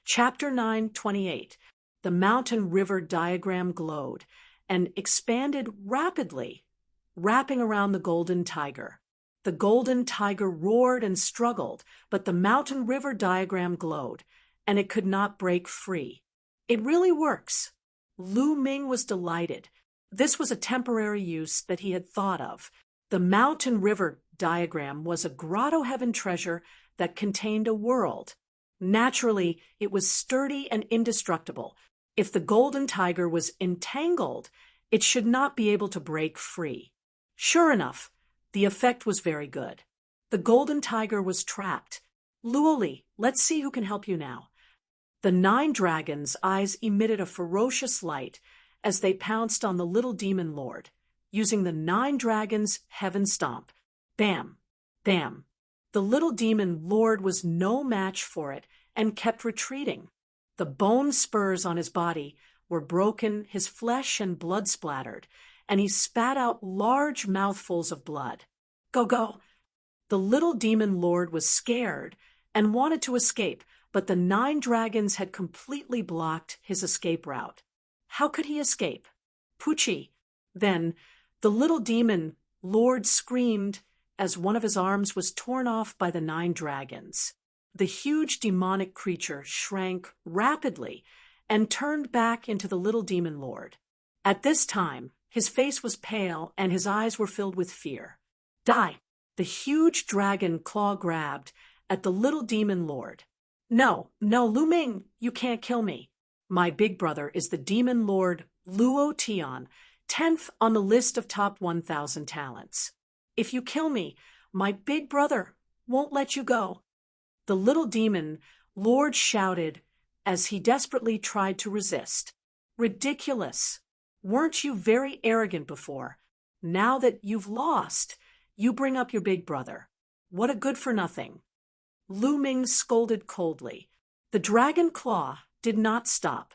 Chapter 9:28. The mountain river diagram glowed and expanded rapidly, wrapping around the golden tiger. The golden tiger roared and struggled, but the mountain river diagram glowed, and it could not break free. It really works. Lu Ming was delighted. This was a temporary use that he had thought of. The mountain river diagram was a grotto heaven treasure that contained a world. Naturally, it was sturdy and indestructible. If the golden tiger was entangled, it should not be able to break free. Sure enough, the effect was very good. The golden tiger was trapped. Luoli, let's see who can help you now. The 9 dragons' eyes emitted a ferocious light as they pounced on the little demon lord, using the 9 dragons' heaven stomp. Bam! Bam! The little demon lord was no match for it and kept retreating. The bone spurs on his body were broken, his flesh and blood splattered, and he spat out large mouthfuls of blood. Go, go! The little demon lord was scared and wanted to escape, but the 9 dragons had completely blocked his escape route. How could he escape? Poochie! Then the little demon lord screamed as one of his arms was torn off by the 9 dragons. The huge demonic creature shrank rapidly and turned back into the little demon lord. At this time, his face was pale and his eyes were filled with fear. Die! The huge dragon claw grabbed at the little demon lord. No, no, Lu Ming, you can't kill me. My big brother is the demon lord Luo Tian, 10th on the list of top 1,000 talents. If you kill me, my big brother won't let you go. The little demon lord shouted as he desperately tried to resist. Ridiculous! Weren't you very arrogant before? Now that you've lost, you bring up your big brother. What a good-for-nothing. Lu Ming scolded coldly. The dragon claw did not stop.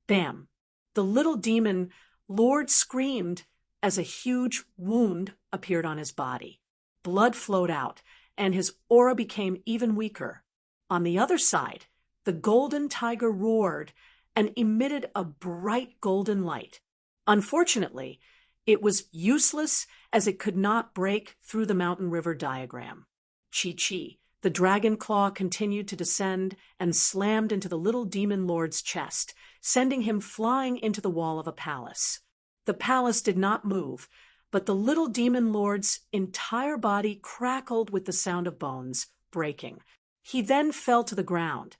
Bam! The little demon lord screamed as a huge wound appeared on his body. Blood flowed out, and his aura became even weaker. On the other side, the golden tiger roared and emitted a bright golden light. Unfortunately, it was useless as it could not break through the mountain river diagram. Chi-chi, the dragon claw continued to descend and slammed into the little demon lord's chest, sending him flying into the wall of a palace. The palace did not move, but the little demon lord's entire body crackled with the sound of bones breaking. He then fell to the ground,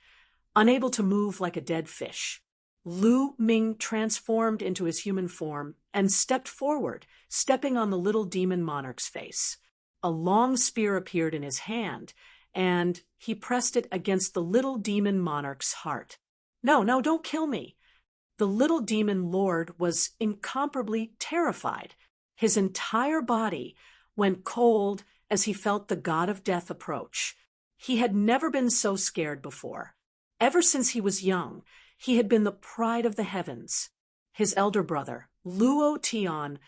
unable to move like a dead fish. Lu Ming transformed into his human form and stepped forward, stepping on the little demon monarch's face. A long spear appeared in his hand, and he pressed it against the little demon monarch's heart. No, no, don't kill me. The little demon lord was incomparably terrified. His entire body went cold as he felt the god of death approach. He had never been so scared before. Ever since he was young, he had been the pride of the heavens. His elder brother, Luo Tian,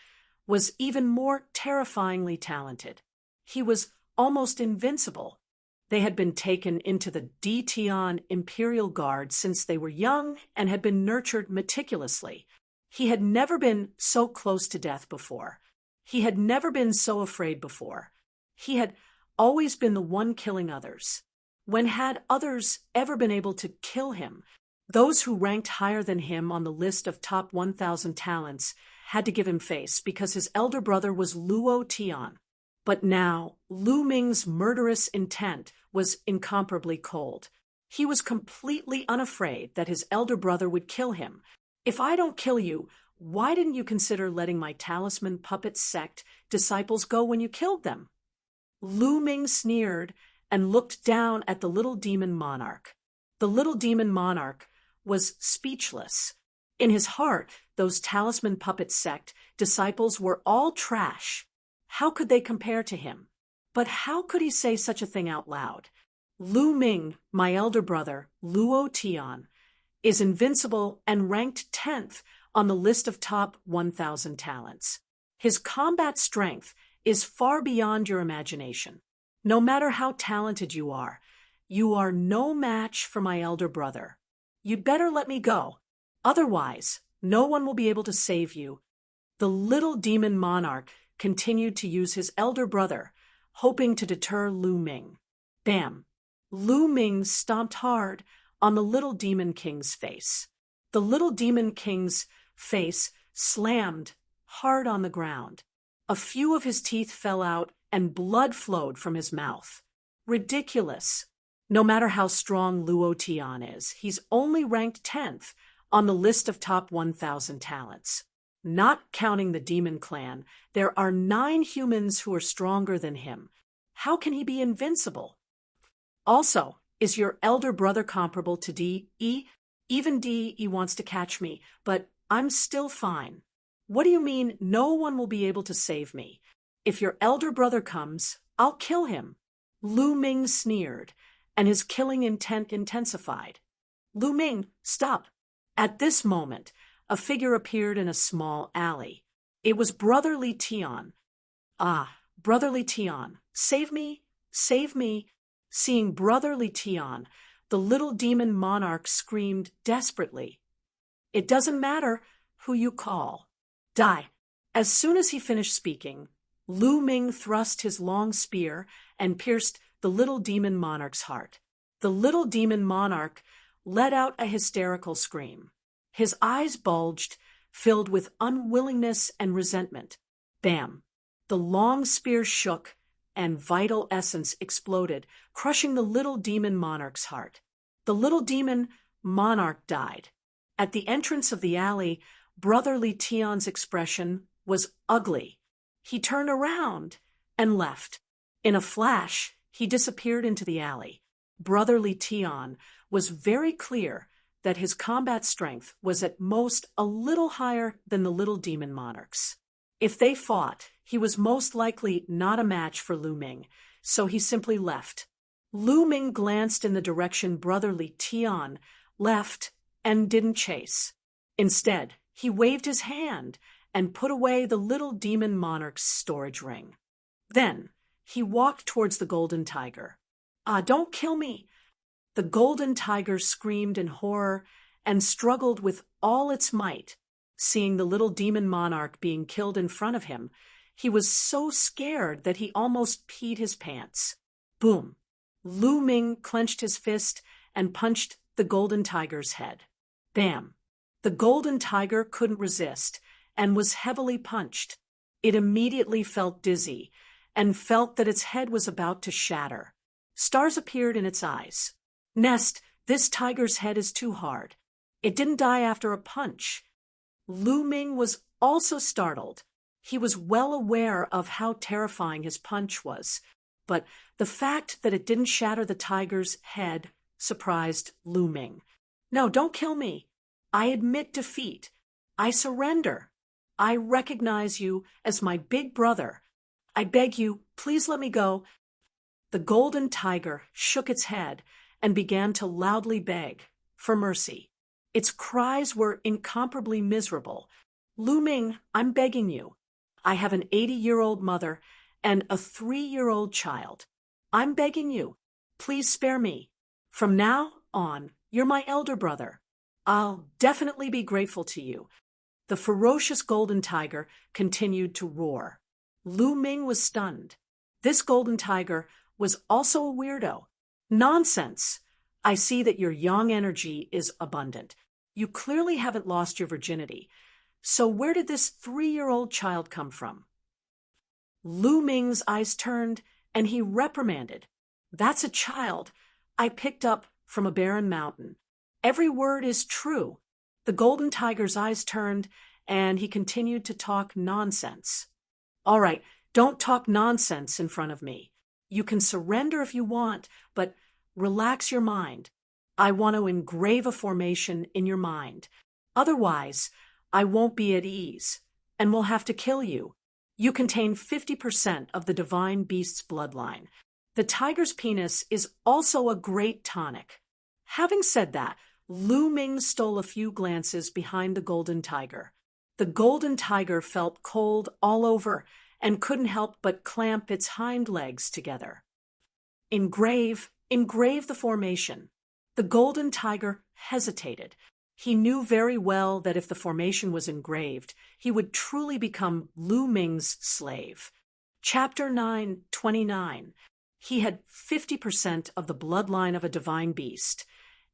was even more terrifyingly talented. He was almost invincible. They had been taken into the D Tian Imperial Guard since they were young and had been nurtured meticulously. He had never been so close to death before. He had never been so afraid before. He had always been the one killing others. When had others ever been able to kill him? Those who ranked higher than him on the list of top 1,000 talents had to give him face because his elder brother was Luo Tian. But now, Lu Ming's murderous intent was incomparably cold. He was completely unafraid that his elder brother would kill him. If I don't kill you, why didn't you consider letting my talisman puppet sect disciples go when you killed them? Lu Ming sneered and looked down at the little demon monarch. The little demon monarch was speechless. In his heart, those talisman puppet sect disciples were all trash. How could they compare to him? But how could he say such a thing out loud? Lu Ming, my elder brother, Luo Tian, is invincible and ranked 10th on the list of top 1,000 talents. His combat strength is far beyond your imagination. No matter how talented you are no match for my elder brother. You'd better let me go. Otherwise, no one will be able to save you." The little demon monarch continued to use his elder brother, hoping to deter Lu Ming. Bam! Lu Ming stomped hard on the little demon king's face. The little demon king's face slammed hard on the ground. A few of his teeth fell out and blood flowed from his mouth. Ridiculous. No matter how strong Luo Tian is, he's only ranked 10th on the list of top 1,000 talents. Not counting the demon clan, there are 9 humans who are stronger than him. How can he be invincible? Also, is your elder brother comparable to DE? Even DE wants to catch me, but I'm still fine. What do you mean no one will be able to save me? If your elder brother comes, I'll kill him. Lu Ming sneered, and his killing intent intensified. Lu Ming, stop. At this moment, a figure appeared in a small alley. It was Brotherly Tian. Ah, Brotherly Tian, save me, save me. Seeing Brotherly Tian, the little demon monarch screamed desperately. It doesn't matter who you call. Die. As soon as he finished speaking, Lu Ming thrust his long spear and pierced the little demon monarch's heart. The little demon monarch let out a hysterical scream. His eyes bulged, filled with unwillingness and resentment. Bam! The long spear shook, and vital essence exploded, crushing the little demon monarch's heart. The little demon monarch died. At the entrance of the alley, Brotherly Tian's expression was ugly. He turned around and left. In a flash, he disappeared into the alley. Brotherly Tian was very clear that his combat strength was at most a little higher than the little demon monarch's. If they fought, he was most likely not a match for Lu Ming, so he simply left. Lu Ming glanced in the direction Brotherly Tian left and didn't chase. Instead, he waved his hand and put away the little demon monarch's storage ring. Then, he walked towards the golden tiger. "Ah, don't kill me!" The golden tiger screamed in horror and struggled with all its might. Seeing the little demon monarch being killed in front of him, he was so scared that he almost peed his pants. Boom! Lu Ming clenched his fist and punched the golden tiger's head. Bam! The golden tiger couldn't resist and was heavily punched. It immediately felt dizzy and felt that its head was about to shatter. Stars appeared in its eyes. "Nest, this tiger's head is too hard. It didn't die after a punch." Lu Ming was also startled. He was well aware of how terrifying his punch was, but the fact that it didn't shatter the tiger's head surprised Lu Ming. "No, don't kill me. I admit defeat. I surrender. I recognize you as my big brother. I beg you, please let me go." The golden tiger shook its head and began to loudly beg for mercy. Its cries were incomparably miserable. "Lu Ming, I'm begging you. I have an 80-year-old mother and a 3-year-old child. I'm begging you. Please spare me. From now on, you're my elder brother. I'll definitely be grateful to you." The ferocious golden tiger continued to roar. Lu Ming was stunned. This golden tiger was also a weirdo. "Nonsense! I see that your yang energy is abundant. You clearly haven't lost your virginity. So where did this 3-year-old child come from?" Lu Ming's eyes turned, and he reprimanded. "That's a child I picked up from a barren mountain. Every word is true." The golden tiger's eyes turned, and he continued to talk nonsense. "All right, don't talk nonsense in front of me. You can surrender if you want, but relax your mind. I want to engrave a formation in your mind. Otherwise, I won't be at ease, and will have to kill you. You contain 50% of the divine beast's bloodline. The tiger's penis is also a great tonic." Having said that, Lu Ming stole a few glances behind the golden tiger. The golden tiger felt cold all over and couldn't help but clamp its hind legs together. Engrave the formation." The golden tiger hesitated. He knew very well that if the formation was engraved, he would truly become Lu Ming's slave. Chapter 9:29. He had 50% of the bloodline of a divine beast,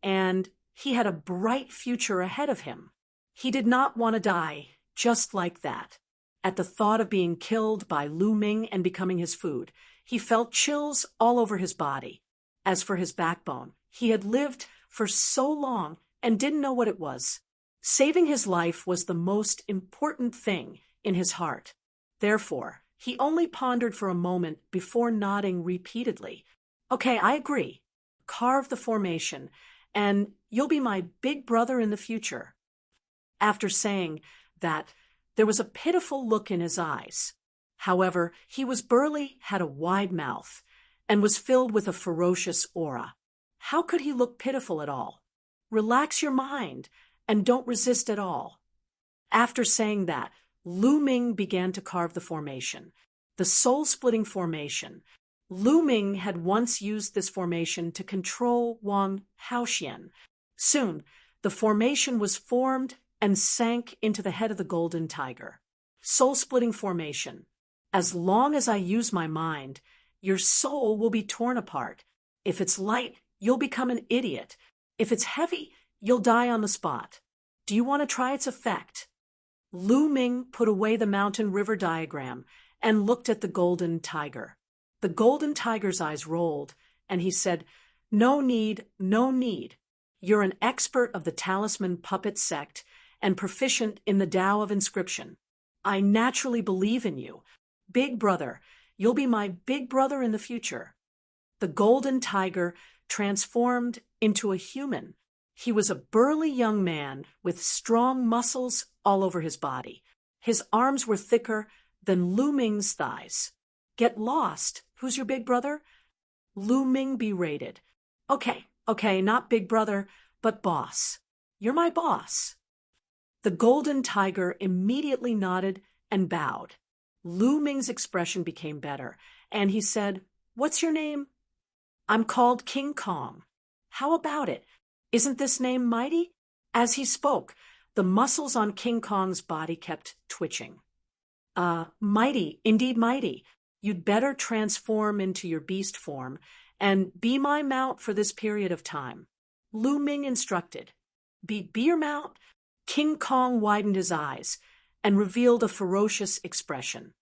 and he had a bright future ahead of him. He did not want to die just like that. At the thought of being killed by Lu Ming and becoming his food, he felt chills all over his body. As for his backbone, he had lived for so long and didn't know what it was. Saving his life was the most important thing in his heart. Therefore, he only pondered for a moment before nodding repeatedly. Okay, I agree. Carve the formation, and you'll be my big brother in the future. After saying that, there was a pitiful look in his eyes. However, he was burly, had a wide mouth, and was filled with a ferocious aura. How could he look pitiful at all? Relax your mind and don't resist at all. After saying that, Lu Ming began to carve the formation, the soul-splitting formation. Lu Ming had once used this formation to control Wang Haoxian. Soon, the formation was formed and sank into the head of the golden tiger. Soul-splitting formation. As long as I use my mind, your soul will be torn apart. If it's light, you'll become an idiot. If it's heavy, you'll die on the spot. Do you want to try its effect? Lu Ming put away the mountain river diagram and looked at the golden tiger. The golden tiger's eyes rolled, and he said, "No need, no need. You're an expert of the talisman puppet sect and proficient in the Tao of inscription. I naturally believe in you. Big brother, you'll be my big brother in the future." The golden tiger transformed into a human. He was a burly young man with strong muscles all over his body. His arms were thicker than Lu Ming's thighs. Get lost. Who's your big brother? Lu Ming berated. Okay, not big brother, but boss. You're my boss. The golden tiger immediately nodded and bowed. Lu Ming's expression became better, and he said, "What's your name?" "I'm called King Kong." "How about it? Isn't this name mighty?" As he spoke, the muscles on King Kong's body kept twitching. Mighty, indeed mighty. You'd better transform into your beast form and be my mount for this period of time. Lu Ming instructed. Be your mount? King Kong widened his eyes and revealed a ferocious expression.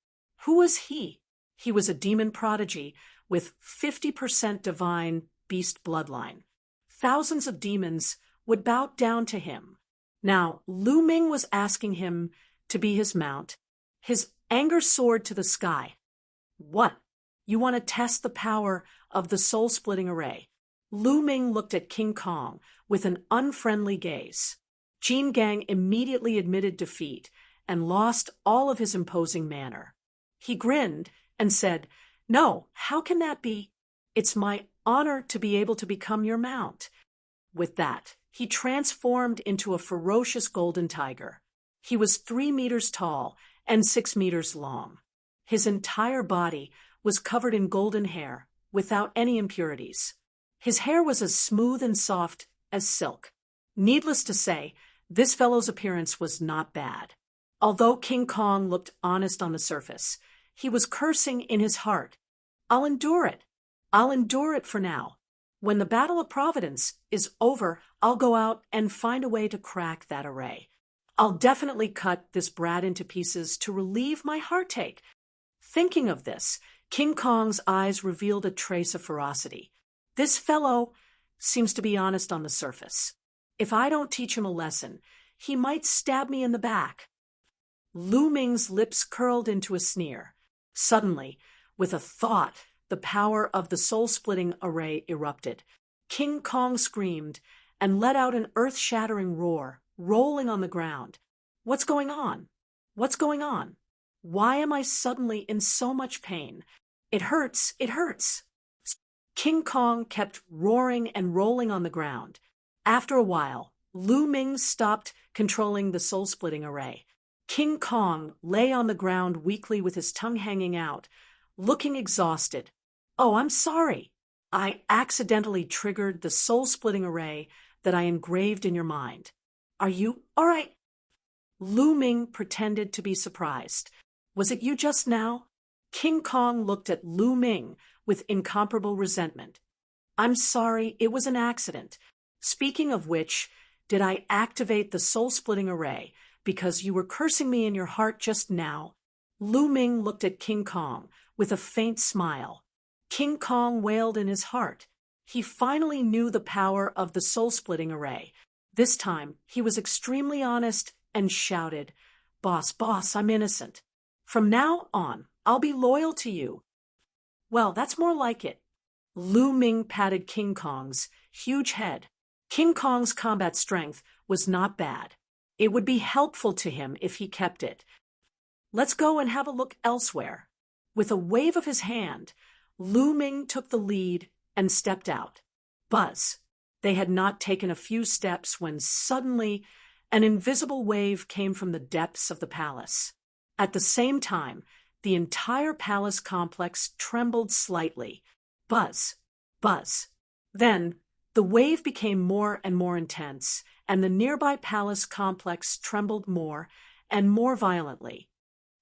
Who was he? He was a demon prodigy with 50% divine beast bloodline. Thousands of demons would bow down to him. Now, Lu Ming was asking him to be his mount. His anger soared to the sky. What? You want to test the power of the soul-splitting array? Lu Ming looked at King Kong with an unfriendly gaze. Jin Gang immediately admitted defeat and lost all of his imposing manner. He grinned and said, "No, how can that be? It's my honor to be able to become your mount." With that, he transformed into a ferocious golden tiger. He was 3 meters tall and 6 meters long. His entire body was covered in golden hair without any impurities. His hair was as smooth and soft as silk. Needless to say, this fellow's appearance was not bad. Although King Kong looked honest on the surface, he was cursing in his heart. I'll endure it. I'll endure it for now. When the Battle of Providence is over, I'll go out and find a way to crack that array. I'll definitely cut this brat into pieces to relieve my heartache. Thinking of this, King Kong's eyes revealed a trace of ferocity. This fellow seems to be honest on the surface. If I don't teach him a lesson, he might stab me in the back. Lu Ming's lips curled into a sneer. Suddenly, with a thought, the power of the soul-splitting array erupted. King Kong screamed and let out an earth-shattering roar, rolling on the ground. What's going on? What's going on? Why am I suddenly in so much pain? It hurts, it hurts. King Kong kept roaring and rolling on the ground. After a while, Lu Ming stopped controlling the soul-splitting array. King Kong lay on the ground weakly with his tongue hanging out, looking exhausted. "Oh, I'm sorry. I accidentally triggered the soul-splitting array that I engraved in your mind. Are you all right? Lu Ming pretended to be surprised. Was it you just now? King Kong looked at Lu Ming with incomparable resentment. I'm sorry, it was an accident. Speaking of which, did I activate the soul-splitting array because you were cursing me in your heart just now? Lu Ming looked at King Kong with a faint smile. King Kong wailed in his heart. He finally knew the power of the soul-splitting array. This time, he was extremely honest and shouted, Boss, I'm innocent. From now on, I'll be loyal to you. Well, that's more like it. Lu Ming patted King Kong's huge head. King Kong's combat strength was not bad. It would be helpful to him if he kept it. Let's go and have a look elsewhere. With a wave of his hand, Lu Ming took the lead and stepped out. Buzz. They had not taken a few steps when suddenly an invisible wave came from the depths of the palace. At the same time, the entire palace complex trembled slightly. Buzz. Buzz. Then, the wave became more and more intense, and the nearby palace complex trembled more and more violently.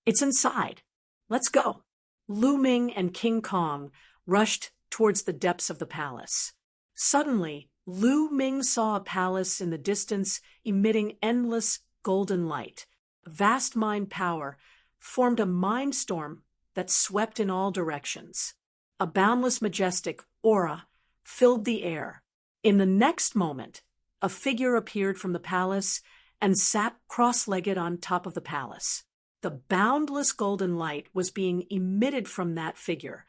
It's inside. Let's go. Lu Ming and King Kong rushed towards the depths of the palace. Suddenly, Lu Ming saw a palace in the distance emitting endless golden light. Vast mind power formed a mind storm that swept in all directions. A boundless majestic aura filled the air. In the next moment, a figure appeared from the palace and sat cross-legged on top of the palace. The boundless golden light was being emitted from that figure.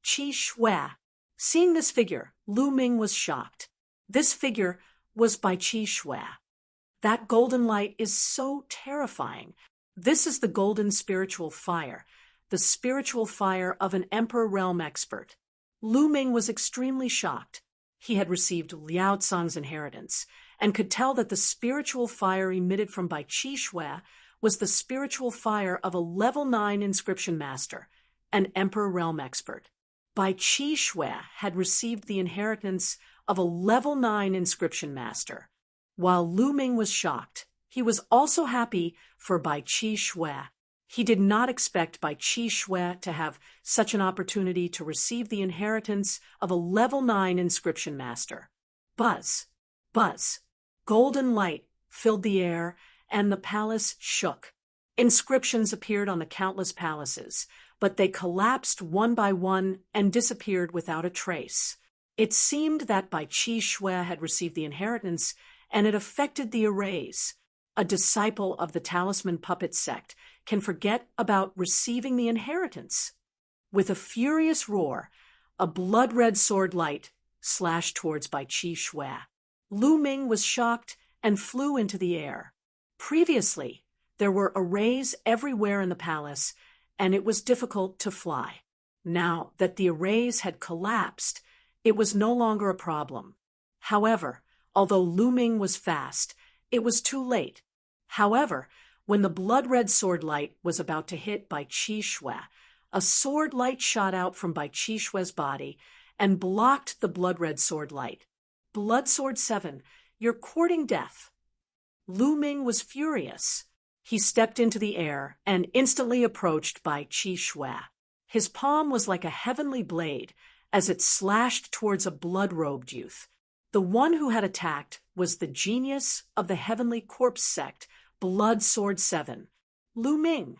Qi Shui. Seeing this figure, Lu Ming was shocked. This figure was by Qi Shui. That golden light is so terrifying. This is the golden spiritual fire, the spiritual fire of an Emperor Realm expert. Lu Ming was extremely shocked. He had received Liao Cang's inheritance and could tell that the spiritual fire emitted from Bai Qi Shui was the spiritual fire of a level 9 inscription master, an Emperor Realm expert. Bai Qi Shui had received the inheritance of a level 9 inscription master. While Lu Ming was shocked, he was also happy for Bai Qi Shui. He did not expect Bai Qi Shui to have such an opportunity to receive the inheritance of a level 9 inscription master. Buzz. Buzz. Golden light filled the air, and the palace shook. Inscriptions appeared on the countless palaces, but they collapsed one by one and disappeared without a trace. It seemed that Bai Qi Shui had received the inheritance, and it affected the arrays. A disciple of the talisman puppet sect can forget about receiving the inheritance. With a furious roar, a blood-red sword light slashed towards Bai Qi Shui. Lu Ming was shocked and flew into the air. Previously, there were arrays everywhere in the palace, and it was difficult to fly. Now that the arrays had collapsed, it was no longer a problem. However, although Lu Ming was fast, it was too late. However, when the blood-red sword light was about to hit Bai Qi Shui, a sword light shot out from Bai Qi Shui's body and blocked the blood-red sword light. Blood Sword 7, you're courting death. Lu Ming was furious. He stepped into the air and instantly approached Bai Qi Shui. His palm was like a heavenly blade as it slashed towards a blood-robed youth. The one who had attacked was the genius of the Heavenly Corpse sect, Blood Sword 7, Lu Ming.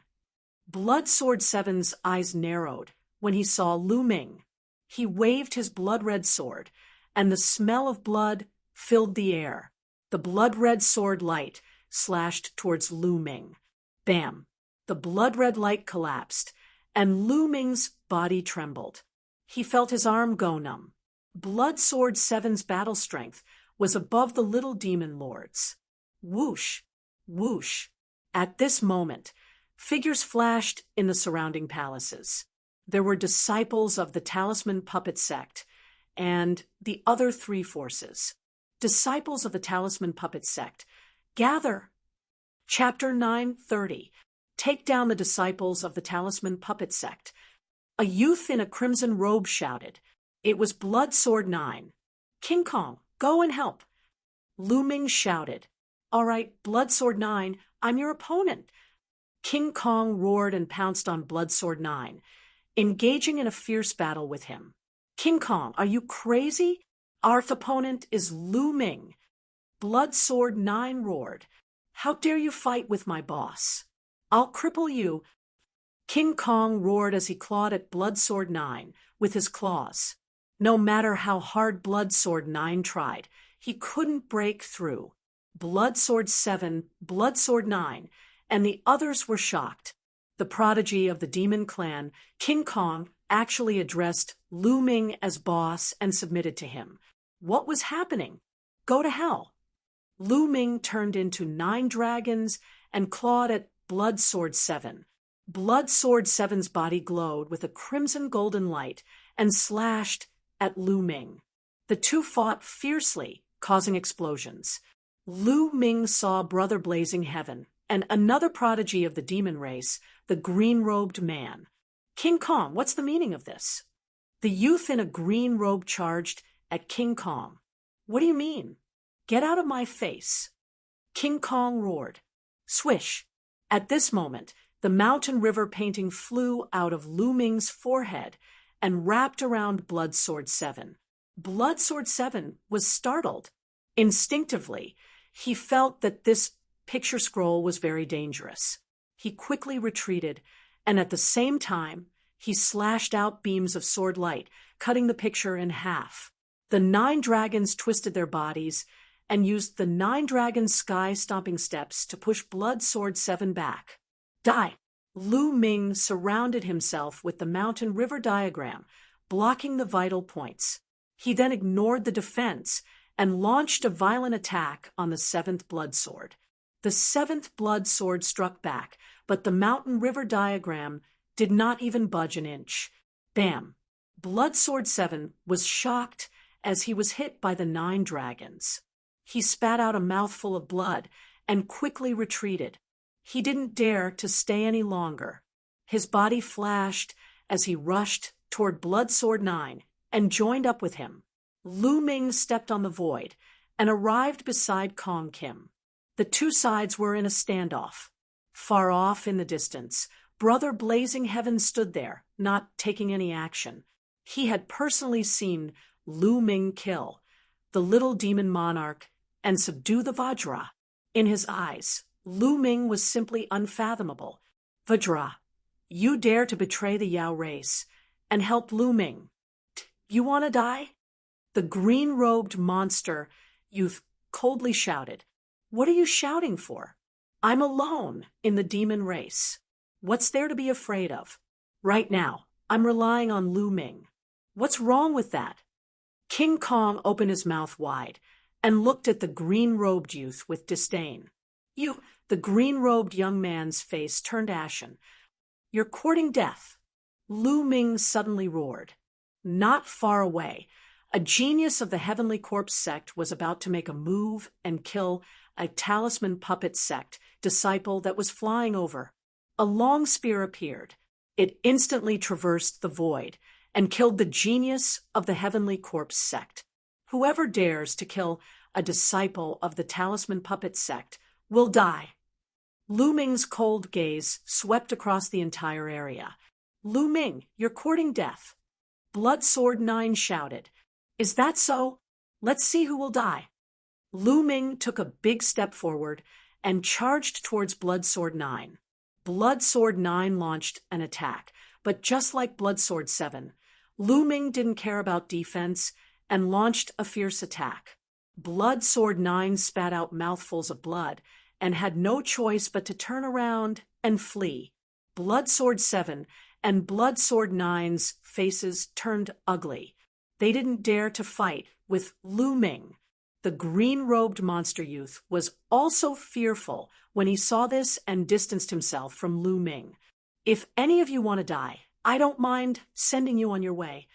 Blood Sword 7's eyes narrowed when he saw Lu Ming. He waved his blood-red sword, and the smell of blood filled the air. The blood-red sword light slashed towards Lu Ming. Bam! The blood-red light collapsed, and Lu Ming's body trembled. He felt his arm go numb. Blood Sword 7's battle strength was above the little demon lord's. Whoosh! Whoosh! At this moment, figures flashed in the surrounding palaces. There were disciples of the Talisman Puppet Sect and the other 3 forces. Disciples of the Talisman Puppet Sect, gather! Chapter 9:30. Take down the disciples of the Talisman Puppet Sect. A youth in a crimson robe shouted. It was Blood Sword 9. King Kong, go and help. Lu Ming shouted, "All right, Bloodsword 9, I'm your opponent." King Kong roared and pounced on Bloodsword 9, engaging in a fierce battle with him. "King Kong, are you crazy? Our opponent is Lu Ming." Bloodsword 9 roared, "How dare you fight with my boss? I'll cripple you." King Kong roared as he clawed at Bloodsword 9 with his claws. No matter how hard Bloodsword 9 tried, he couldn't break through. Bloodsword 7, Bloodsword 9, and the others were shocked. The prodigy of the demon clan, King Kong, actually addressed Lu Ming as boss and submitted to him. What was happening? Go to hell. Lu Ming turned into 9 dragons and clawed at Bloodsword 7. Bloodsword 7's body glowed with a crimson golden light and slashed at Lu Ming. The two fought fiercely, causing explosions. Lu Ming saw Brother Blazing Heaven and another prodigy of the demon race, the green-robed man. "King Kong, what's the meaning of this?" The youth in a green robe charged at King Kong. "What do you mean? Get out of my face." King Kong roared. Swish! At this moment, the mountain river painting flew out of Lu Ming's forehead and wrapped around Bloodsword 7. Bloodsword 7 was startled. Instinctively, he felt that this picture scroll was very dangerous. He quickly retreated, and at the same time, he slashed out beams of sword light, cutting the picture in half. The 9 dragons twisted their bodies and used the 9 dragon sky stomping steps to push Bloodsword 7 back. Die! Lu Ming surrounded himself with the mountain river diagram, blocking the vital points. He then ignored the defense and launched a violent attack on the 7th Bloodsword. The 7th Bloodsword struck back, but the mountain river diagram did not even budge an inch. Bam! Bloodsword 7 was shocked as he was hit by the 9 dragons. He spat out a mouthful of blood and quickly retreated. He didn't dare to stay any longer. His body flashed as he rushed toward Bloodsword 9 and joined up with him. Lu Ming stepped on the void and arrived beside Kong Kim. The two sides were in a standoff. Far off in the distance, Brother Blazing Heaven stood there, not taking any action. He had personally seen Lu Ming kill the little demon monarch and subdue the Vajra. In his eyes, Lu Ming was simply unfathomable. "Vajra, you dare to betray the Yao race and help Lu Ming. You want to die?" The green-robed monster youth coldly shouted. "What are you shouting for? I'm alone in the demon race. What's there to be afraid of? Right now, I'm relying on Lu Ming. What's wrong with that?" King Kong opened his mouth wide and looked at the green-robed youth with disdain. The green-robed young man's face turned ashen. "You're courting death." Lu Ming suddenly roared. Not far away, a genius of the Heavenly Corpse sect was about to make a move and kill a talisman puppet sect disciple that was flying over. A long spear appeared. It instantly traversed the void and killed the genius of the Heavenly Corpse sect. Whoever dares to kill a disciple of the talisman puppet sect will die. Lu Ming's cold gaze swept across the entire area. "Lu Ming, you're courting death." Bloodsword 9 shouted. "Is that so? Let's see who will die." Lu Ming took a big step forward and charged towards Bloodsword 9. Bloodsword 9 launched an attack, but just like Bloodsword 7, Lu Ming didn't care about defense and launched a fierce attack. Bloodsword 9 spat out mouthfuls of blood and had no choice but to turn around and flee. Bloodsword 7 and Bloodsword 9's faces turned ugly. They didn't dare to fight with Lu Ming. The green-robed monster youth was also fearful when he saw this and distanced himself from Lu Ming. "If any of you want to die, I don't mind sending you on your way."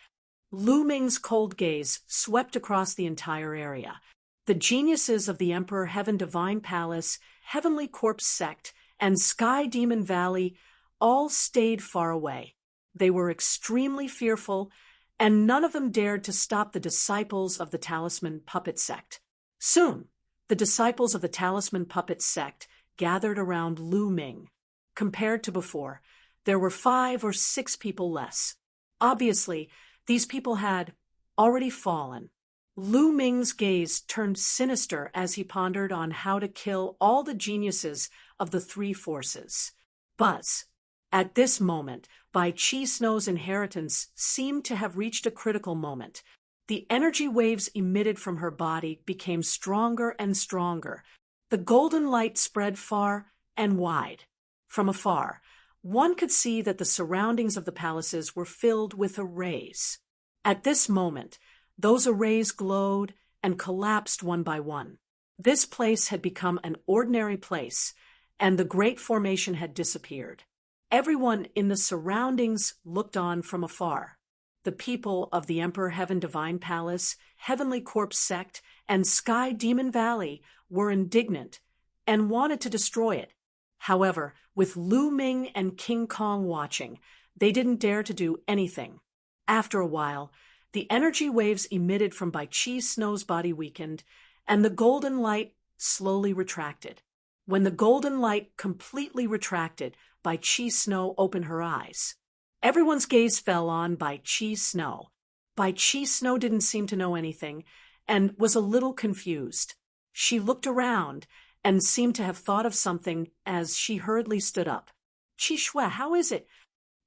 Lu Ming's cold gaze swept across the entire area. The geniuses of the Emperor Heaven Divine Palace, Heavenly Corpse Sect, and Sky Demon Valley all stayed far away. They were extremely fearful, and none of them dared to stop the disciples of the Talisman Puppet Sect. Soon, The disciples of the Talisman Puppet sect gathered around Lu Ming. Compared to before, there were 5 or 6 people less. Obviously, these people had already fallen. Lu Ming's gaze turned sinister as he pondered on how to kill all the geniuses of the 3 forces. Buzz. At this moment, Bai Qi Snow's inheritance seemed to have reached a critical moment. The energy waves emitted from her body became stronger and stronger. The golden light spread far and wide. From afar, one could see that the surroundings of the palaces were filled with arrays. At this moment, those arrays glowed and collapsed one by one. This place had become an ordinary place, and the great formation had disappeared. Everyone in the surroundings looked on from afar. The people of the Emperor Heaven Divine Palace, Heavenly Corpse Sect, and Sky Demon Valley were indignant and wanted to destroy it. However, with Lu Ming and King Kong watching, they didn't dare to do anything. After a while, the energy waves emitted from Bai Qi Snow's body weakened, and the golden light slowly retracted. When the golden light completely retracted, Bai Qi Snow opened her eyes. Everyone's gaze fell on Bai Qi Snow. Bai Qi Snow didn't seem to know anything and was a little confused. She looked around and seemed to have thought of something as she hurriedly stood up. "Qi Shui, how is it?"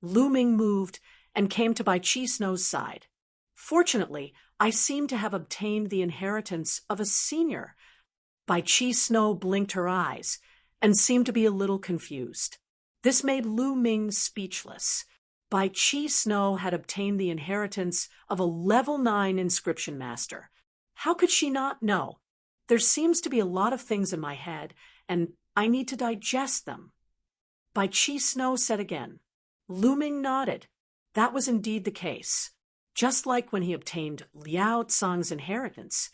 Lu Ming moved and came to Bai Qi Snow's side. "Fortunately, I seem to have obtained the inheritance of a senior." Bai Qi Snow blinked her eyes and seemed to be a little confused. This made Lu Ming speechless. Bai Qi Snow had obtained the inheritance of a level 9 inscription master. How could she not know? There seems to be a lot of things in my head, and I need to digest them. Bai Qi Snow said again. Lu Ming nodded. That was indeed the case. Just like when he obtained Liao Tsang's inheritance,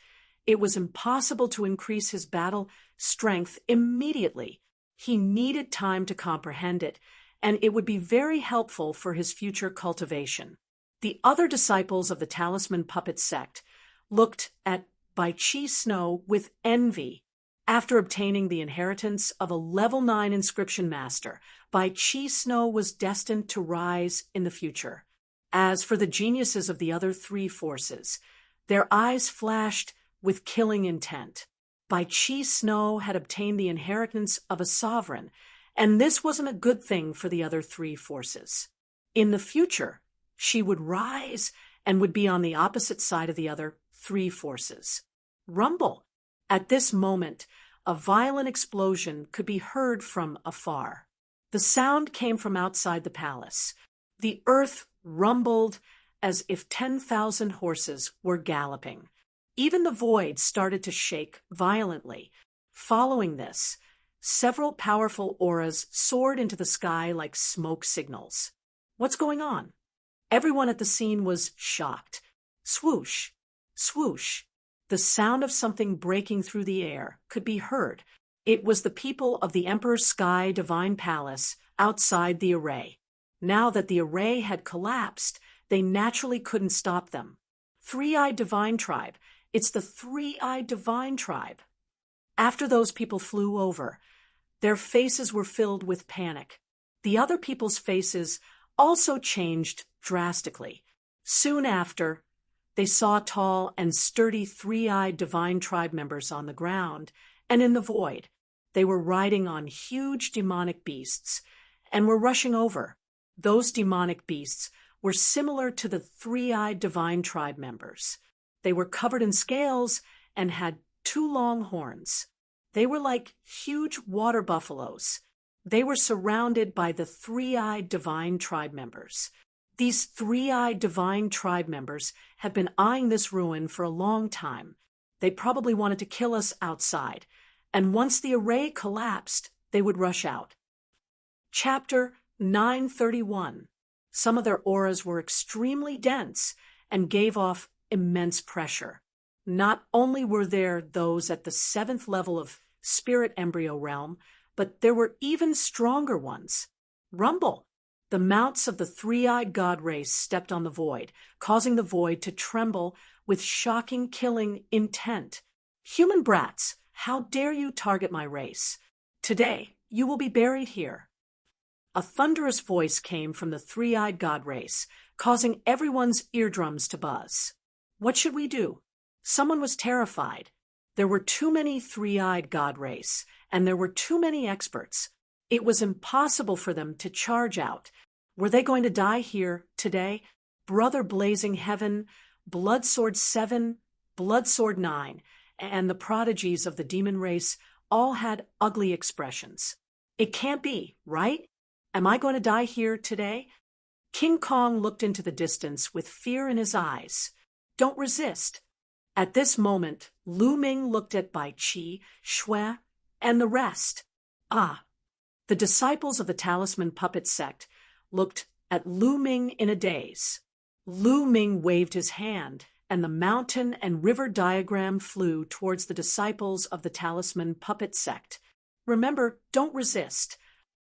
it was impossible to increase his battle strength immediately. He needed time to comprehend it, and it would be very helpful for his future cultivation. The other disciples of the Talisman Puppet sect looked at Bai Qi Snow with envy. After obtaining the inheritance of a level 9 inscription master, Bai Qi Snow was destined to rise in the future. As for the geniuses of the other 3 forces, their eyes flashed with killing intent. Bai Qi Snow had obtained the inheritance of a sovereign, and this wasn't a good thing for the other 3 forces. In the future, she would rise and would be on the opposite side of the other 3 forces. Rumble! At this moment, a violent explosion could be heard from afar. The sound came from outside the palace. The earth rumbled as if 10,000 horses were galloping. Even the void started to shake violently. Following this, several powerful auras soared into the sky like smoke signals. What's going on? Everyone at the scene was shocked. Swoosh! Swoosh! The sound of something breaking through the air could be heard. It was the people of the Emperor's Sky Divine Palace outside the array. Now that the array had collapsed, they naturally couldn't stop them. Three-Eyed Divine Tribe. It's the Three-Eyed Divine Tribe. After those people flew over, their faces were filled with panic. The other people's faces also changed drastically. Soon after, they saw tall and sturdy Three-Eyed Divine Tribe members on the ground and in the void. They were riding on huge demonic beasts and were rushing over. Those demonic beasts were similar to the Three-Eyed Divine Tribe members. They were covered in scales and had 2 long horns. They were like huge water buffaloes. They were surrounded by the Three-Eyed Divine Tribe members. These Three-Eyed Divine Tribe members had been eyeing this ruin for a long time. They probably wanted to kill us outside, and once the array collapsed, they would rush out. Chapter 931. Some of their auras were extremely dense and gave off immense pressure. Not only were there those at the 7th level of spirit embryo realm, but there were even stronger ones. Rumble! The mounts of the Three-Eyed God race stepped on the void, causing the void to tremble with shocking killing intent. Human brats, How dare you target my race? Today, you will be buried here." A thunderous voice came from the three-eyed god race, causing everyone's eardrums to buzz. What should we do? Someone was terrified. There were too many three-eyed god race, and there were too many experts. It was impossible for them to charge out. Were they going to die here today? Brother Blazing Heaven, Blood Sword 7, Blood Sword 9, and the prodigies of the demon race all had ugly expressions. It can't be, right? Am I going to die here today? King Kong looked into the distance with fear in his eyes. Don't resist. At this moment, Lu Ming looked at Bai Qi, Shui, and the rest. The disciples of the Talisman Puppet Sect looked at Lu Ming in a daze. Lu Ming waved his hand, and the mountain and river diagram flew towards the disciples of the Talisman Puppet Sect. Remember, don't resist.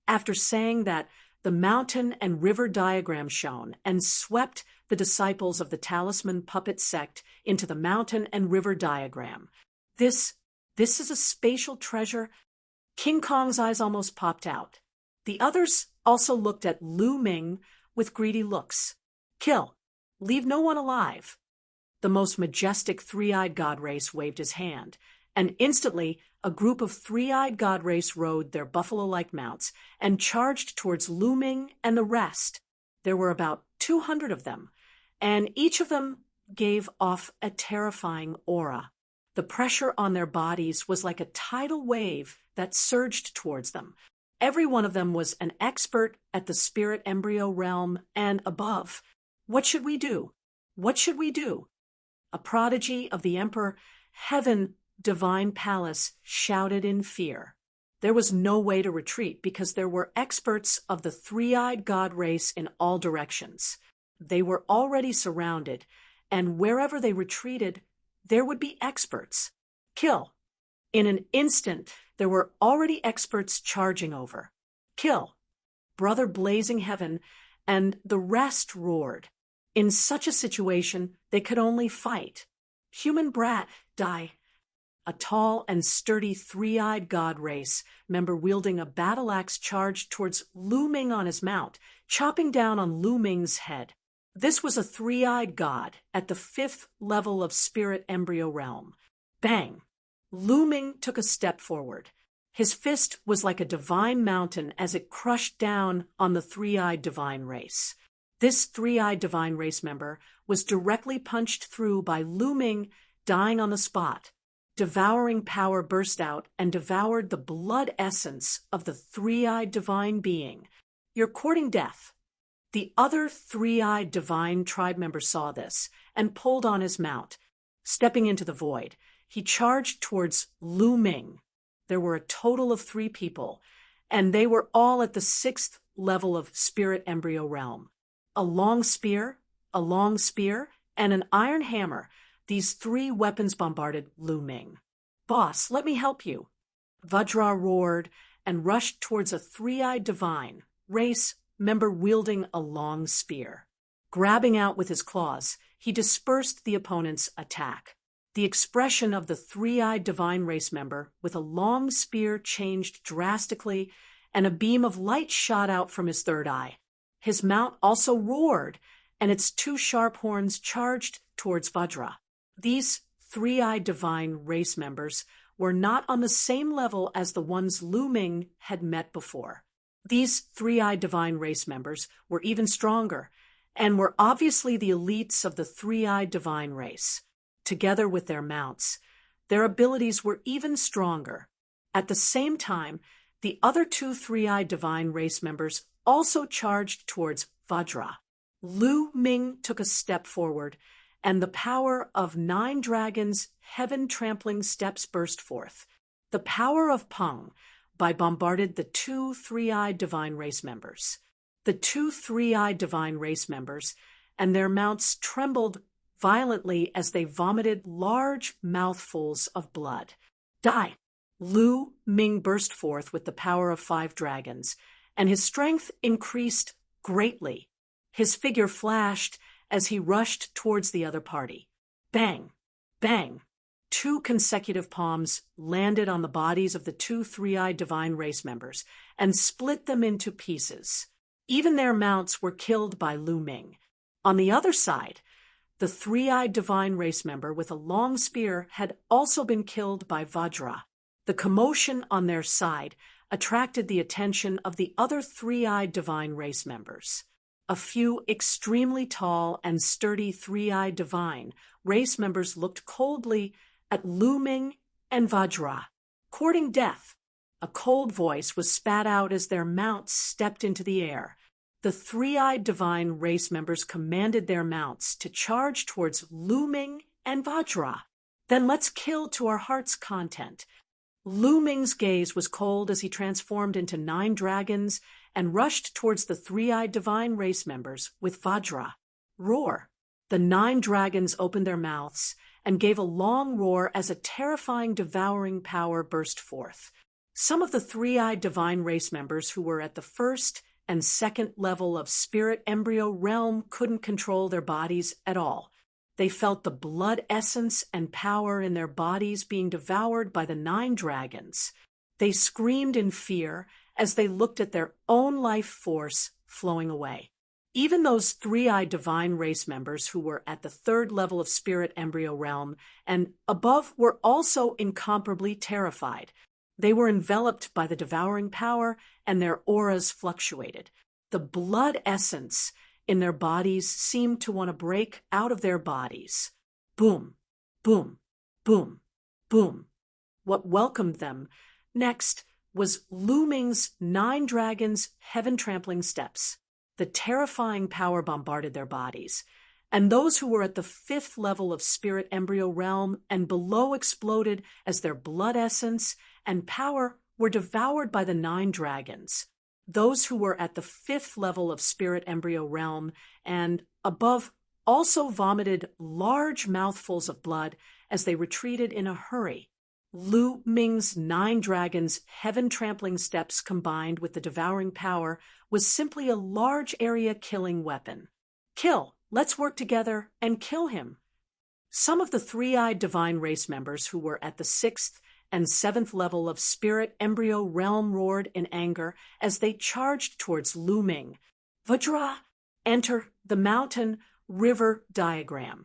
After saying that, the mountain and river diagram shone and swept the disciples of the Talisman Puppet Sect into the mountain and river diagram. This is a spatial treasure. King Kong's eyes almost popped out. The others also looked at Lu Ming with greedy looks. Kill. Leave no one alive. The most majestic three-eyed god race waved his hand, and instantly a group of three-eyed god race rode their buffalo-like mounts and charged towards Lu Ming and the rest. There were about 200 of them, and each of them gave off a terrifying aura. The pressure on their bodies was like a tidal wave that surged towards them. Every one of them was an expert at the spirit embryo realm and above. What should we do? What should we do? A prodigy of the Emperor, Heaven, Divine Palace, shouted in fear. There was no way to retreat because there were experts of the three-eyed god race in all directions. They were already surrounded, and wherever they retreated, there would be experts. Kill. In an instant, there were already experts charging over. Kill. Brother Blazing Heaven and the rest roared. In such a situation, they could only fight. Human brat, die. A tall and sturdy three-eyed god race member wielding a battle axe charged towards Lu Ming on his mount, chopping down on Lu Ming's head. This was a three-eyed god at the 5th level of spirit embryo realm. Bang! Lu Ming took a step forward. His fist was like a divine mountain as it crushed down on the three-eyed divine race. This three-eyed divine race member was directly punched through by Lu Ming, dying on the spot. Devouring power burst out and devoured the blood essence of the three-eyed divine being. You're courting death. The other three-eyed divine tribe member saw this and pulled on his mount. Stepping into the void, he charged towards Lu Ming. There were a total of 3 people, and they were all at the 6th level of spirit embryo realm. A long spear, and an iron hammer. These 3 weapons bombarded Lu Ming. Boss, let me help you. Vajra roared and rushed towards a three-eyed divine race member wielding a long spear. Grabbing out with his claws, he dispersed the opponent's attack. The expression of the three-eyed divine race member with a long spear changed drastically, and a beam of light shot out from his third eye. His mount also roared, and its 2 sharp horns charged towards Vajra. These three-eyed divine race members were not on the same level as the ones Lu Ming had met before. These three-eyed divine race members were even stronger, and were obviously the elites of the three-eyed divine race. Together with their mounts, their abilities were even stronger. At the same time, the other 2 three-eyed divine race members also charged towards Vajra. Lu Ming took a step forward, and the power of 9 dragons' heaven-trampling steps burst forth. The power of Peng bombarded the 2 three-eyed divine race members. The 2 three-eyed divine race members and their mounts trembled violently as they vomited large mouthfuls of blood. Die! Lu Ming burst forth with the power of 5 dragons, and his strength increased greatly. His figure flashed as he rushed towards the other party. Bang! Bang! 2 consecutive palms landed on the bodies of the 2 three-eyed divine race members and split them into pieces. Even their mounts were killed by Lu Ming. On the other side, the three-eyed divine race member with a long spear had also been killed by Vajra. The commotion on their side attracted the attention of the other three-eyed divine race members. A few extremely tall and sturdy three-eyed divine race members looked coldly at Lu Ming and Vajra, courting death. A cold voice was spat out as their mounts stepped into the air. The three-eyed divine race members commanded their mounts to charge towards Lu Ming and Vajra. Then let's kill to our heart's content. Lu Ming's gaze was cold as he transformed into 9 dragons and rushed towards the three-eyed divine race members with Vajra. Roar! The 9 dragons opened their mouths and gave a long roar as a terrifying devouring power burst forth. Some of the three-eyed divine race members who were at the first and second level of spirit embryo realm couldn't control their bodies at all. They felt the blood essence and power in their bodies being devoured by the 9 dragons. They screamed in fear as they looked at their own life force flowing away. Even those three-eyed divine race members who were at the 3rd level of spirit embryo realm and above were also incomparably terrified. They were enveloped by the devouring power and their auras fluctuated. The blood essence in their bodies seemed to want to break out of their bodies. Boom, boom, boom, boom. What welcomed them next was Lu Ming's 9 dragons' heaven-trampling steps. The terrifying power bombarded their bodies, and those who were at the 5th level of spirit embryo realm and below exploded as their blood essence and power were devoured by the 9 dragons. Those who were at the 5th level of spirit embryo realm and above also vomited large mouthfuls of blood as they retreated in a hurry. Lu Ming's 9 dragons' heaven-trampling steps combined with the devouring power was simply a large area killing weapon. Kill! Let's work together and kill him. Some of the three-eyed divine race members who were at the 6th and 7th level of spirit embryo realm roared in anger as they charged towards Lu Ming. Vajra! Enter the mountain river diagram.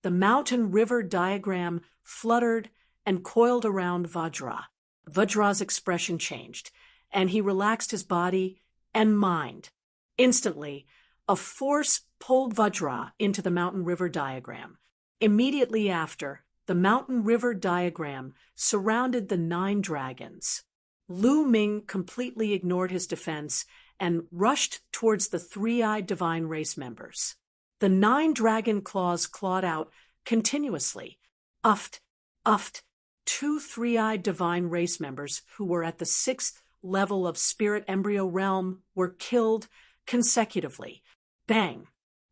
The mountain river diagram fluttered and coiled around Vajra. Vajra's expression changed, and he relaxed his body and mind. Instantly, a force pulled Vajra into the mountain river diagram. Immediately after, the mountain river diagram surrounded the 9 dragons. Lu Ming completely ignored his defense and rushed towards the three-eyed divine race members. The 9 dragon claws clawed out continuously. Uffed, uffed. 2 three-eyed divine race members who were at the 6th level of spirit embryo realm were killed consecutively. Bang,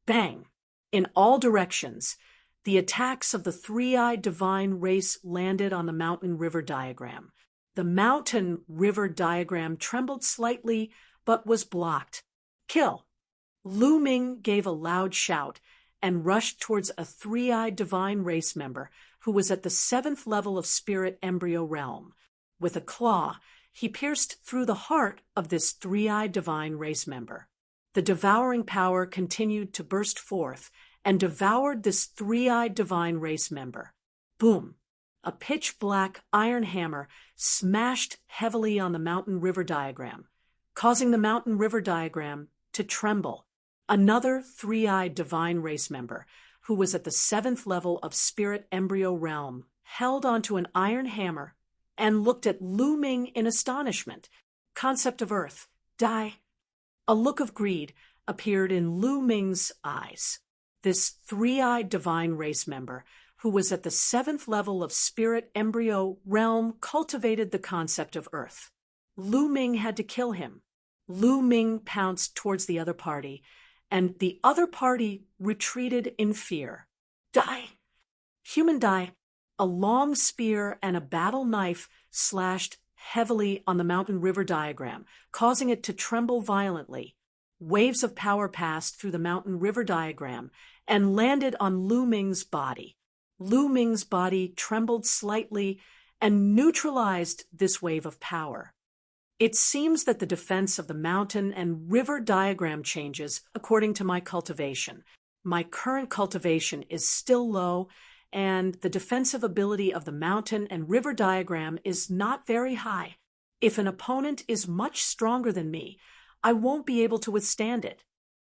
bang. In all directions, the attacks of the three-eyed divine race landed on the mountain river diagram. The mountain river diagram trembled slightly, but was blocked. Kill! Lu Ming gave a loud shout and rushed towards a three-eyed divine race member who was at the 7th level of spirit embryo realm. With a claw, he pierced through the heart of this three-eyed divine race member. The devouring power continued to burst forth and devoured this three-eyed divine race member. Boom! A pitch-black iron hammer smashed heavily on the mountain river diagram, causing the mountain river diagram to tremble. Another three-eyed divine race member, who was at the 7th level of spirit embryo realm, held onto an iron hammer and looked at Lu Ming in astonishment. Concept of Earth. Die. A look of greed appeared in Lu Ming's eyes. This three-eyed divine race member, who was at the 7th level of spirit embryo realm, cultivated the concept of Earth. Lu Ming had to kill him. Lu Ming pounced towards the other party, and the other party retreated in fear. Die! Human die. A long spear and a battle knife slashed heavily on the mountain river diagram, causing it to tremble violently. Waves of power passed through the mountain river diagram and landed on Lu Ming's body. Lu Ming's body trembled slightly and neutralized this wave of power. It seems that the defense of the mountain and river diagram changes according to my cultivation. My current cultivation is still low, and the defensive ability of the mountain and river diagram is not very high. If an opponent is much stronger than me, I won't be able to withstand it.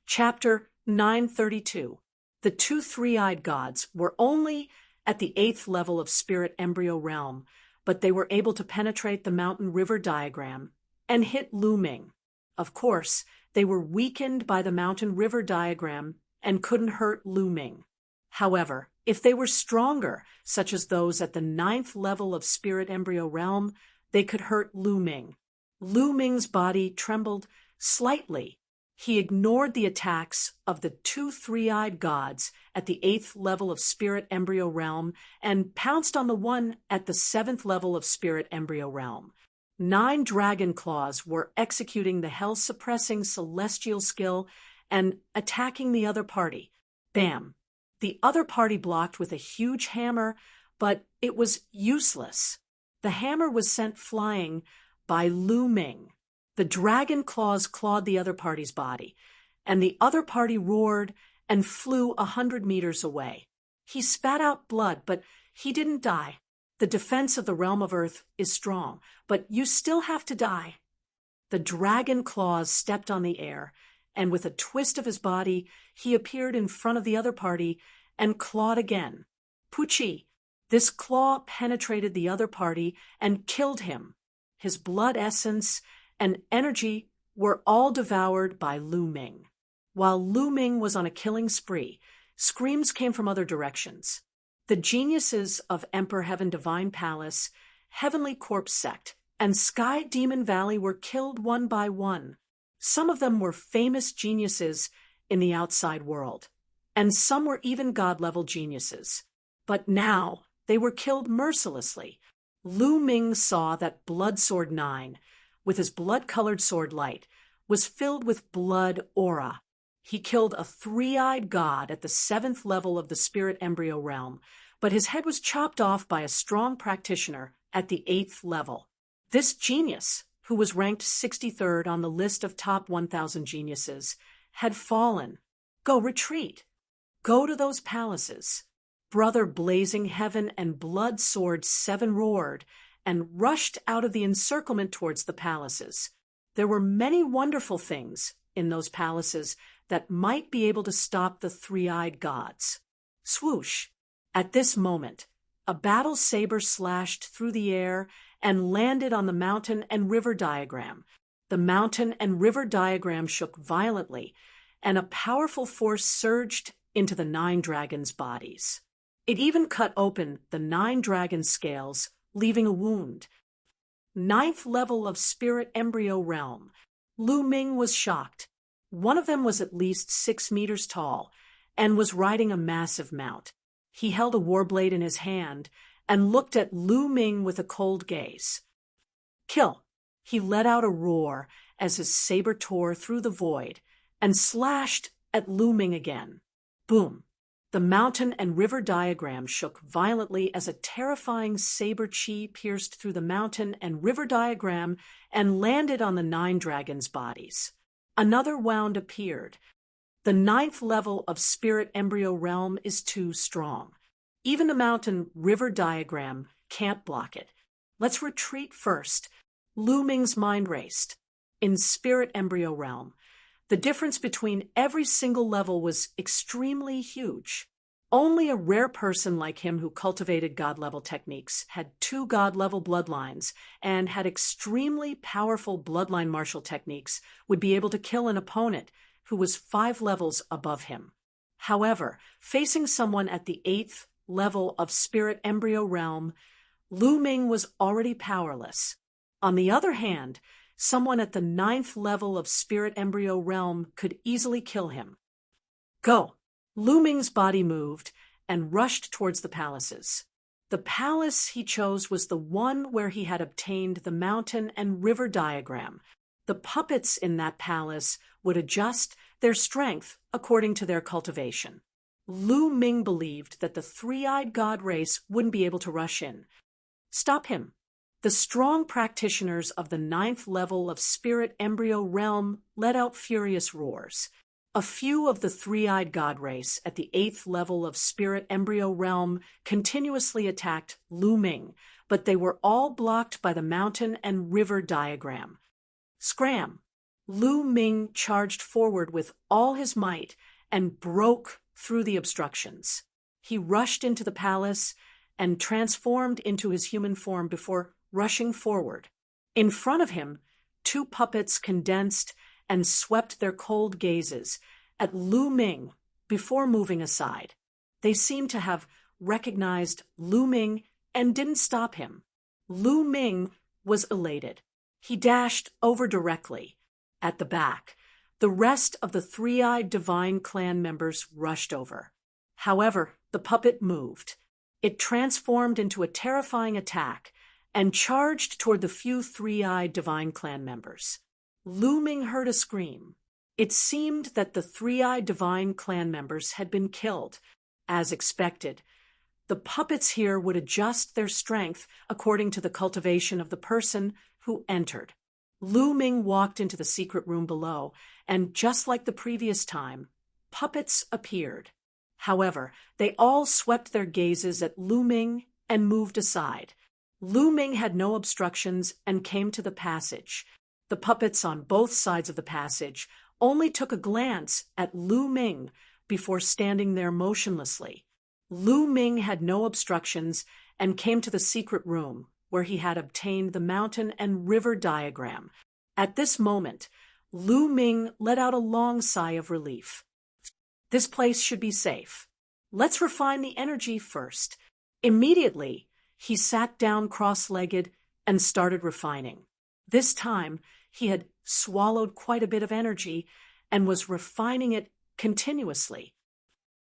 Chapter 932. The two three-eyed gods were only at the 8th level of spirit embryo realm, but they were able to penetrate the mountain river diagram and hit Lu Ming. Of course, they were weakened by the mountain river diagram and couldn't hurt Lu Ming. However, if they were stronger, such as those at the 9th level of spirit embryo realm, they could hurt Lu Ming. Lu Ming's body trembled slightly. He ignored the attacks of the two three-eyed gods at the 8th level of spirit embryo realm and pounced on the one at the 7th level of spirit embryo realm. 9 dragon claws were executing the hell-suppressing celestial skill and attacking the other party. Bam! The other party blocked with a huge hammer, but it was useless. The hammer was sent flying by Lu Ming. The dragon claws clawed the other party's body, and the other party roared and flew 100 meters away. He spat out blood, but he didn't die. The defense of the realm of Earth is strong, but you still have to die. The dragon claws stepped on the air, and with a twist of his body, he appeared in front of the other party and clawed again. Puchi! This claw penetrated the other party and killed him. His blood essence and energy were all devoured by Lu Ming. While Lu Ming was on a killing spree, screams came from other directions. The geniuses of Emperor Heaven Divine Palace, Heavenly Corpse Sect, and Sky Demon Valley were killed one by one. Some of them were famous geniuses in the outside world, and some were even god-level geniuses. But now they were killed mercilessly. Lu Ming saw that Blood Sword 9, with his blood-colored sword light, was filled with blood aura. He killed a three-eyed god at the 7th level of the spirit embryo realm, but his head was chopped off by a strong practitioner at the 8th level. This genius, who was ranked 63rd on the list of top 1,000 geniuses, had fallen. Go retreat. Go to those palaces. Brother Blazing Heaven and Blood Sword 7 roared and rushed out of the encirclement towards the palaces. There were many wonderful things in those palaces that might be able to stop the three-eyed gods. Swoosh! At this moment, a battle saber slashed through the air and landed on the mountain and river diagram. The mountain and river diagram shook violently, and a powerful force surged into the 9 dragons' bodies. It even cut open the 9 dragon scales, leaving a wound. 9th level of spirit embryo realm. Lu Ming was shocked. One of them was at least 6 meters tall and was riding a massive mount. He held a warblade in his hand and looked at Lu Ming with a cold gaze. Kill! He let out a roar as his saber tore through the void and slashed at Lu Ming again. Boom! The mountain and river diagram shook violently as a terrifying saber chi pierced through the mountain and river diagram and landed on the 9 dragons' bodies. Another wound appeared. The 9th level of spirit embryo realm is too strong. Even the mountain river diagram can't block it. Let's retreat first. Lu Ming's mind raced. In spirit embryo realm, the difference between every single level was extremely huge. Only a rare person like him who cultivated god-level techniques, had 2 god-level bloodlines, and had extremely powerful bloodline martial techniques would be able to kill an opponent who was 5 levels above him. However, facing someone at the 8th level of spirit embryo realm, Lu Ming was already powerless. On the other hand, someone at the 9th level of spirit embryo realm could easily kill him. Go! Lu Ming's body moved and rushed towards the palaces. The palace he chose was the one where he had obtained the mountain and river diagram. The puppets in that palace would adjust their strength according to their cultivation. Lu Ming believed that the three-eyed god race wouldn't be able to rush in. Stop him. The strong practitioners of the 9th level of spirit embryo realm let out furious roars. A few of the three-eyed god race at the 8th level of spirit embryo realm continuously attacked Lu Ming, but they were all blocked by the mountain and river diagram. Scram! Lu Ming charged forward with all his might and broke through the obstructions. He rushed into the palace and transformed into his human form before rushing forward. In front of him, 2 puppets condensed and swept their cold gazes at Lu Ming before moving aside. They seemed to have recognized Lu Ming and didn't stop him. Lu Ming was elated. He dashed over directly. At the back, the rest of the three-eyed divine clan members rushed over. However, the puppet moved. It transformed into a terrifying attack and charged toward the few three-eyed divine clan members. Lu Ming heard a scream. It seemed that the three-eyed divine clan members had been killed. As expected, the puppets here would adjust their strength according to the cultivation of the person who entered. Lu Ming walked into the secret room below, and just like the previous time, puppets appeared. However, they all swept their gazes at Lu Ming and moved aside. Lu Ming had no obstructions and came to the passage. The puppets on both sides of the passage only took a glance at Lu Ming before standing there motionlessly. Lu Ming had no obstructions and came to the secret room, where he had obtained the mountain and river diagram. At this moment, Lu Ming let out a long sigh of relief. This place should be safe. Let's refine the energy first. Immediately, he sat down cross-legged and started refining. This time, he had swallowed quite a bit of energy and was refining it continuously.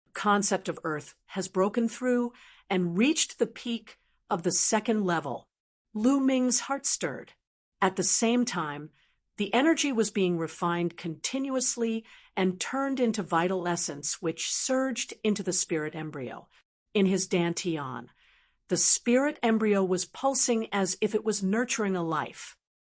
The concept of Earth has broken through and reached the peak of the 2nd level. Lu Ming's heart stirred. At the same time, the energy was being refined continuously and turned into vital essence, which surged into the spirit embryo. In his dantian, the spirit embryo was pulsing as if it was nurturing a life.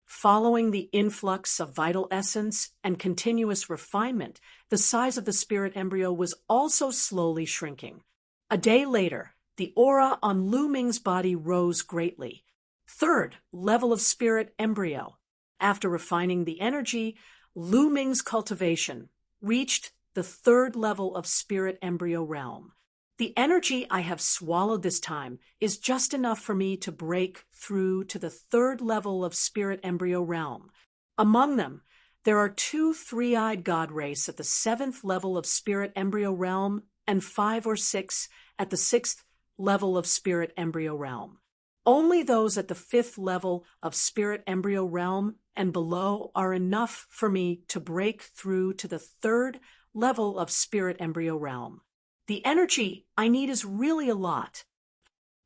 Following the influx of vital essence and continuous refinement, the size of the spirit embryo was also slowly shrinking. A day later, the aura on Lu Ming's body rose greatly. 3rd level of spirit embryo. After refining the energy, Lu Ming's cultivation reached the 3rd level of spirit embryo realm. The energy I have swallowed this time is just enough for me to break through to the 3rd level of spirit embryo realm. Among them, there are 2 three-eyed god race at the 7th level of spirit embryo realm and 5 or 6 at the 6th level of spirit embryo realm. Only those at the 5th level of spirit embryo realm and below are enough for me to break through to the 3rd level of spirit embryo realm. The energy I need is really a lot.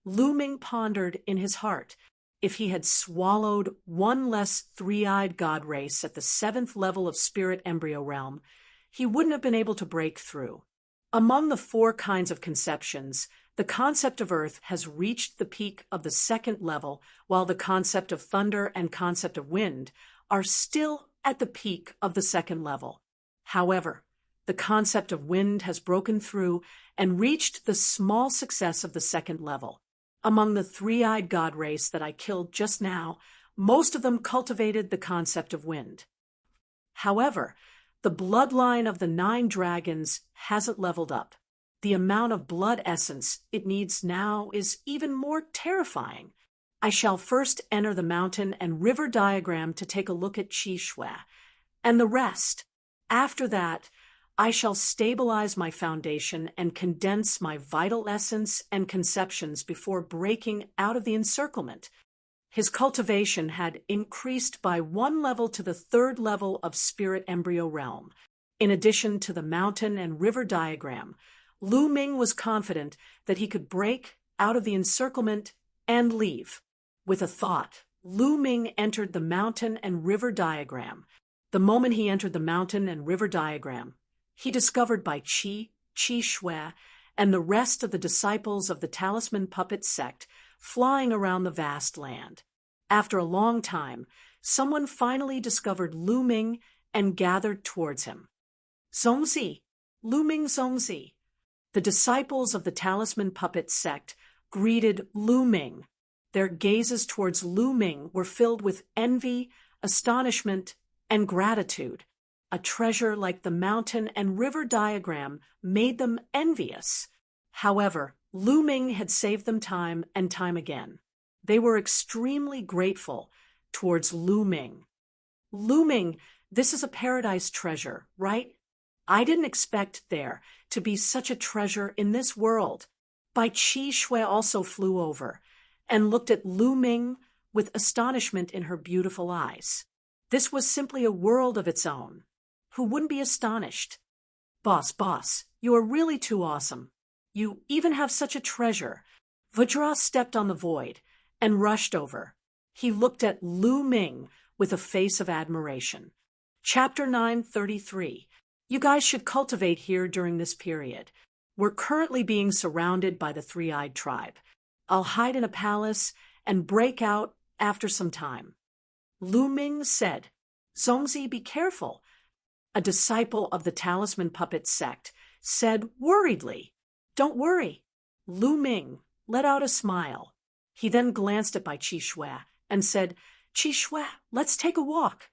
Lu Ming pondered in his heart. If he had swallowed 1 less three-eyed god race at the 7th level of spirit embryo realm, he wouldn't have been able to break through. Among the 4 kinds of conceptions, the concept of Earth has reached the peak of the 2nd level, while the concept of thunder and concept of wind are still at the peak of the 2nd level. However, the concept of wind has broken through and reached the small success of the 2nd level. Among the three-eyed god race that I killed just now, most of them cultivated the concept of wind. However, the bloodline of the 9 dragons hasn't leveled up. The amount of blood essence it needs now is even more terrifying. I shall first enter the mountain and river diagram to take a look at Qi Shui, and the rest. After that, I shall stabilize my foundation and condense my vital essence and conceptions before breaking out of the encirclement. His cultivation had increased by 1 level to the 3rd level of spirit embryo realm. In addition to the mountain and river diagram, Lu Ming was confident that he could break out of the encirclement and leave. With a thought, Lu Ming entered the mountain and river diagram. The moment he entered the mountain and river diagram, he discovered by qi Qi Shui, and the rest of the disciples of the Talisman Puppet sect flying around the vast land. After a long time, someone finally discovered Lu Ming and gathered towards him. Zongzi, Lu Ming Zongzi. The disciples of the Talisman Puppet sect greeted Lu Ming. Their gazes towards Lu Ming were filled with envy, astonishment, and gratitude. A treasure like the mountain and river diagram made them envious. However, Lu Ming had saved them time and time again. They were extremely grateful towards Lu Ming. Lu Ming, this is a paradise treasure, right? I didn't expect there to be such a treasure in this world. Bai Qi Shui also flew over and looked at Lu Ming with astonishment in her beautiful eyes. This was simply a world of its own. Who wouldn't be astonished? Boss, you are really too awesome. You even have such a treasure. Vajra stepped on the void and rushed over. He looked at Lu Ming with a face of admiration. Chapter 933. You guys should cultivate here during this period. We're currently being surrounded by the three-eyed tribe. I'll hide in a palace and break out after some time. Lu Ming said, Zongzi, be careful. A disciple of the Talisman Puppet sect said worriedly, Don't worry. Lu Ming let out a smile. He then glanced at Bai Qi Shui and said, Qi Shui, let's take a walk.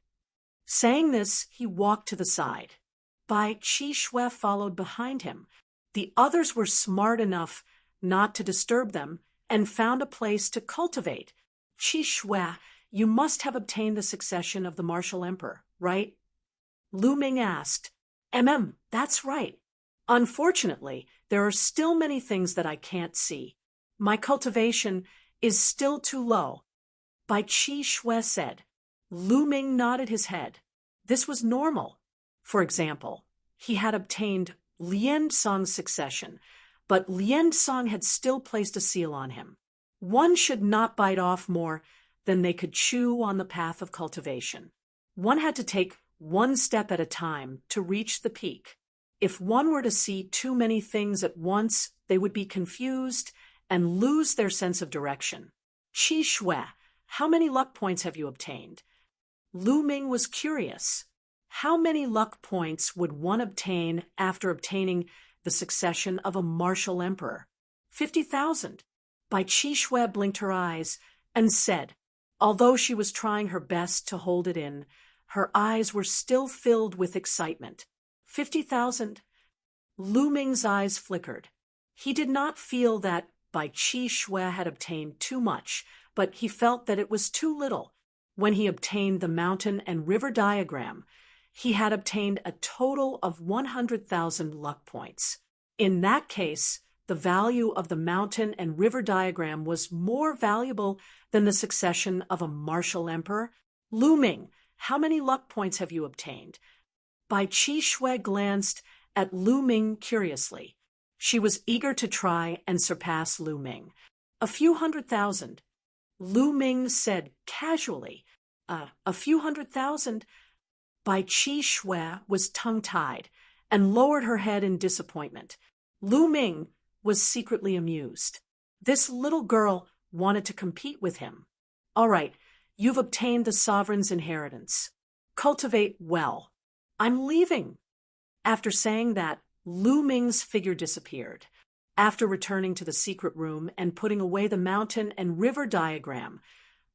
Saying this, he walked to the side. Bai Qi Shui followed behind him. The others were smart enough not to disturb them and found a place to cultivate. Qi Shui, you must have obtained the succession of the martial emperor, right? Lu Ming asked. That's right. Unfortunately, there are still many things that I can't see. My cultivation is still too low. Bai Qi Shui said. Lu Ming nodded his head. This was normal. For example, he had obtained Lian Song's succession, but Lian Song had still placed a seal on him. One should not bite off more than they could chew on the path of cultivation. One had to take one step at a time to reach the peak. If one were to see too many things at once, they would be confused and lose their sense of direction. Qi Shui, how many luck points have you obtained? Lu Ming was curious. How many luck points would one obtain after obtaining the succession of a martial emperor? 50,000. Bai Qi Shui blinked her eyes and said, although she was trying her best to hold it in, her eyes were still filled with excitement. 50,000. Lu Ming's eyes flickered. He did not feel that Bai Qi Shui had obtained too much, but he felt that it was too little. When he obtained the mountain and river diagram, he had obtained a total of 100,000 luck points. In that case, the value of the mountain and river diagram was more valuable than the succession of a martial emperor. Lu Ming, how many luck points have you obtained? Bai Qi Shui glanced at Lu Ming curiously. She was eager to try and surpass Lu Ming. A few 100,000. Lu Ming said casually, a few 100,000. Bai Qi Shui was tongue-tied and lowered her head in disappointment. Lu Ming was secretly amused. This little girl wanted to compete with him. All right, you've obtained the sovereign's inheritance. Cultivate well. I'm leaving. After saying that, Lu Ming's figure disappeared. After returning to the secret room and putting away the mountain and river diagram,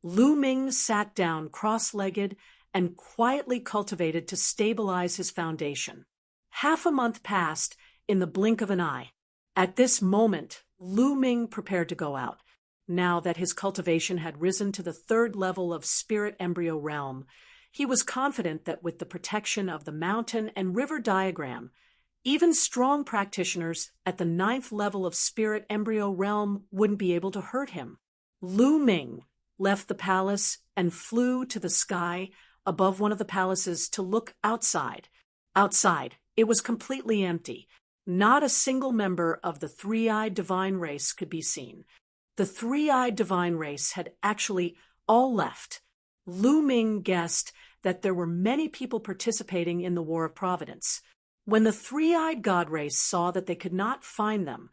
Lu Ming sat down cross-legged and quietly cultivated to stabilize his foundation. Half a month passed in the blink of an eye. At this moment, Lu Ming prepared to go out. Now that his cultivation had risen to the 3rd level of spirit embryo realm, he was confident that with the protection of the mountain and river diagram, even strong practitioners at the 9th level of spirit embryo realm wouldn't be able to hurt him. Lu Ming left the palace and flew to the sky above one of the palaces to look outside. Outside, it was completely empty. Not a single member of the three-eyed divine race could be seen. The three-eyed divine race had actually all left. Lu Ming guessed that there were many people participating in the War of Providence. When the three-eyed god race saw that they could not find them,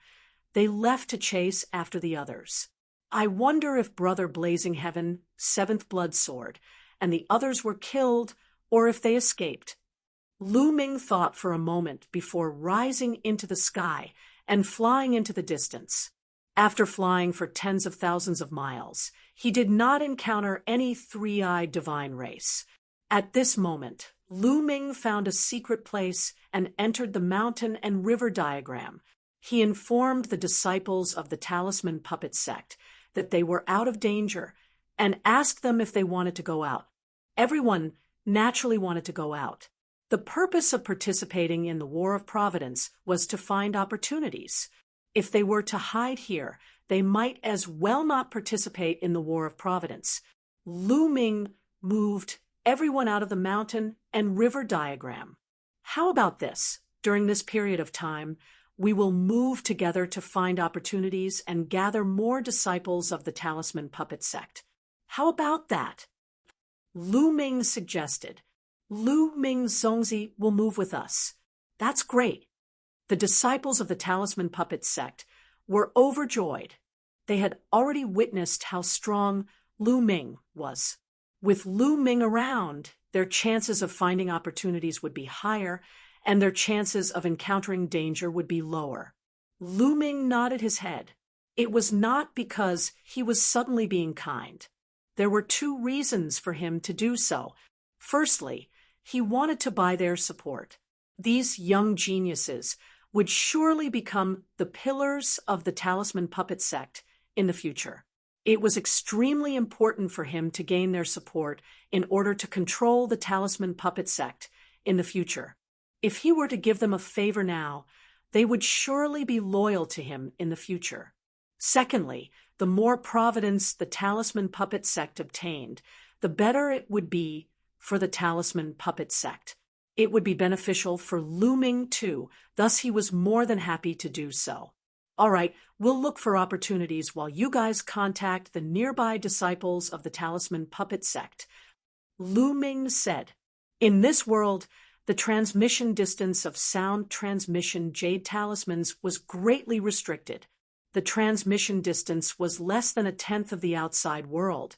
they left to chase after the others. I wonder if Brother Blazing Heaven, Seventh Blood Sword, and the others were killed, or if they escaped. Lu Ming thought for a moment before rising into the sky and flying into the distance. After flying for tens of thousands of miles, he did not encounter any three-eyed divine race. At this moment, Lu Ming found a secret place and entered the mountain and river diagram. He informed the disciples of the Talisman Puppet sect that they were out of danger and asked them if they wanted to go out. Everyone naturally wanted to go out. The purpose of participating in the War of Providence was to find opportunities. If they were to hide here, they might as well not participate in the War of Providence. Lu Ming moved everyone out of the mountain and river diagram. How about this? During this period of time, we will move together to find opportunities and gather more disciples of the Talisman Puppet sect. How about that? Lu Ming suggested. Lu Ming Zongzi will move with us. That's great. The disciples of the Talisman Puppet sect were overjoyed. They had already witnessed how strong Lu Ming was. With Lu Ming around, their chances of finding opportunities would be higher, and their chances of encountering danger would be lower. Lu Ming nodded his head. It was not because he was suddenly being kind. There were two reasons for him to do so. Firstly, he wanted to buy their support. These young geniuses would surely become the pillars of the Talisman Puppet sect in the future. It was extremely important for him to gain their support in order to control the Talisman Puppet sect in the future. If he were to give them a favor now, they would surely be loyal to him in the future. Secondly, the more providence the Talisman Puppet sect obtained, the better it would be for the Talisman Puppet sect. It would be beneficial for Lu Ming too, thus he was more than happy to do so. All right, we'll look for opportunities while you guys contact the nearby disciples of the Talisman Puppet sect. Lu Ming said, in this world, the transmission distance of sound transmission jade talismans was greatly restricted. The transmission distance was less than 1/10 of the outside world,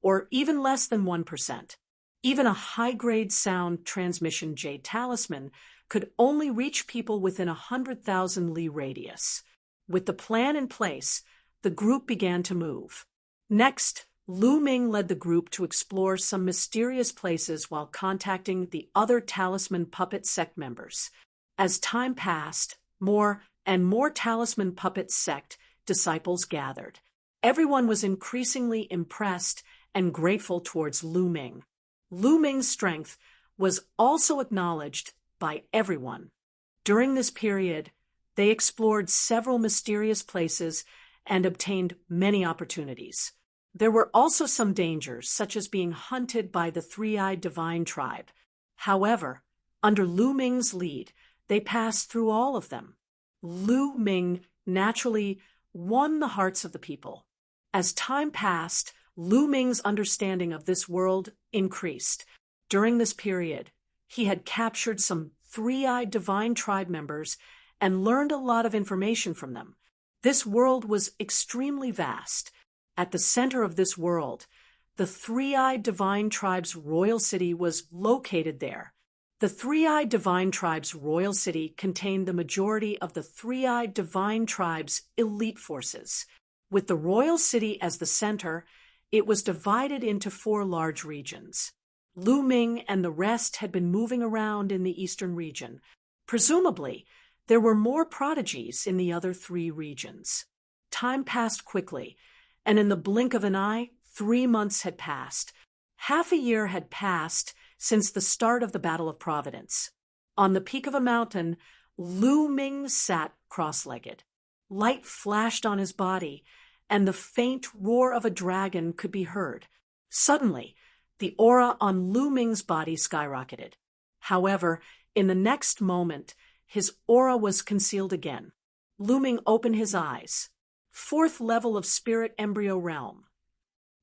or even less than 1%. Even a high-grade sound transmission jade talisman could only reach people within 100,000 li radius. With the plan in place, the group began to move. Next, Lu Ming led the group to explore some mysterious places while contacting the other Talisman Puppet sect members. As time passed, more and more Talisman Puppet sect disciples gathered. Everyone was increasingly impressed and grateful towards Lu Ming. Lu Ming's strength was also acknowledged by everyone. During this period, they explored several mysterious places and obtained many opportunities. There were also some dangers, such as being hunted by the three-eyed divine tribe. However, under Lu Ming's lead, they passed through all of them. Lu Ming naturally won the hearts of the people. As time passed, Lu Ming's understanding of this world increased. During this period, he had captured some three-eyed divine tribe members and learned a lot of information from them. This world was extremely vast. At the center of this world, the three-eyed divine tribe's royal city was located there. The three-eyed divine tribe's royal city contained the majority of the three-eyed divine tribe's elite forces. With the royal city as the center, it was divided into 4 large regions. Lu Ming and the rest had been moving around in the eastern region. Presumably, there were more prodigies in the other 3 regions. Time passed quickly, and in the blink of an eye, 3 months had passed. Half a year had passed since the start of the Battle of Providence. On the peak of a mountain, Lu Ming sat cross-legged. Light flashed on his body, and the faint roar of a dragon could be heard. Suddenly, the aura on Lu Ming's body skyrocketed. However, in the next moment, his aura was concealed again. Lu Ming opened his eyes. 4th level of spirit embryo realm.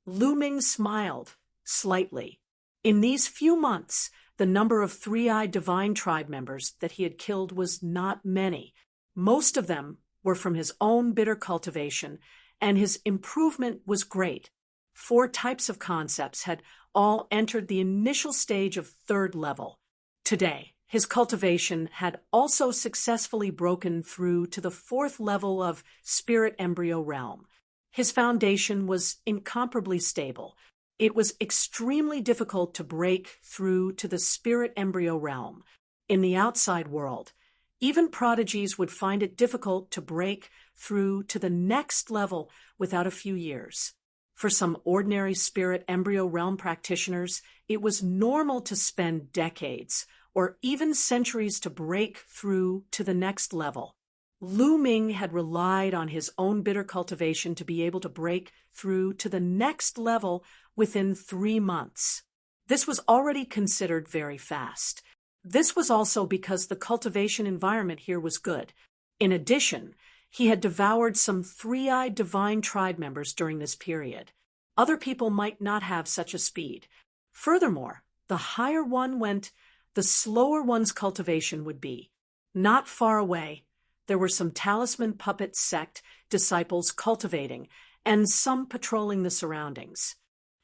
Lu Ming smiled slightly. In these few months, the number of three-eyed divine tribe members that he had killed was not many. Most of them were from his own bitter cultivation, and his improvement was great. 4 types of concepts had all entered the initial stage of 3rd level. Today, his cultivation had also successfully broken through to the 4th level of spirit embryo realm. His foundation was incomparably stable. It was extremely difficult to break through to the spirit embryo realm. In the outside world, even prodigies would find it difficult to break through to the next level without a few years. For some ordinary spirit embryo realm practitioners, it was normal to spend decades or even centuries to break through to the next level. Lu Ming had relied on his own bitter cultivation to be able to break through to the next level within 3 months. This was already considered very fast. This was also because the cultivation environment here was good. In addition, he had devoured some three-eyed divine tribe members during this period. Other people might not have such a speed. Furthermore, the higher one went, the slower one's cultivation would be. Not far away, there were some talisman puppet sect disciples cultivating, and some patrolling the surroundings.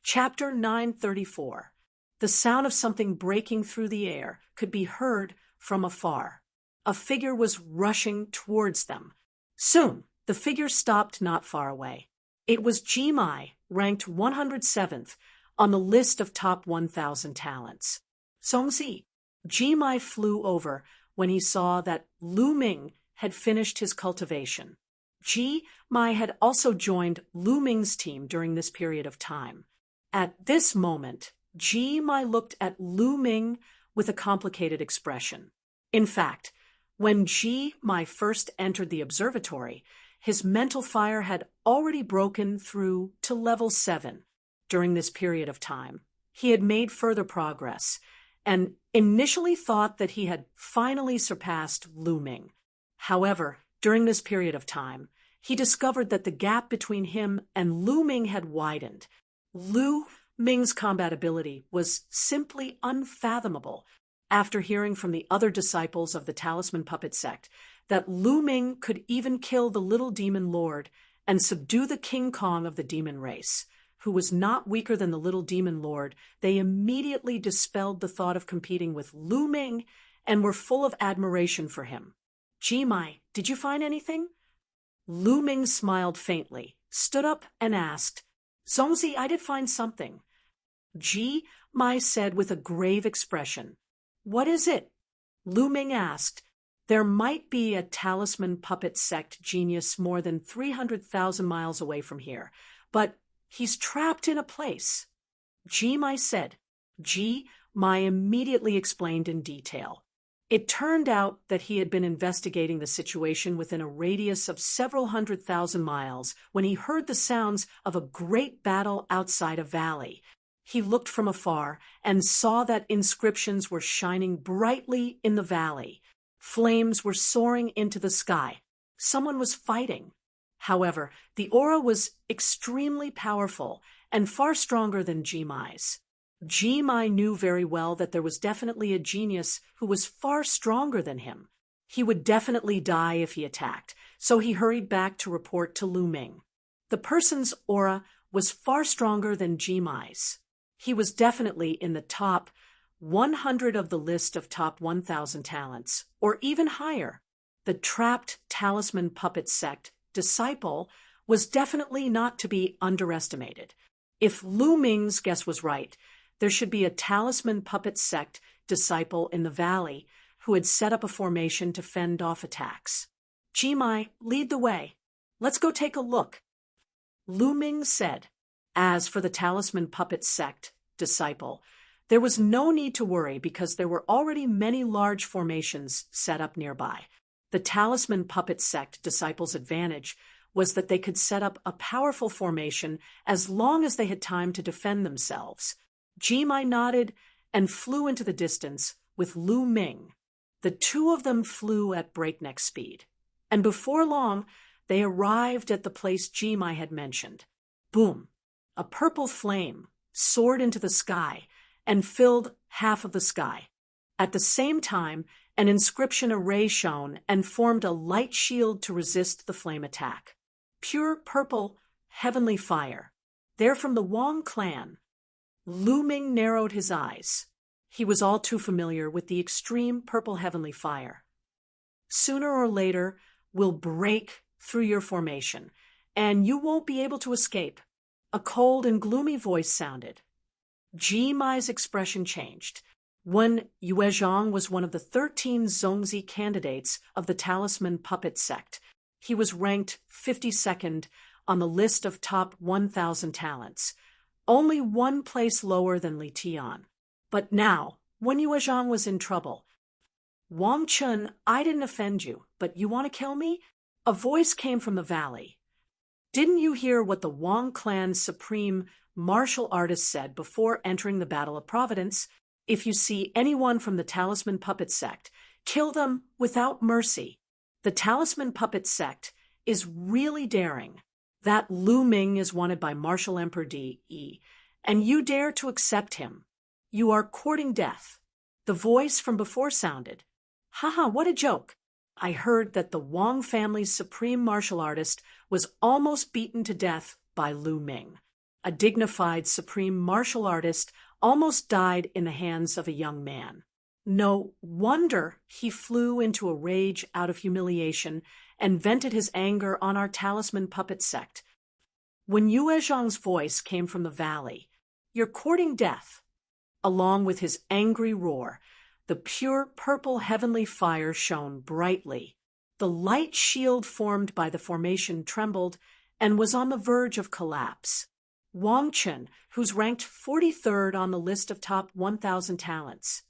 Chapter 934. The sound of something breaking through the air could be heard from afar. A figure was rushing towards them. Soon, the figure stopped not far away. It was Jimai, ranked 107th on the list of top 1,000 talents. Songzi. Jimai flew over when he saw that Lu Ming had finished his cultivation. Jimai had also joined Lu Ming's team during this period of time. At this moment, Jimai looked at Lu Ming with a complicated expression. In fact, when Jimai first entered the observatory, his mental fire had already broken through to level 7. During this period of time, he had made further progress and initially thought that he had finally surpassed Lu Ming. However, during this period of time, he discovered that the gap between him and Lu Ming had widened. Lu Ming's combat ability was simply unfathomable. After hearing from the other disciples of the Talisman Puppet Sect that Lu Ming could even kill the little demon lord and subdue the King Kong of the demon race, who was not weaker than the little demon lord, they immediately dispelled the thought of competing with Lu Ming and were full of admiration for him. Jimai, did you find anything? Lu Ming smiled faintly, stood up, and asked, Zongzi, I did find something. Jimai said with a grave expression, What is it? Lu Ming asked, There might be a Talisman Puppet Sect genius more than 300,000 miles away from here, but he's trapped in a place. Jimai said. Jimai immediately explained in detail. It turned out that he had been investigating the situation within a radius of several 100,000 miles when he heard the sounds of a great battle outside a valley. He looked from afar and saw that inscriptions were shining brightly in the valley. Flames were soaring into the sky. Someone was fighting. However, the aura was extremely powerful and far stronger than Jimai's. Jimai knew very well that there was definitely a genius who was far stronger than him. He would definitely die if he attacked, so he hurried back to report to Lu Ming. The person's aura was far stronger than Jimai's. He was definitely in the top 100 of the list of top 1,000 talents, or even higher. The trapped Talisman Puppet Sect disciple was definitely not to be underestimated. If Lu Ming's guess was right, there should be a Talisman Puppet Sect disciple in the valley who had set up a formation to fend off attacks. Jimai, lead the way. Let's go take a look. Lu Ming said. As for the Talisman Puppet Sect disciple, there was no need to worry because there were already many large formations set up nearby. The Talisman Puppet Sect disciples' advantage was that they could set up a powerful formation as long as they had time to defend themselves. Jimai nodded and flew into the distance with Lu Ming. The two of them flew at breakneck speed, and before long, they arrived at the place Jimai had mentioned. Boom! A purple flame soared into the sky and filled half of the sky. At the same time, an inscription array shone and formed a light shield to resist the flame attack. Pure purple, heavenly fire. They're from the Wang clan. Lu Ming narrowed his eyes. He was all too familiar with the extreme purple heavenly fire. Sooner or later, we'll break through your formation, and you won't be able to escape. A cold and gloomy voice sounded. Ji Mai's expression changed. When Yue Zhang was one of the 13 Zongzi candidates of the Talisman Puppet Sect, he was ranked 52nd on the list of top 1,000 talents, only one place lower than Li Tian. But now, when Yue Zhang was in trouble, Wang Chun, I didn't offend you, but you want to kill me? A voice came from the valley. Didn't you hear what the Wang clan's supreme martial artist said before entering the Battle of Providence? If you see anyone from the Talisman Puppet Sect, kill them without mercy. The Talisman Puppet Sect is really daring. That Lu Ming is wanted by Martial Emperor Di, and you dare to accept him. You are courting death. The voice from before sounded. Haha, what a joke. I heard that the Wang family's supreme martial artist was almost beaten to death by Lu Ming. A dignified supreme martial artist almost died in the hands of a young man. No wonder he flew into a rage out of humiliation and vented his anger on our Talisman Puppet Sect. When Yue Zhang's voice came from the valley, "You're courting death," along with his angry roar, the pure purple heavenly fire shone brightly. The light shield formed by the formation trembled and was on the verge of collapse. Wang Chun, who's ranked 43rd on the list of top 1,000 talents.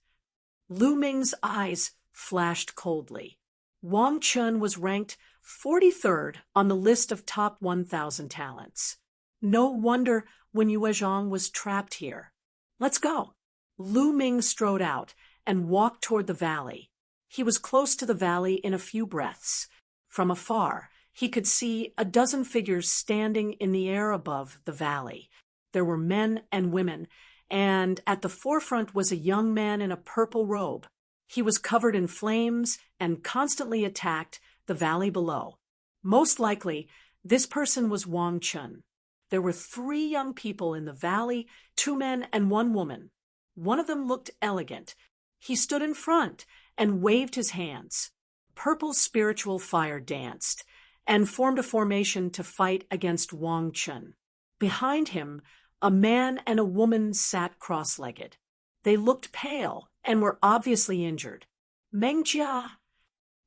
Lu Ming's eyes flashed coldly. Wang Chun was ranked 43rd on the list of top 1,000 talents. No wonder when Yue Zhang was trapped here. Let's go. Lu Ming strode out and walked toward the valley. He was close to the valley in a few breaths. From afar, he could see a dozen figures standing in the air above the valley. There were men and women, and at the forefront was a young man in a purple robe. He was covered in flames and constantly attacked the valley below. Most likely, this person was Wang Chun. There were 3 young people in the valley, 2 men and 1 woman. One of them looked elegant. He stood in front and waved his hands. Purple spiritual fire danced and formed a formation to fight against Wang Chun. Behind him, a man and a woman sat cross-legged. They looked pale and were obviously injured. Meng Jia.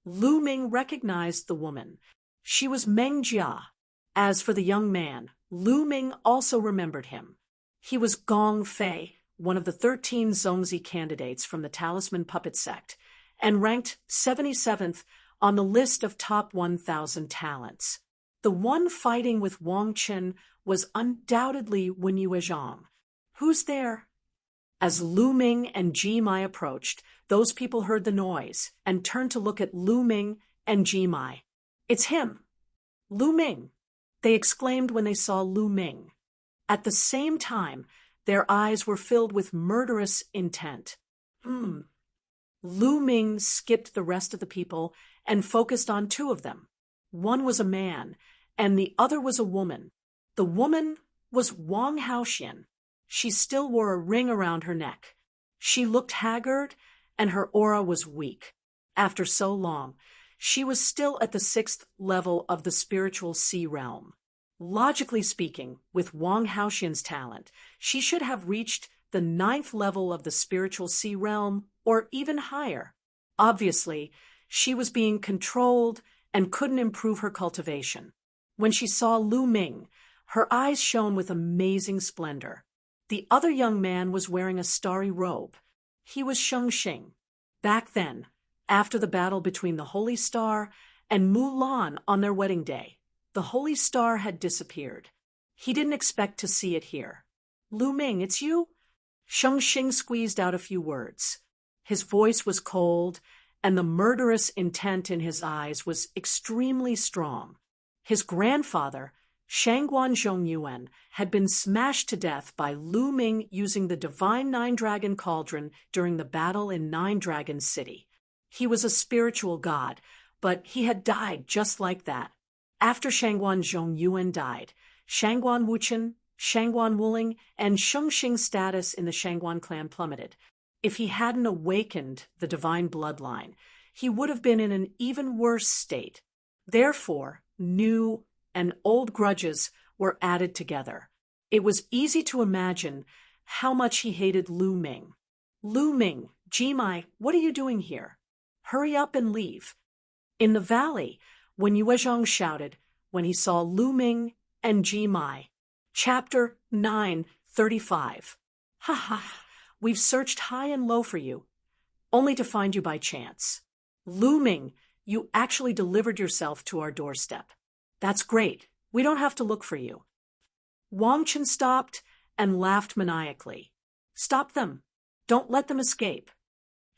Lu Ming recognized the woman. She was Meng Jia. As for the young man, Lu Ming also remembered him. He was Gong Fei, one of the 13 Zongzi candidates from the Talisman Puppet Sect, and ranked 77th on the list of top 1,000 talents. The one fighting with Wang Chun was undoubtedly Wen Yue Zhang. Who's there? As Lu Ming and Ji Mai approached, those people heard the noise and turned to look at Lu Ming and Ji Mai. It's him! Lu Ming! They exclaimed when they saw Lu Ming. At the same time, their eyes were filled with murderous intent. Lu Ming skipped the rest of the people and focused on 2 of them. One was a man, and the other was a woman. The woman was Wang Haoxian. She still wore a ring around her neck. She looked haggard, and her aura was weak. After so long, she was still at the 6th level of the spiritual sea realm. Logically speaking, with Wang Haoxian's talent, she should have reached the 9th level of the spiritual sea realm, or even higher. Obviously, she was being controlled and couldn't improve her cultivation. When she saw Lu Ming, her eyes shone with amazing splendor. The other young man was wearing a starry robe. He was Sheng Xing. Back then, after the battle between the Holy Star and Mulan on their wedding day, the Holy Star had disappeared. He didn't expect to see it here. Lu Ming, it's you? Sheng Xing squeezed out a few words. His voice was cold, and the murderous intent in his eyes was extremely strong. His grandfather, Shangguan Zhongyuan had been smashed to death by Lu Ming using the divine Nine-Dragon Cauldron during the battle in Nine-Dragon City. He was a spiritual god, but he had died just like that. After Shangguan Zhongyuan died, Shangguan Wuchen, Shangguan Wuling, and Shengxing's status in the Shangguan clan plummeted. If he hadn't awakened the divine bloodline, he would have been in an even worse state. Therefore, new and old grudges were added together. It was easy to imagine how much he hated Lu Ming. Lu Ming, Jimai, what are you doing here? Hurry up and leave. In the valley, when Yue Zhong shouted, when he saw Lu Ming and Jimai. Chapter 9:35. Ha ha, we've searched high and low for you, only to find you by chance. Lu Ming, you actually delivered yourself to our doorstep. That's great. We don't have to look for you. Wang Chen stopped and laughed maniacally. Stop them. Don't let them escape.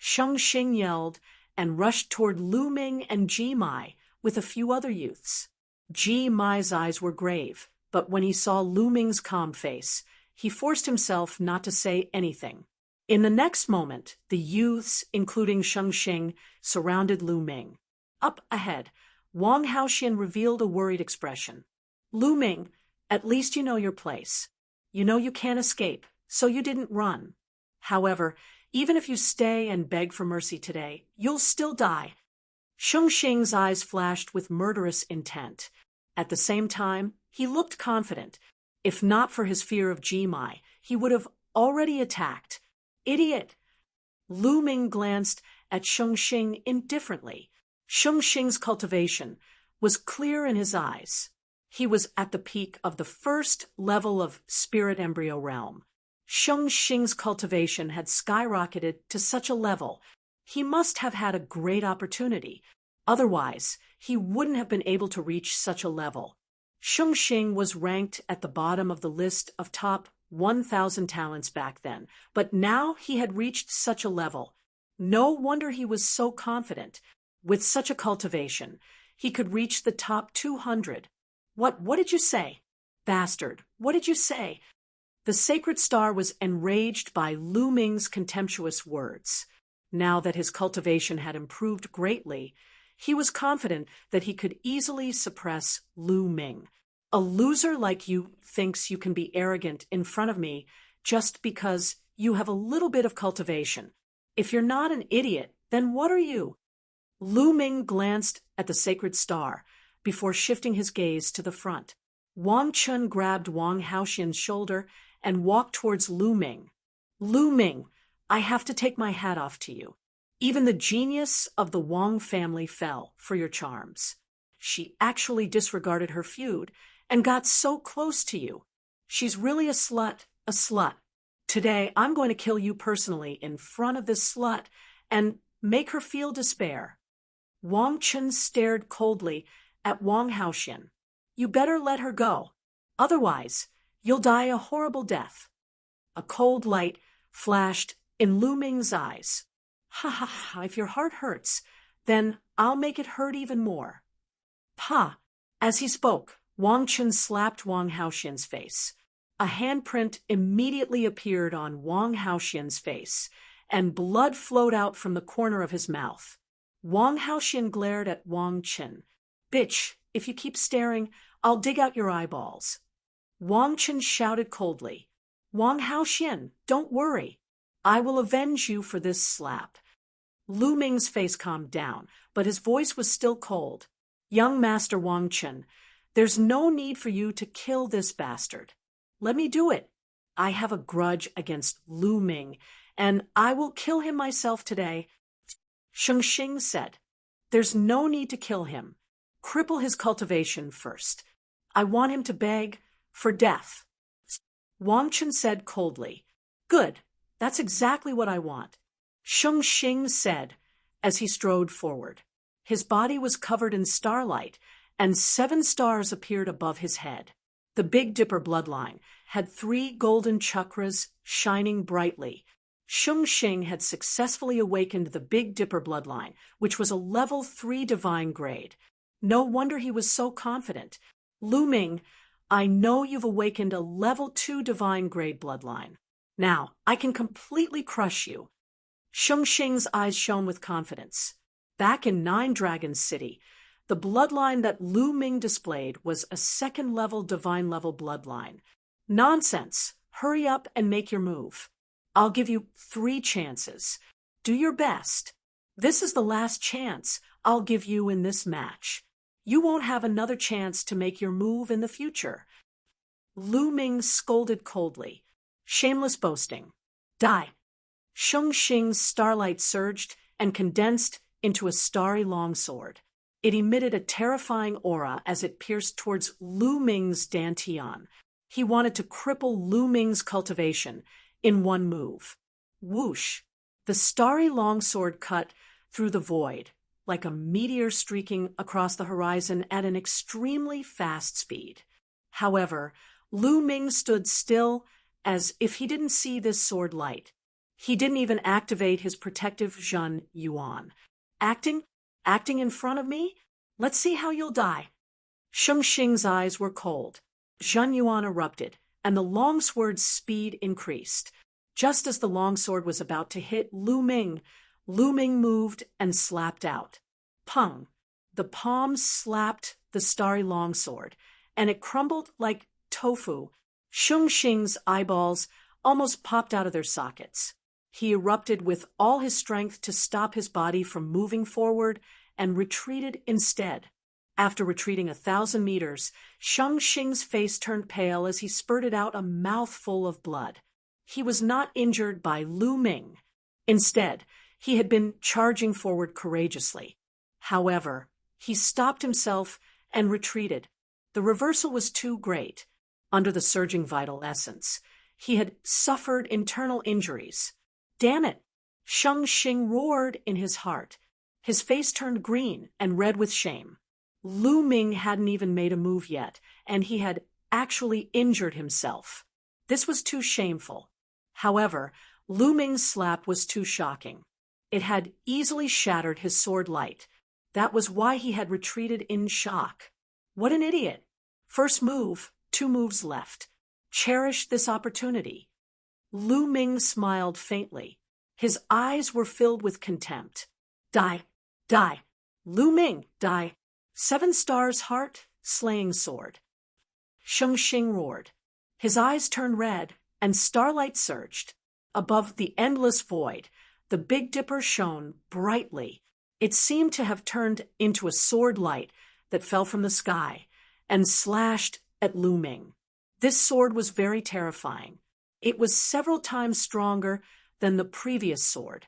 Shengxing yelled and rushed toward Lu Ming and Jimai with a few other youths. Jimai's eyes were grave, but when he saw Lu Ming's calm face, he forced himself not to say anything. In the next moment, the youths, including Shengxing, surrounded Lu Ming. Up ahead, Wang Haoxian revealed a worried expression. Lu Ming, at least you know your place. You know you can't escape, so you didn't run. However, even if you stay and beg for mercy today, you'll still die. Shengxing's eyes flashed with murderous intent. At the same time, he looked confident. If not for his fear of Jimai, he would have already attacked. Idiot! Lu Ming glanced at Shengxing indifferently. Shengxing's cultivation was clear in his eyes. He was at the peak of the first level of spirit embryo realm. Shengxing's cultivation had skyrocketed to such a level. He must have had a great opportunity. Otherwise, he wouldn't have been able to reach such a level. Shengxing was ranked at the bottom of the list of top 1,000 talents back then, but now he had reached such a level. No wonder he was so confident. With such a cultivation, he could reach the top 200. What did you say? Bastard, what did you say? The sacred star was enraged by Lu Ming's contemptuous words. Now that his cultivation had improved greatly, he was confident that he could easily suppress Lu Ming. A loser like you thinks you can be arrogant in front of me just because you have a little bit of cultivation. If you're not an idiot, then what are you? Lu Ming glanced at the sacred star before shifting his gaze to the front. Wang Chun grabbed Wang Haoxian's shoulder and walked towards Lu Ming. Lu Ming, I have to take my hat off to you. Even the genius of the Wang family fell for your charms. She actually disregarded her feud and got so close to you. She's really a slut, a slut. Today, I'm going to kill you personally in front of this slut and make her feel despair. Wang Chun stared coldly at Wang Haoxian. You better let her go. Otherwise, you'll die a horrible death. A cold light flashed in Lu Ming's eyes. Ha ha ha, if your heart hurts, then I'll make it hurt even more. Pa! As he spoke, Wang Chun slapped Wang Haoxian's face. A handprint immediately appeared on Wang Haoxian's face, and blood flowed out from the corner of his mouth. Wang Haoxian glared at Wang Chun. Bitch, if you keep staring, I'll dig out your eyeballs. Wang Chun shouted coldly. Wang Haoxian, don't worry. I will avenge you for this slap. Lu Ming's face calmed down, but his voice was still cold. Young Master Wang Chun, there's no need for you to kill this bastard. Let me do it. I have a grudge against Lu Ming, and I will kill him myself today. Shengxing said, There's no need to kill him. Cripple his cultivation first. I want him to beg for death. Wang Chun said coldly, Good, that's exactly what I want. Shengxing said as he strode forward. His body was covered in starlight, and 7 stars appeared above his head. The Big Dipper bloodline had 3 golden chakras shining brightly. Shengxing had successfully awakened the Big Dipper bloodline, which was a level 3 divine grade. No wonder he was so confident. Lu Ming, I know you've awakened a level 2 divine grade bloodline. Now, I can completely crush you." Shengxing's eyes shone with confidence. Back in Nine Dragons City, the bloodline that Lu Ming displayed was a second-level divine level bloodline. "Nonsense! Hurry up and make your move. I'll give you 3 chances. Do your best. This is the last chance I'll give you in this match. You won't have another chance to make your move in the future." Lu Ming scolded coldly. "Shameless boasting. Die." Shengxing's starlight surged and condensed into a starry longsword. It emitted a terrifying aura as it pierced towards Lu Ming's dantian. He wanted to cripple Lu Ming's cultivation in one move. Whoosh! The starry longsword cut through the void, like a meteor streaking across the horizon at an extremely fast speed. However, Lu Ming stood still as if he didn't see this sword light. He didn't even activate his protective Zhen Yuan. Acting in front of me? Let's see how you'll die." Shengxing's eyes were cold. Zhen Yuan erupted, and the longsword's speed increased. Just as the longsword was about to hit Lu Ming moved and slapped out. Pung! The palm slapped the starry longsword, and it crumbled like tofu. Shengxing's eyeballs almost popped out of their sockets. He erupted with all his strength to stop his body from moving forward and retreated instead. After retreating 1,000 meters, Shengxing's face turned pale as he spurted out a mouthful of blood. He was not injured by Lu Ming. Instead, he had been charging forward courageously. However, he stopped himself and retreated. The reversal was too great. Under the surging vital essence, he had suffered internal injuries. "Damn it!" Shengxing roared in his heart. His face turned green and red with shame. Lu Ming hadn't even made a move yet, and he had actually injured himself. This was too shameful. However, Lu Ming's slap was too shocking. It had easily shattered his sword light. That was why he had retreated in shock. What an idiot! First move, 2 moves left. Cherish this opportunity. Lu Ming smiled faintly. His eyes were filled with contempt. "Die! Die! Lu Ming, die! 7 stars heart, slaying sword." Shengxing roared. His eyes turned red, and starlight surged. Above the endless void, the Big Dipper shone brightly. It seemed to have turned into a sword light that fell from the sky and slashed at Lu Ming. This sword was very terrifying. It was several times stronger than the previous sword.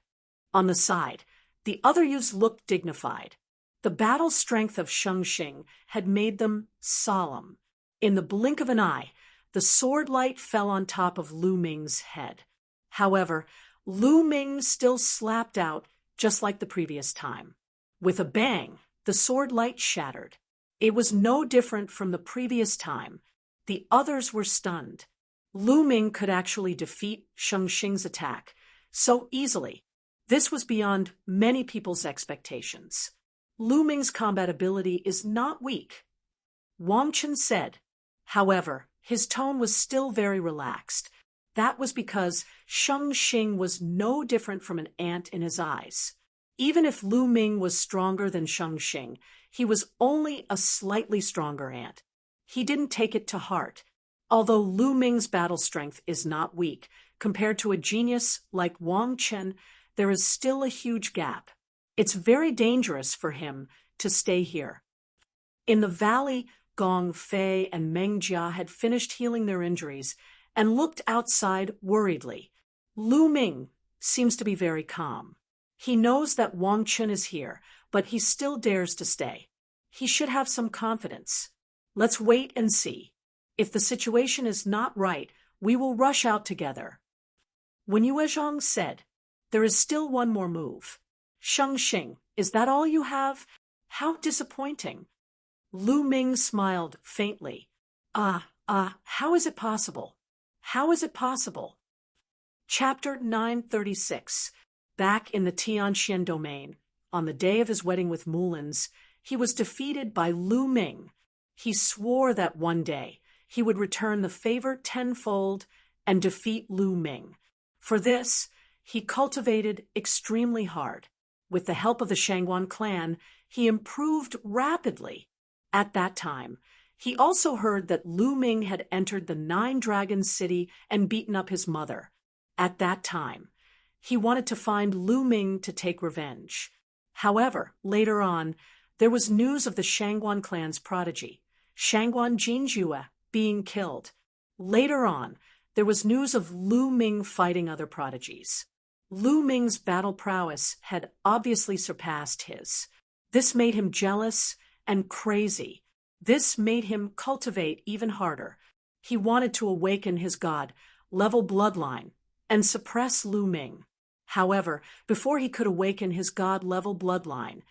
On the side, the other youths looked dignified. The battle strength of Shengxing had made them solemn. In the blink of an eye, the sword light fell on top of Lu Ming's head. However, Lu Ming still slapped out just like the previous time. With a bang, the sword light shattered. It was no different from the previous time. The others were stunned. Lu Ming could actually defeat Shengxing's attack so easily. This was beyond many people's expectations. Lu Ming's combat ability is not weak, Wang Chen said. However, his tone was still very relaxed. That was because Shengxing was no different from an ant in his eyes. Even if Lu Ming was stronger than Shengxing, he was only a slightly stronger ant. He didn't take it to heart. Although Lu Ming's battle strength is not weak, compared to a genius like Wang Chen, there is still a huge gap. It's very dangerous for him to stay here. In the valley, Gong Fei and Meng Jia had finished healing their injuries and looked outside worriedly. Lu Ming seems to be very calm. He knows that Wang Chen is here, but he still dares to stay. He should have some confidence. Let's wait and see. If the situation is not right, we will rush out together. When Yuezhong said, "There is still one more move." "Shengxing, is that all you have? How disappointing." Lu Ming smiled faintly. How is it possible? How is it possible? Chapter 936. Back in the Tianxian domain, on the day of his wedding with Mulin's, he was defeated by Lu Ming. He swore that one day he would return the favor tenfold and defeat Lu Ming. For this, he cultivated extremely hard. With the help of the Shangguan clan, he improved rapidly. At that time, he also heard that Lu Ming had entered the Nine Dragons city and beaten up his mother. At that time, he wanted to find Lu Ming to take revenge. However, later on, there was news of the Shangguan clan's prodigy, Shangguan Jinjue, being killed. Later on, there was news of Lu Ming fighting other prodigies. Lu Ming's battle prowess had obviously surpassed his. This made him jealous and crazy. This made him cultivate even harder. He wanted to awaken his god-level bloodline and suppress Lu Ming. However, before he could awaken his god-level bloodline,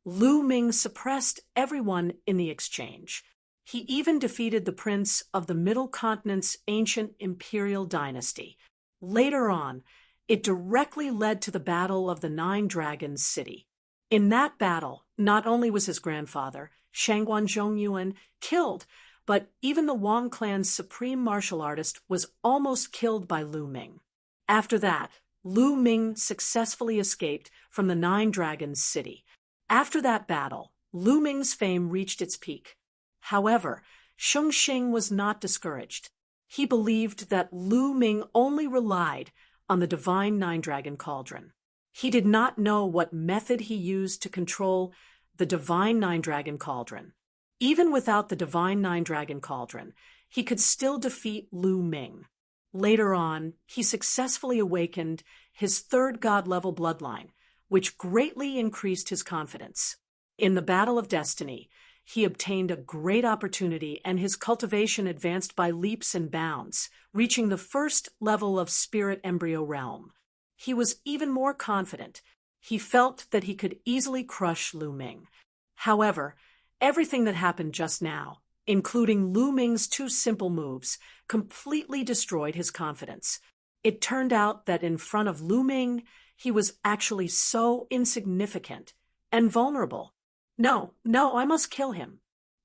Lu Ming suppressed everyone in the exchange. He even defeated the prince of the Middle Continent's ancient imperial dynasty. Later on, it directly led to the Battle of the Nine Dragons city. In that battle, not only was his grandfather, Shangguan Zhongyuan, killed, but even the Wang clan's supreme martial artist was almost killed by Lu Ming. After that, Lu Ming successfully escaped from the Nine Dragons city. After that battle, Lu Ming's fame reached its peak. However, Sheng Xing was not discouraged. He believed that Lu Ming only relied on the divine Nine-Dragon Cauldron. He did not know what method he used to control the divine Nine-Dragon Cauldron. Even without the divine Nine-Dragon Cauldron, he could still defeat Lu Ming. Later on, he successfully awakened his third god-level bloodline, which greatly increased his confidence. In the Battle of Destiny, he obtained a great opportunity and his cultivation advanced by leaps and bounds, reaching the first level of Spirit Embryo Realm. He was even more confident. He felt that he could easily crush Lu Ming. However, everything that happened just now, including Lu Ming's two simple moves, completely destroyed his confidence. It turned out that in front of Lu Ming, he was actually so insignificant and vulnerable. No, I must kill him.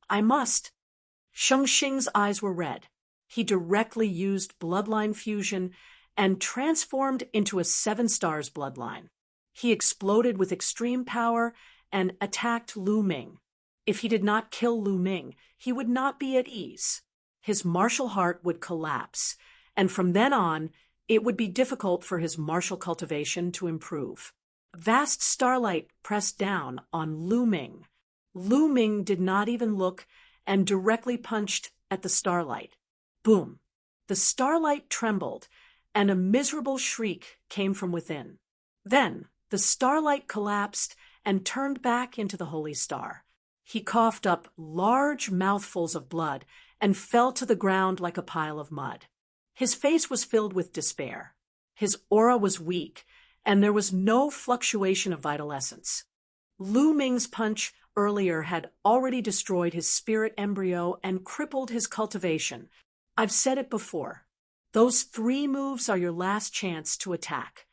I must. Sheng Xing's eyes were red. He directly used bloodline fusion and transformed into a 7 stars bloodline. He exploded with extreme power and attacked Lu Ming. If he did not kill Lu Ming, he would not be at ease. His martial heart would collapse, and from then on, it would be difficult for his martial cultivation to improve. Vast starlight pressed down on Lu Ming. Lu Ming did not even look and directly punched at the starlight. Boom! The starlight trembled, and a miserable shriek came from within. Then the starlight collapsed and turned back into the holy star. He coughed up large mouthfuls of blood and fell to the ground like a pile of mud. His face was filled with despair. His aura was weak, and there was no fluctuation of vital essence. Lu Ming's punch earlier had already destroyed his spirit embryo and crippled his cultivation. I've said it before. Those 3 moves are your last chance to attack.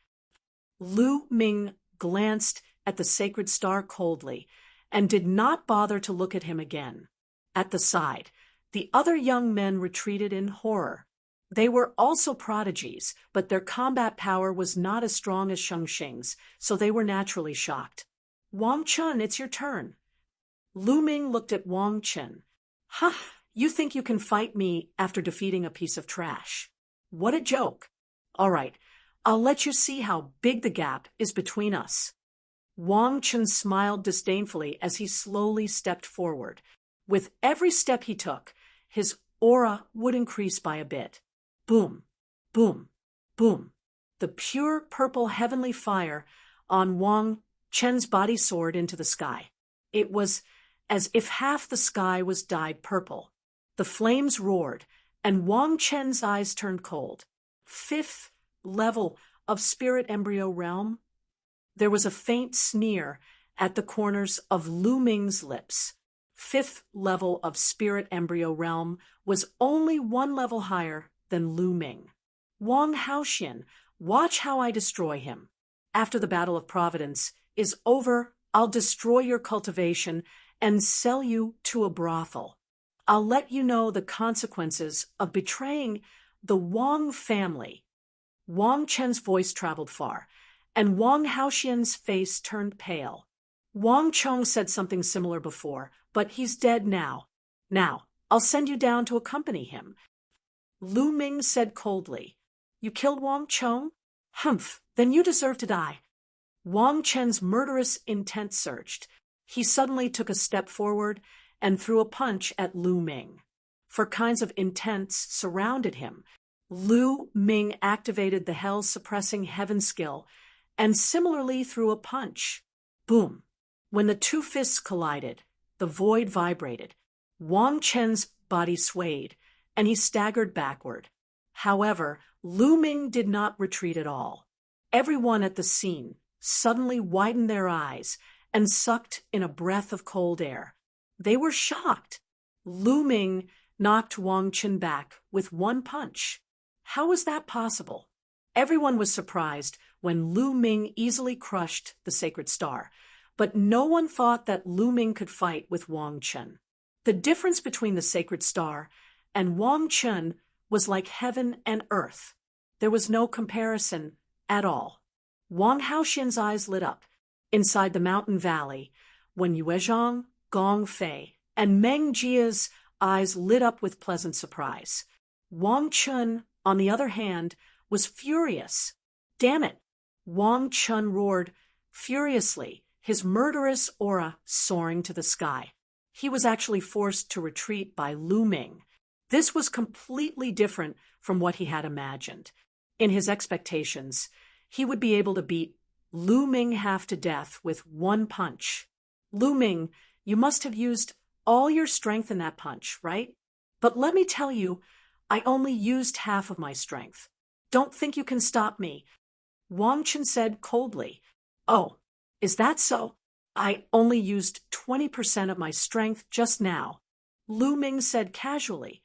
Lu Ming glanced at the sacred star coldly and did not bother to look at him again. At the side, the other young men retreated in horror. They were also prodigies, but their combat power was not as strong as Sheng Xing's, so they were naturally shocked. Wang Chun, it's your turn. Lu Ming looked at Wang Chun. Huh, you think you can fight me after defeating a piece of trash? What a joke. All right, I'll let you see how big the gap is between us. Wang Chun smiled disdainfully as he slowly stepped forward. With every step he took, his aura would increase by a bit. Boom, boom, boom. The pure purple heavenly fire on Wang Chun's body soared into the sky. It was as if half the sky was dyed purple. The flames roared, and Wang Chun's eyes turned cold. 5th level of Spirit Embryo Realm? There was a faint sneer at the corners of Lu Ming's lips. 5th level of Spirit Embryo Realm was only 1 level higher than Lu Ming. Wang Haoxian, watch how I destroy him. After the Battle of Providence is over, I'll destroy your cultivation and sell you to a brothel. I'll let you know the consequences of betraying the Wang family. Wang Chen's voice traveled far, and Wang Haoxian's face turned pale. Wang Chong said something similar before, but he's dead now. Now, I'll send you down to accompany him. Lu Ming said coldly. You killed Wang Chong? Humph, then you deserve to die. Wang Chen's murderous intent surged. He suddenly took a step forward and threw a punch at Lu Ming. Four kinds of intents surrounded him. Lu Ming activated the hell-suppressing heaven skill and similarly threw a punch. Boom! When the two fists collided, the void vibrated. Wang Chen's body swayed, and he staggered backward. However, Lu Ming did not retreat at all. Everyone at the scene suddenly widened their eyes and sucked in a breath of cold air. They were shocked. Lu Ming knocked Wang Chen back with one punch. How was that possible? Everyone was surprised when Lu Ming easily crushed the sacred star, but no one thought that Lu Ming could fight with Wang Chen. The difference between the sacred star and Wang Chen was like heaven and earth. There was no comparison at all. Wang Haoxian's eyes lit up. Inside the mountain valley, when Yuezhang, Gong Fei, and Meng Jia's eyes lit up with pleasant surprise. Wang Chen, on the other hand, was furious. Damn it! Wang Chen roared furiously, his murderous aura soaring to the sky. He was actually forced to retreat by Lu Ming. This was completely different from what he had imagined. In his expectations, he would be able to beat Lu Ming half to death with one punch. Lu Ming, you must have used all your strength in that punch, right? But let me tell you, I only used half of my strength. Don't think you can stop me. Wang Chen said coldly. Oh, is that so? I only used 20% of my strength just now. Lu Ming said casually.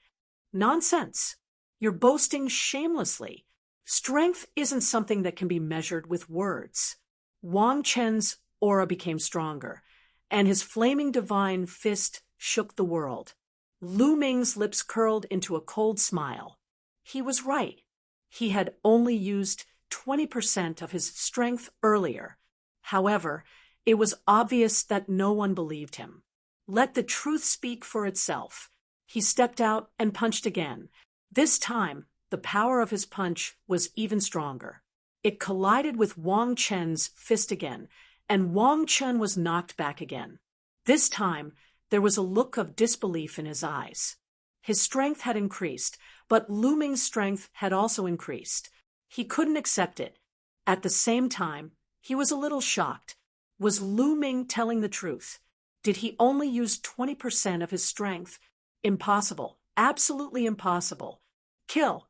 Nonsense. You're boasting shamelessly. Strength isn't something that can be measured with words. Wang Chen's aura became stronger, and his flaming divine fist shook the world. Lu Ming's lips curled into a cold smile. He was right. He had only used 20% of his strength earlier. However, it was obvious that no one believed him. Let the truth speak for itself. He stepped out and punched again. This time, the power of his punch was even stronger. It collided with Wang Chen's fist again, and Wang Chen was knocked back again. This time, there was a look of disbelief in his eyes. His strength had increased, but Lu Ming's strength had also increased. He couldn't accept it. At the same time, he was a little shocked. Was Lu Ming telling the truth? Did he only use 20% of his strength? Impossible. Absolutely impossible. Kill.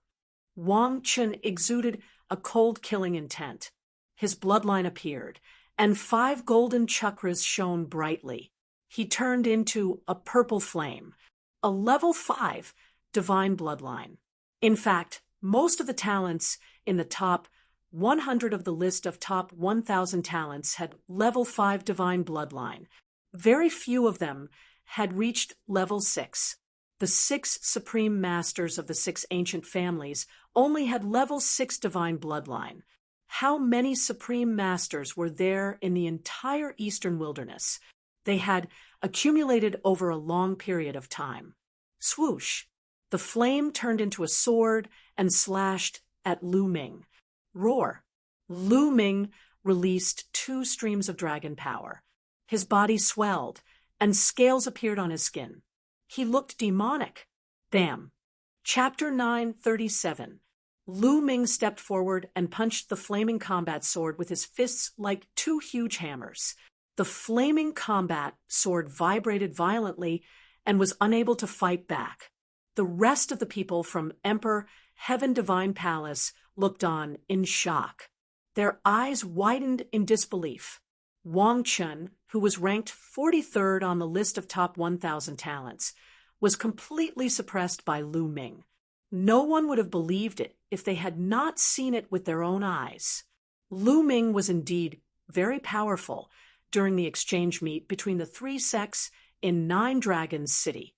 Wang Chen exuded a cold-killing intent. His bloodline appeared, and 5 golden chakras shone brightly. He turned into a purple flame, a level 5 divine bloodline. In fact, most of the talents in the top 100 of the list of top 1,000 talents had level 5 divine bloodline. Very few of them had reached level 6. The 6 supreme masters of the 6 ancient families only had level 6 divine bloodline. How many supreme masters were there in the entire eastern wilderness? They had accumulated over a long period of time. Swoosh! The flame turned into a sword and slashed at Lu Ming. Roar! Lu Ming released 2 streams of dragon power. His body swelled, and scales appeared on his skin. He looked demonic. Bam! Chapter 937. Lu Ming stepped forward and punched the flaming combat sword with his fists like 2 huge hammers. The flaming combat sword vibrated violently and was unable to fight back. The rest of the people from Emperor Heaven Divine Palace looked on in shock. Their eyes widened in disbelief. Wang Chen, who was ranked 43rd on the list of top 1,000 talents, was completely suppressed by Lu Ming. No one would have believed it if they had not seen it with their own eyes. Lu Ming was indeed very powerful during the exchange meet between the 3 sects in 9 Dragons City.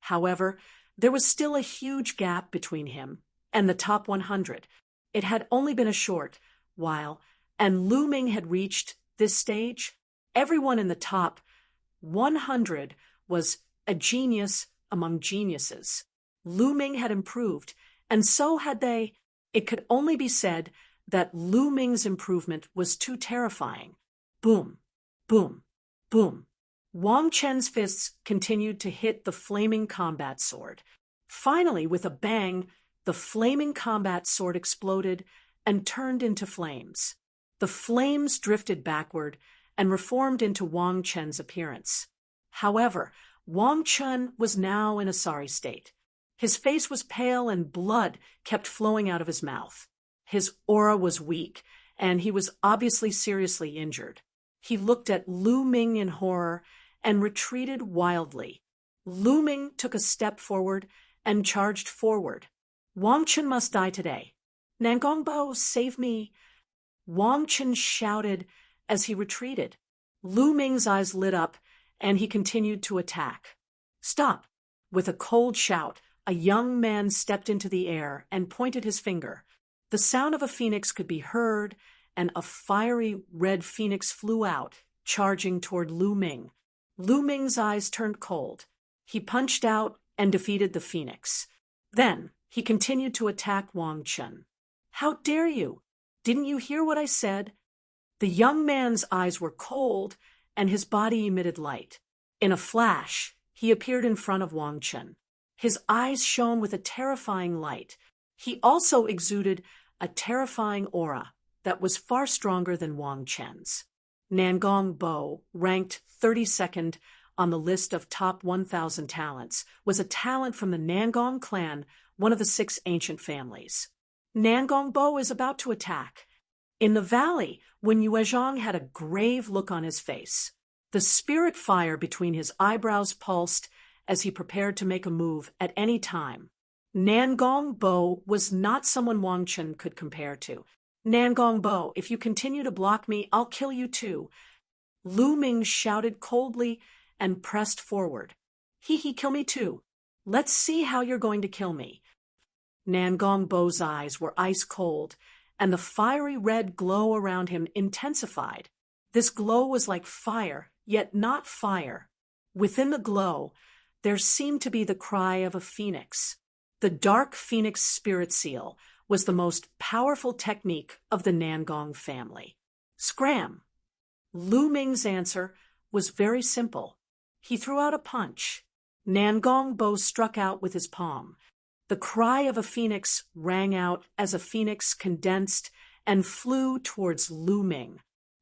However, there was still a huge gap between him and the top 100. It had only been a short while, and Lu Ming had reached this stage. Everyone in the top 100 was a genius among geniuses. Lu Ming had improved, and so had they. It could only be said that Lu Ming's improvement was too terrifying. Boom, boom, boom. Wang Chen's fists continued to hit the flaming combat sword. Finally, with a bang, the flaming combat sword exploded and turned into flames. The flames drifted backward and reformed into Wang Chen's appearance. However, Wang Chen was now in a sorry state. His face was pale and blood kept flowing out of his mouth. His aura was weak, and he was obviously seriously injured. He looked at Lu Ming in horror and retreated wildly. Lu Ming took a step forward and charged forward. Wang Chen must die today. Nangongbao, save me! Wang Chen shouted as he retreated. Lu Ming's eyes lit up, and he continued to attack. Stop! With a cold shout, a young man stepped into the air and pointed his finger. The sound of a phoenix could be heard, and a fiery red phoenix flew out, charging toward Lu Ming. Lu Ming's eyes turned cold. He punched out and defeated the phoenix. Then he continued to attack Wang Chen. How dare you? Didn't you hear what I said? The young man's eyes were cold, and his body emitted light. In a flash, he appeared in front of Wang Chen. His eyes shone with a terrifying light. He also exuded a terrifying aura that was far stronger than Wang Chen's. Nangongbao, ranked 32nd on the list of top 1,000 talents, was a talent from the Nangong clan, one of the 6 ancient families. Nangongbao is about to attack. In the valley, when Yuezhang had a grave look on his face, the spirit fire between his eyebrows pulsed as he prepared to make a move at any time. Nangongbao was not someone Wang Chen could compare to. Nangongbao, if you continue to block me, I'll kill you too. Lu Ming shouted coldly and pressed forward. He kill me too. Let's see how you're going to kill me. Nangongbao's eyes were ice cold, and the fiery red glow around him intensified. This glow was like fire, yet not fire. Within the glow, there seemed to be the cry of a phoenix. The dark phoenix spirit seal was the most powerful technique of the Nangong family. Scram! Lu Ming's answer was very simple. He threw out a punch. Nangongbao struck out with his palm. The cry of a phoenix rang out as a phoenix condensed and flew towards Lu Ming.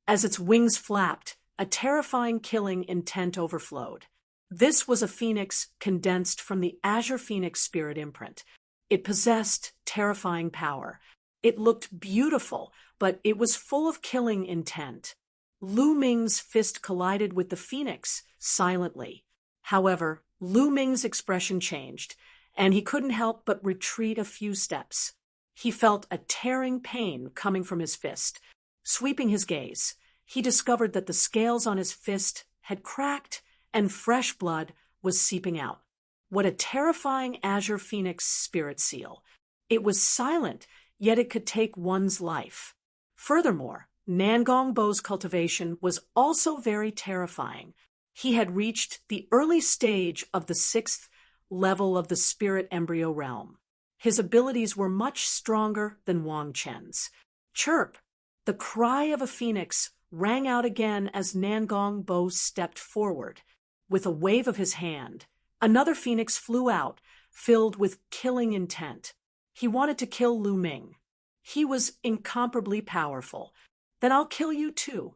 As its wings flapped, a terrifying killing intent overflowed. This was a phoenix condensed from the Azure Phoenix spirit imprint. It possessed terrifying power. It looked beautiful, but it was full of killing intent. Lu Ming's fist collided with the phoenix silently. However, Lu Ming's expression changed, and he couldn't help but retreat a few steps. He felt a tearing pain coming from his fist. Sweeping his gaze, he discovered that the scales on his fist had cracked and fresh blood was seeping out. What a terrifying Azure Phoenix spirit seal. It was silent, yet it could take one's life. Furthermore, Nangongbao's cultivation was also very terrifying. He had reached the early stage of the 6th level of the spirit embryo realm. His abilities were much stronger than Wang Chen's. Chirp! The cry of a phoenix rang out again as Nangongbao stepped forward. With a wave of his hand, another phoenix flew out, filled with killing intent. He wanted to kill Lu Ming. He was incomparably powerful. Then I'll kill you too.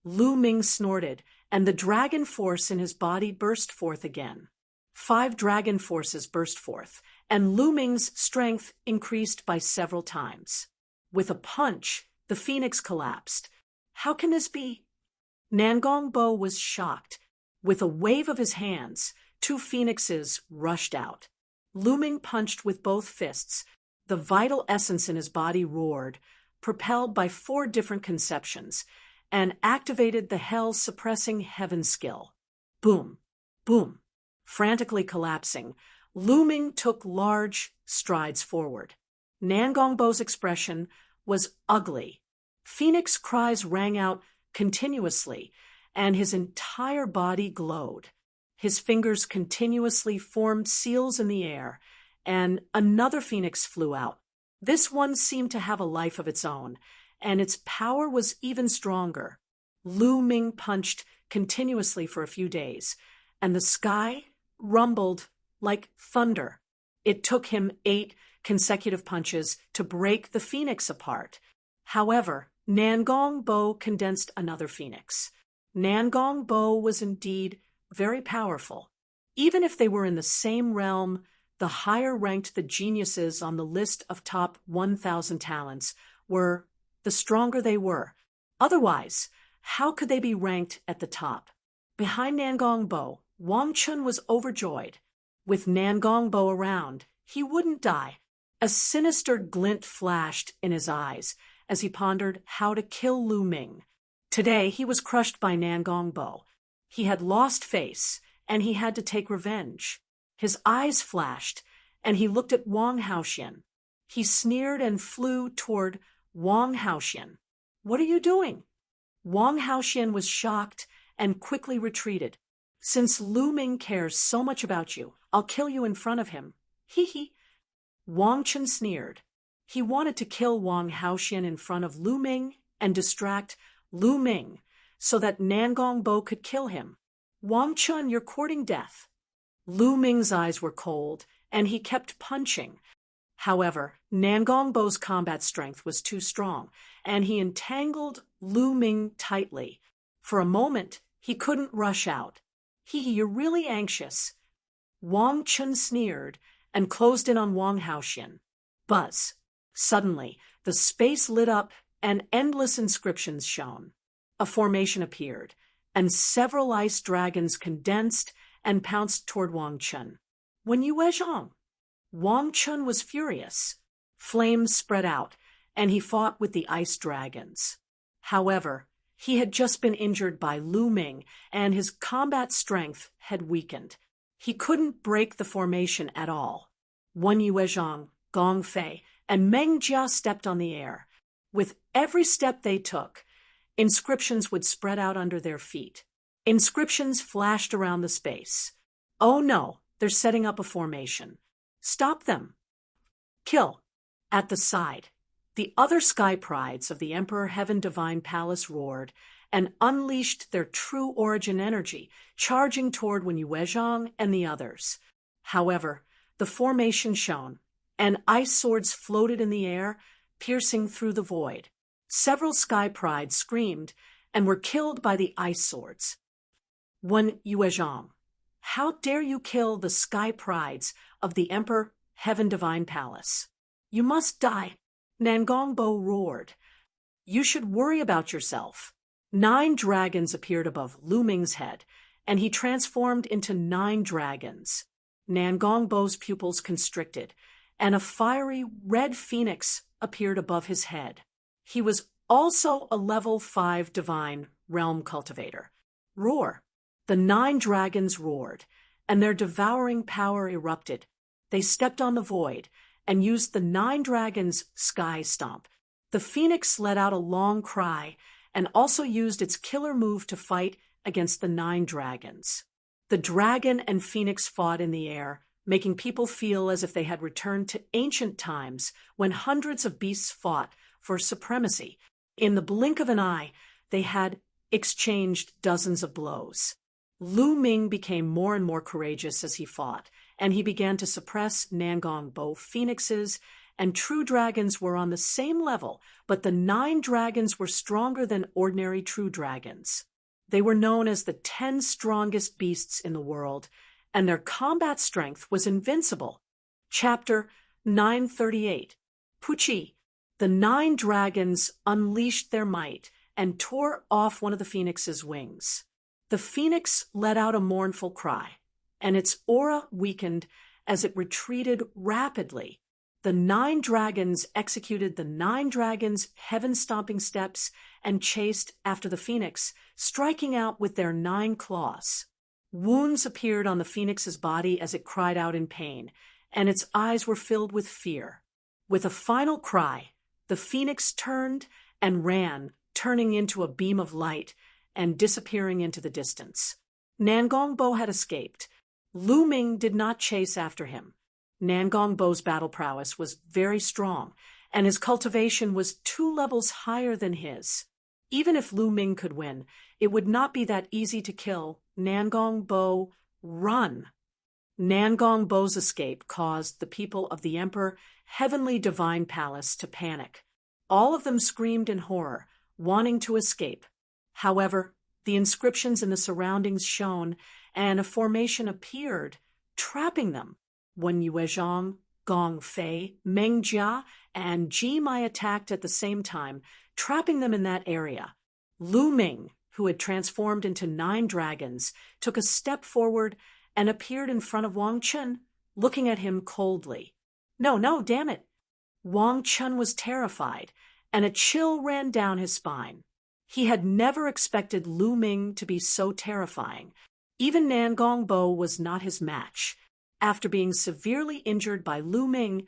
Lu Ming snorted, and the dragon force in his body burst forth again. 5 dragon forces burst forth, and Lu Ming's strength increased by several times. With a punch, the phoenix collapsed. How can this be? Nangongbao was shocked. With a wave of his hands, 2 phoenixes rushed out. Lu Ming punched with both fists. The vital essence in his body roared, propelled by 4 different conceptions, and activated the hell-suppressing heaven skill. Boom, boom, Frantically collapsing, Lu Ming took large strides forward. Nangongbo's expression was ugly. Phoenix cries rang out continuously, and his entire body glowed. His fingers continuously formed seals in the air, and another phoenix flew out. This one seemed to have a life of its own, and its power was even stronger. Lu Ming punched continuously for a few days, and the sky rumbled like thunder. It took him 8 consecutive punches to break the phoenix apart. However, Nangongbo condensed another phoenix. Nangongbo was indeed very powerful. Even if they were in the same realm, the higher ranked the geniuses on the list of top 1,000 talents were, the stronger they were. Otherwise, how could they be ranked at the top? Behind Nangongbo, Wang Chun was overjoyed. With Nangongbo around, he wouldn't die. A sinister glint flashed in his eyes as he pondered how to kill Lu Ming. Today he was crushed by Nangongbo. He had lost face, and he had to take revenge. His eyes flashed, and he looked at Wang Haoxian. He sneered and flew toward Wang Haoxian. "What are you doing?" Wang Haoxian was shocked and quickly retreated. "Since Lu Ming cares so much about you, I'll kill you in front of him." "Hee hee." Wang Chun sneered. He wanted to kill Wang Haoxian in front of Lu Ming and distract Lu Ming so that Nangongbo could kill him. "Wang Chun, you're courting death." Lu Ming's eyes were cold, and he kept punching. However, Nangongbo's combat strength was too strong, and he entangled Lu Ming tightly. For a moment, he couldn't rush out. You're really anxious." Wang Chun sneered and closed in on Wang Haoxian. Buzz. Suddenly, the space lit up and endless inscriptions shone. A formation appeared, and several ice dragons condensed and pounced toward Wang Chun. "When you Zhang." Wang Chun was furious. Flames spread out, and he fought with the ice dragons. However, he had just been injured by Lu Ming, and his combat strength had weakened. He couldn't break the formation at all. Wen Yuezhang, Gong Fei, and Meng Jia stepped on the air. With every step they took, inscriptions would spread out under their feet. Inscriptions flashed around the space. "Oh no, they're setting up a formation. Stop them." "Kill." At the side, the other sky prides of the Emperor Heaven Divine Palace roared and unleashed their true origin energy, charging toward Wen Yuezhang and the others. However, the formation shone, and ice swords floated in the air, piercing through the void. Several sky prides screamed and were killed by the ice swords. "Wen Yuezhang, how dare you kill the sky prides of the Emperor Heaven Divine Palace? You must die." Nangongbo roared. "You should worry about yourself." 9 dragons appeared above Lu Ming's head, and he transformed into 9 dragons. Nangongbo's pupils constricted, and a fiery red phoenix appeared above his head. He was also a level 5 divine realm cultivator. Roar! The 9 dragons roared, and their devouring power erupted. They stepped on the void and used the 9 dragons' sky stomp. The phoenix let out a long cry and also used its killer move to fight against the 9 dragons. The dragon and phoenix fought in the air, making people feel as if they had returned to ancient times when hundreds of beasts fought for supremacy. In the blink of an eye, they had exchanged dozens of blows. Lu Ming became more and more courageous as he fought, and he began to suppress Nangongbo phoenixes, and true dragons were on the same level, but the 9 dragons were stronger than ordinary true dragons. They were known as the 10 strongest beasts in the world, and their combat strength was invincible. Chapter 938. Puchi. The 9 dragons unleashed their might and tore off one of the phoenix's wings. The phoenix let out a mournful cry, and its aura weakened as it retreated rapidly. The 9 dragons executed the 9 dragons' heaven-stomping steps and chased after the phoenix, striking out with their 9 claws. Wounds appeared on the phoenix's body as it cried out in pain, and its eyes were filled with fear. With a final cry, the phoenix turned and ran, turning into a beam of light and disappearing into the distance. Nangongbo had escaped. Lu Ming did not chase after him. Nangongbo's battle prowess was very strong, and his cultivation was 2 levels higher than his. Even if Lu Ming could win, it would not be that easy to kill Nangongbo. Run! Nangongbo's escape caused the people of the Emperor Heavenly Divine Palace to panic. All of them screamed in horror, wanting to escape. However, the inscriptions in the surroundings shone, and a formation appeared, trapping them. When Yuezhang, Gong Fei, Meng Jia, and Ji Mai attacked at the same time, trapping them in that area. Lu Ming, who had transformed into 9 dragons, took a step forward and appeared in front of Wang Chun, looking at him coldly. No, damn it! Wang Chun was terrified, and a chill ran down his spine. He had never expected Lu Ming to be so terrifying. Even Nangongbo was not his match. After being severely injured by Lu Ming,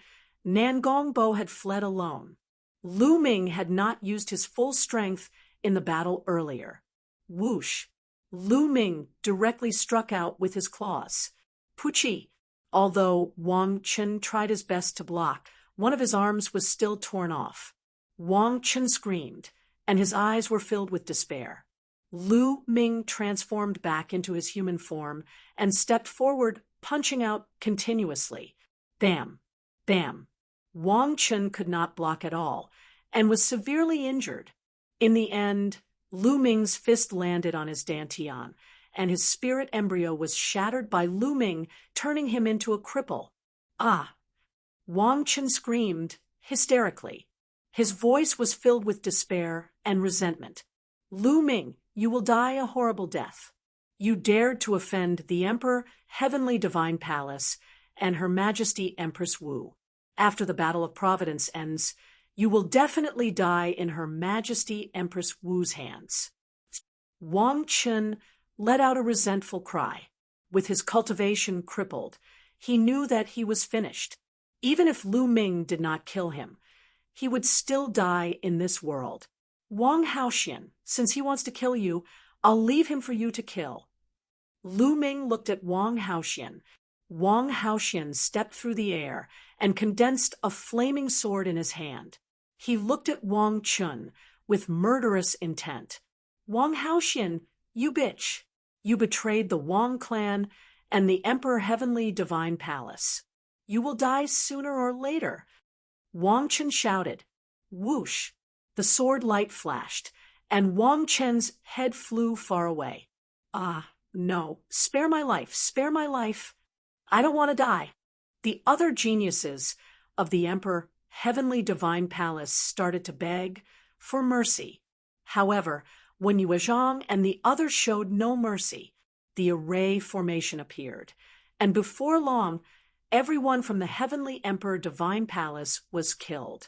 Nangongbo had fled alone. Lu Ming had not used his full strength in the battle earlier. Whoosh! Lu Ming directly struck out with his claws. Puchi! Although Wang Chun tried his best to block, one of his arms was still torn off. Wang Chun screamed, and his eyes were filled with despair. Lu Ming transformed back into his human form and stepped forward, punching out continuously. Bam! Bam! Wang Chun could not block at all, and was severely injured. In the end, Lu Ming's fist landed on his dantian, and his spirit embryo was shattered by Lu Ming, turning him into a cripple. Ah! Wang Chun screamed, hysterically. His voice was filled with despair and resentment. Lu Ming, you will die a horrible death. You dared to offend the Emperor Heavenly Divine Palace and Her Majesty Empress Wu. After the Battle of Providence ends, you will definitely die in Her Majesty Empress Wu's hands. Wang Chun let out a resentful cry. With his cultivation crippled, he knew that he was finished. Even if Lu Ming did not kill him, he would still die in this world. Wang Haoxian, since he wants to kill you, I'll leave him for you to kill. Lu Ming looked at Wang Haoxian. Wang Haoxian stepped through the air and condensed a flaming sword in his hand. He looked at Wang Chun with murderous intent. Wang Haoxian, you bitch! You betrayed the Wang clan and the Emperor Heavenly Divine Palace. You will die sooner or later. Wang Chun shouted. Whoosh! The sword light flashed, and Wang Chun's head flew far away. Ah, no, spare my life, spare my life. I don't want to die. The other geniuses of the Emperor Heavenly Divine Palace started to beg for mercy. However, when Yuezhang and the others showed no mercy, the array formation appeared, and before long, everyone from the Heavenly Emperor Divine Palace was killed.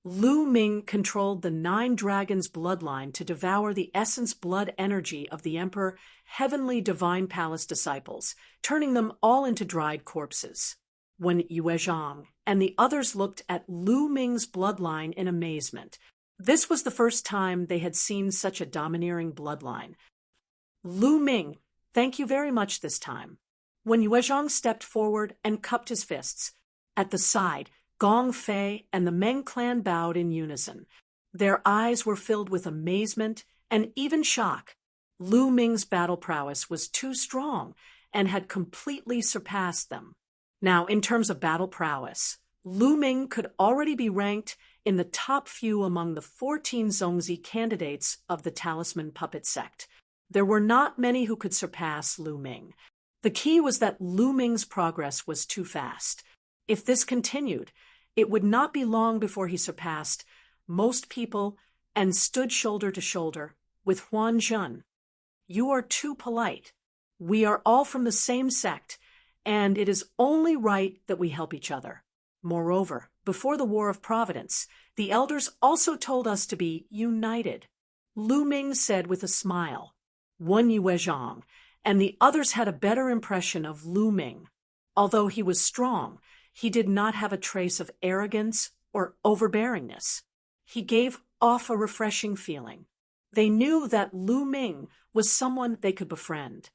Lu Ming controlled the 9 dragons' bloodline to devour the essence blood energy of the Emperor Heavenly Divine Palace disciples, turning them all into dried corpses. When Yuezhang and the others looked at Lu Ming's bloodline in amazement, this was the first time they had seen such a domineering bloodline. Lu Ming, thank you very much this time. When Yuezhang stepped forward and cupped his fists, at the side, Gong Fei and the Meng clan bowed in unison. Their eyes were filled with amazement and even shock. Lu Ming's battle prowess was too strong and had completely surpassed them. Now, in terms of battle prowess, Lu Ming could already be ranked in the top few among the 14 Zongzi candidates of the Talisman Puppet sect. There were not many who could surpass Lu Ming. The key was that Lu Ming's progress was too fast. If this continued, it would not be long before he surpassed most people and stood shoulder to shoulder with Huan Zhen. You are too polite. We are all from the same sect, and it is only right that we help each other. Moreover, before the War of Providence, the elders also told us to be united. Lu Ming said with a smile. Wen Yuezhang and the others had a better impression of Lu Ming. Although he was strong, he did not have a trace of arrogance or overbearingness. He gave off a refreshing feeling. They knew that Lu Ming was someone they could befriend.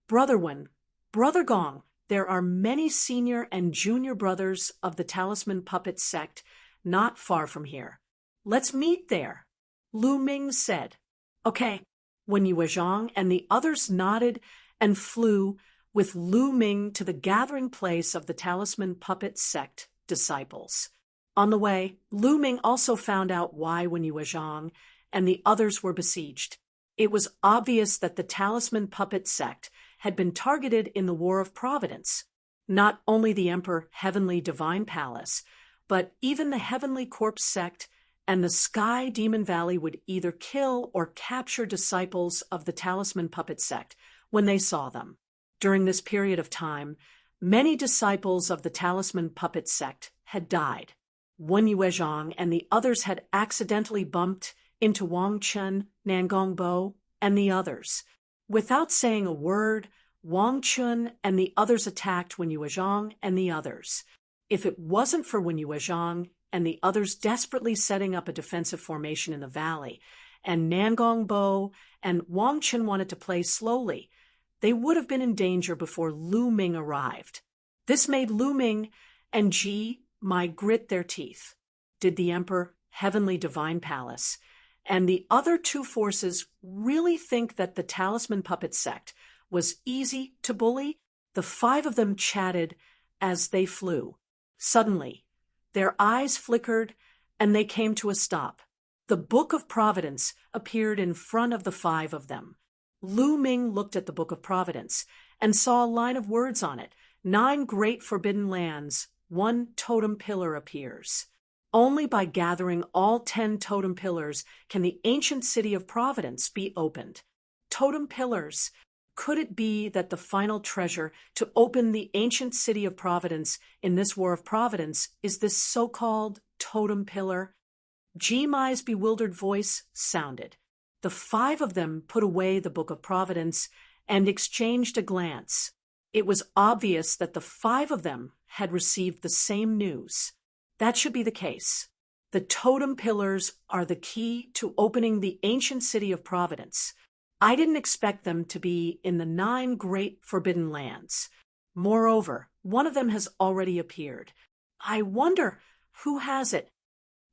Brother Wen, Brother Gong, there are many senior and junior brothers of the Talisman Puppet sect not far from here. Let's meet there, Lu Ming said. Okay. Wen Yuezhang and the others nodded and flew with Lu Ming to the gathering place of the Talisman Puppet sect disciples. On the way, Lu Ming also found out why Wen Yuezhang and the others were besieged. It was obvious that the Talisman Puppet sect had been targeted in the War of Providence. Not only the Emperor Heavenly Divine Palace, but even the Heavenly Corpse sect and the Sky Demon Valley would either kill or capture disciples of the Talisman Puppet sect when they saw them. During this period of time, many disciples of the Talisman Puppet sect had died. Wen Yuezhang and the others had accidentally bumped into Wang Chun, Nangongbo, and the others. Without saying a word, Wang Chun and the others attacked Wen Yuezhang and the others. If it wasn't for Wen Yuezhang and the others desperately setting up a defensive formation in the valley, and Nangongbo and Wang Chun wanted to play slowly, they would have been in danger before Lu Ming arrived. This made Lu Ming and Ji Mai grit their teeth. Did the Emperor Heavenly Divine Palace and the other two forces really think that the Talisman Puppet sect was easy to bully? The five of them chatted as they flew. Suddenly, their eyes flickered and they came to a stop. The Book of Providence appeared in front of the five of them. Lu Ming looked at the Book of Providence and saw a line of words on it. 9 great forbidden lands, 1 totem pillar appears. Only by gathering all 10 totem pillars can the ancient city of Providence be opened. Totem pillars. Could it be that the final treasure to open the ancient city of Providence in this War of Providence is this so-called totem pillar? Ji Mai's bewildered voice sounded. The five of them put away the Book of Providence and exchanged a glance. It was obvious that the five of them had received the same news. That should be the case. The totem pillars are the key to opening the ancient city of Providence. I didn't expect them to be in the 9 great forbidden lands. Moreover, one of them has already appeared. I wonder who has it.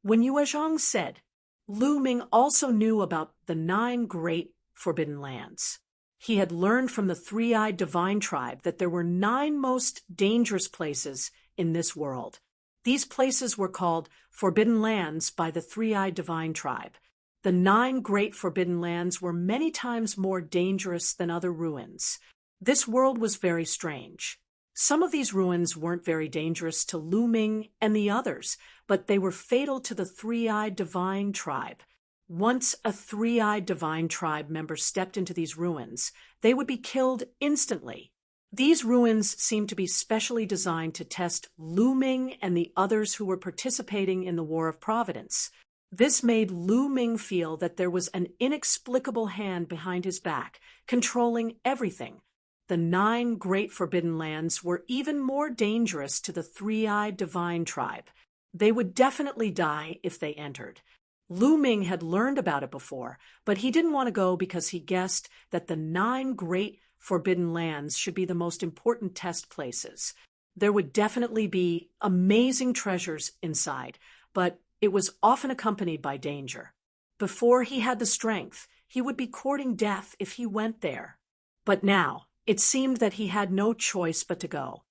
Wen Yuezhang said, Lu Ming also knew about the 9 great forbidden lands. He had learned from the three-eyed divine tribe that there were 9 most dangerous places in this world. These places were called Forbidden Lands by the three-eyed divine tribe. The 9 great forbidden lands were many times more dangerous than other ruins. This world was very strange. Some of these ruins weren't very dangerous to Lu Ming and the others, but they were fatal to the three-eyed divine tribe. Once a three-eyed divine tribe member stepped into these ruins, they would be killed instantly. These ruins seemed to be specially designed to test Lu Ming and the others who were participating in the War of Providence. This made Lu Ming feel that there was an inexplicable hand behind his back, controlling everything. The 9 great forbidden lands were even more dangerous to the three-eyed divine tribe. They would definitely die if they entered. Lu Ming had learned about it before, but he didn't want to go because he guessed that the 9 great forbidden lands should be the most important test places. There would definitely be amazing treasures inside, but it was often accompanied by danger. Before he had the strength, he would be courting death if he went there. But now, it seemed that he had no choice but to go.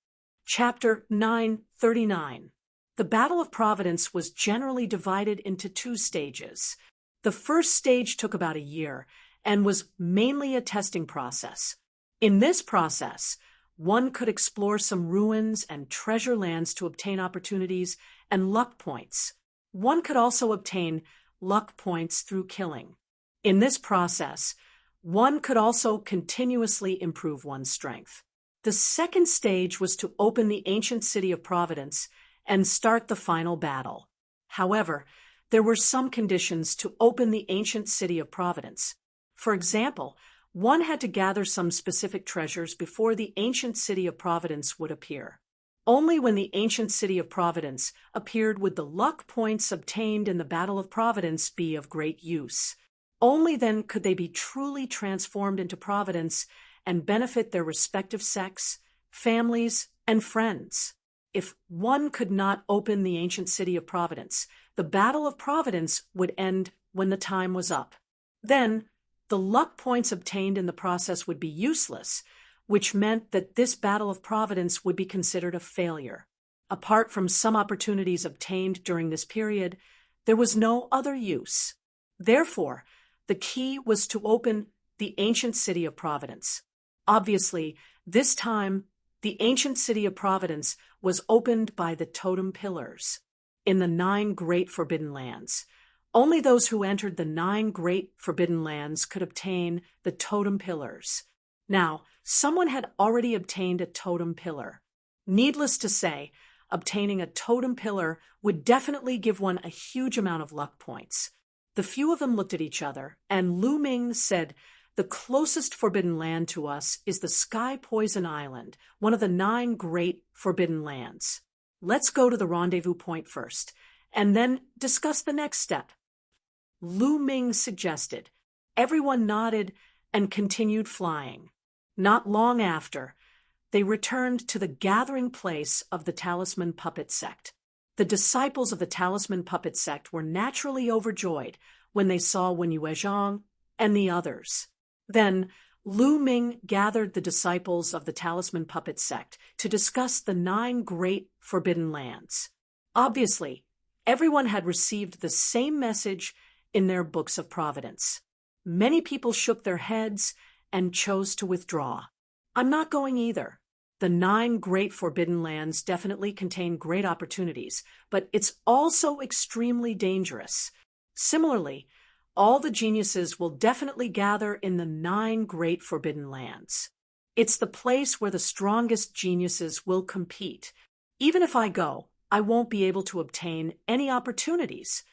Chapter 939. The Battle of Providence was generally divided into 2 stages. The first stage took about a year and was mainly a testing process. In this process, one could explore some ruins and treasure lands to obtain opportunities and luck points. One could also obtain luck points through killing. In this process, one could also continuously improve one's strength. The second stage was to open the ancient city of Providence and start the final battle. However, there were some conditions to open the ancient city of Providence. For example, One had to gather some specific treasures before the ancient city of Providence would appear. Only when the ancient city of Providence appeared would the luck points obtained in the Battle of Providence be of great use. Only then could they be truly transformed into Providence and benefit their respective sects, families, and friends. If one could not open the ancient city of Providence, the Battle of Providence would end when the time was up. Then, the luck points obtained in the process would be useless, which meant that this Battle of Providence would be considered a failure. Apart from some opportunities obtained during this period, there was no other use. Therefore, the key was to open the ancient city of Providence. Obviously, this time, the ancient city of Providence was opened by the totem pillars in the 9 great forbidden lands. Only those who entered the 9 great forbidden lands could obtain the totem pillars. Now, someone had already obtained a totem pillar. Needless to say, obtaining a totem pillar would definitely give one a huge amount of luck points. The few of them looked at each other, and Lu Ming said, "The closest forbidden land to us is the Sky Poison Island, one of the 9 great forbidden lands. Let's go to the rendezvous point first, and then discuss the next step." Lu Ming suggested. Everyone nodded and continued flying. Not long after, they returned to the gathering place of the Talisman Puppet Sect. The disciples of the Talisman Puppet Sect were naturally overjoyed when they saw Wen Yuezhang and the others. Then, Lu Ming gathered the disciples of the Talisman Puppet Sect to discuss the 9 great forbidden lands. Obviously, everyone had received the same message in their books of providence. Many people shook their heads and chose to withdraw. I'm not going either. The 9 great forbidden lands definitely contain great opportunities, but it's also extremely dangerous. Similarly, all the geniuses will definitely gather in the 9 great forbidden lands. It's the place where the strongest geniuses will compete. Even if I go, I won't be able to obtain any opportunities.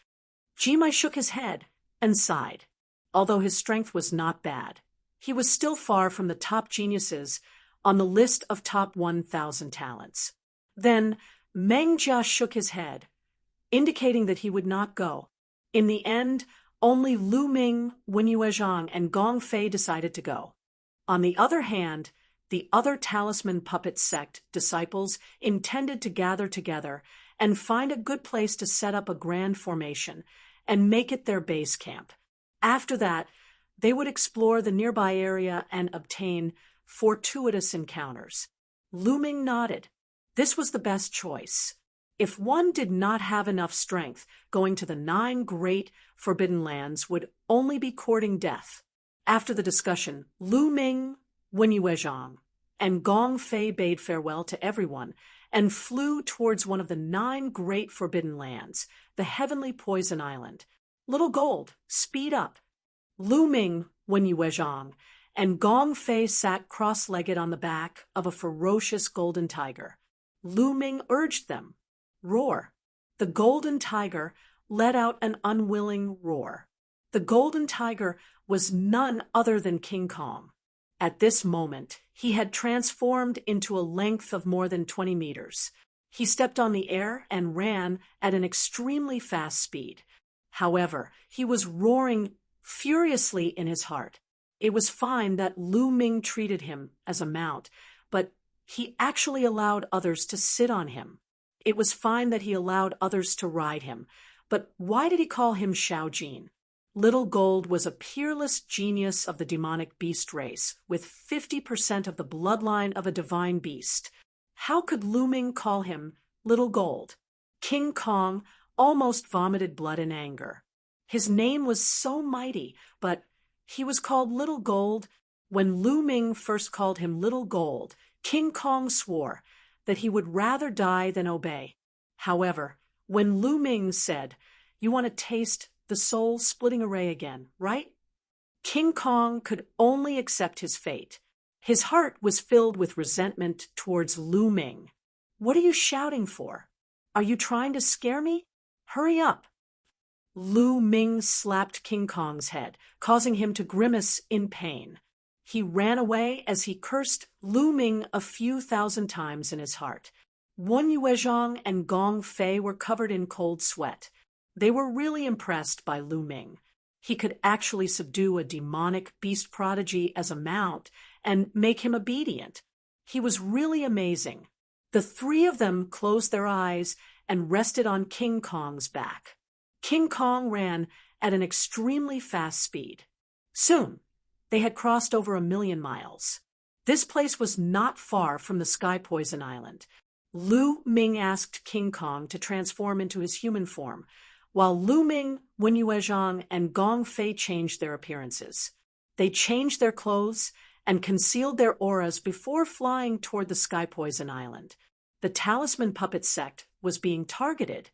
Jimai shook his head and sighed. Although his strength was not bad, he was still far from the top geniuses on the list of top 1,000 talents. Then Meng Jia shook his head, indicating that he would not go. In the end, only Lu Ming, Wen Yuezhang, and Gong Fei decided to go. On the other hand, the other Talisman Puppet Sect disciples intended to gather together and find a good place to set up a grand formation and make it their base camp. After that, they would explore the nearby area and obtain fortuitous encounters. Lu Ming nodded. This was the best choice. If one did not have enough strength, going to the 9 great forbidden lands would only be courting death. After the discussion, Lu Ming, Wen Yuezhang, and Gong Fei bade farewell to everyone and flew towards one of the 9 great forbidden lands, the Heavenly Poison Island. Little Gold, speed up. Lu Ming, Wen Yuezhang, and Gong Fei sat cross-legged on the back of a ferocious golden tiger. Lu Ming urged them. Roar. The golden tiger let out an unwilling roar. The golden tiger was none other than King Kong. At this moment, he had transformed into a length of more than 20 meters. He stepped on the air and ran at an extremely fast speed. However, he was roaring furiously in his heart. It was fine that Lu Ming treated him as a mount, but he actually allowed others to sit on him. It was fine that he allowed others to ride him, but why did he call him Xiao Jin? Little Gold was a peerless genius of the demonic beast race, with 50% of the bloodline of a divine beast. How could Lu Ming call him Little Gold? King Kong almost vomited blood in anger. His name was so mighty, but he was called Little Gold. When Lu Ming first called him Little Gold, King Kong swore that he would rather die than obey. However, when Lu Ming said, "You want to taste the soul-splitting array again, right?" King Kong could only accept his fate. His heart was filled with resentment towards Lu Ming. "What are you shouting for? Are you trying to scare me? Hurry up." Lu Ming slapped King Kong's head, causing him to grimace in pain. He ran away as he cursed Lu Ming a few thousand times in his heart. Wen Yuezhang and Gong Fei were covered in cold sweat. They were really impressed by Lu Ming. He could actually subdue a demonic beast prodigy as a mount and make him obedient. He was really amazing. The three of them closed their eyes and rested on King Kong's back. King Kong ran at an extremely fast speed. Soon, they had crossed over 1,000,000 miles. This place was not far from the Sky Poison Island. Lu Ming asked King Kong to transform into his human form, while Lu Ming, Wen Yuezhang, and Gong Fei changed their appearances. They changed their clothes and concealed their auras before flying toward the Sky Poison Island. The Talisman Puppet sect was being targeted,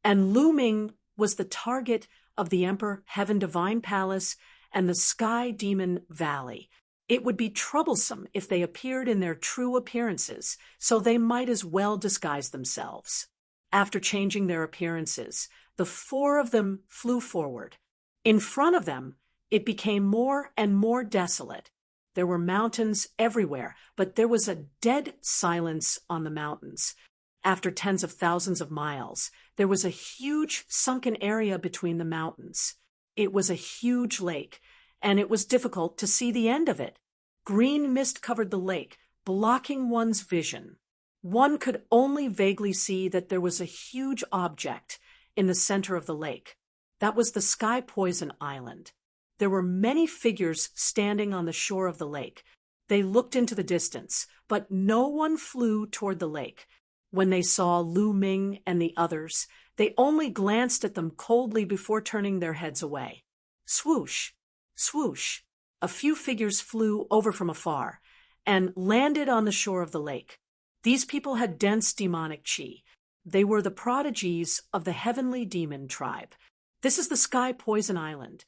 and Lu Ming was the target of the Emperor Heaven Divine Palace and the Sky Demon Valley. It would be troublesome if they appeared in their true appearances, so they might as well disguise themselves. After changing their appearances, the four of them flew forward. In front of them, it became more and more desolate. There were mountains everywhere, but there was a dead silence on the mountains. After tens of thousands of miles, there was a huge sunken area between the mountains. It was a huge lake, and it was difficult to see the end of it. Green mist covered the lake, blocking one's vision. One could only vaguely see that there was a huge object in the center of the lake. That was the Sky Poison Island. There were many figures standing on the shore of the lake. They looked into the distance, but no one flew toward the lake. When they saw Lu Ming and the others, they only glanced at them coldly before turning their heads away. Swoosh, swoosh, a few figures flew over from afar and landed on the shore of the lake. These people had dense demonic chi. They were the prodigies of the heavenly demon tribe. This is the Sky Poison Island.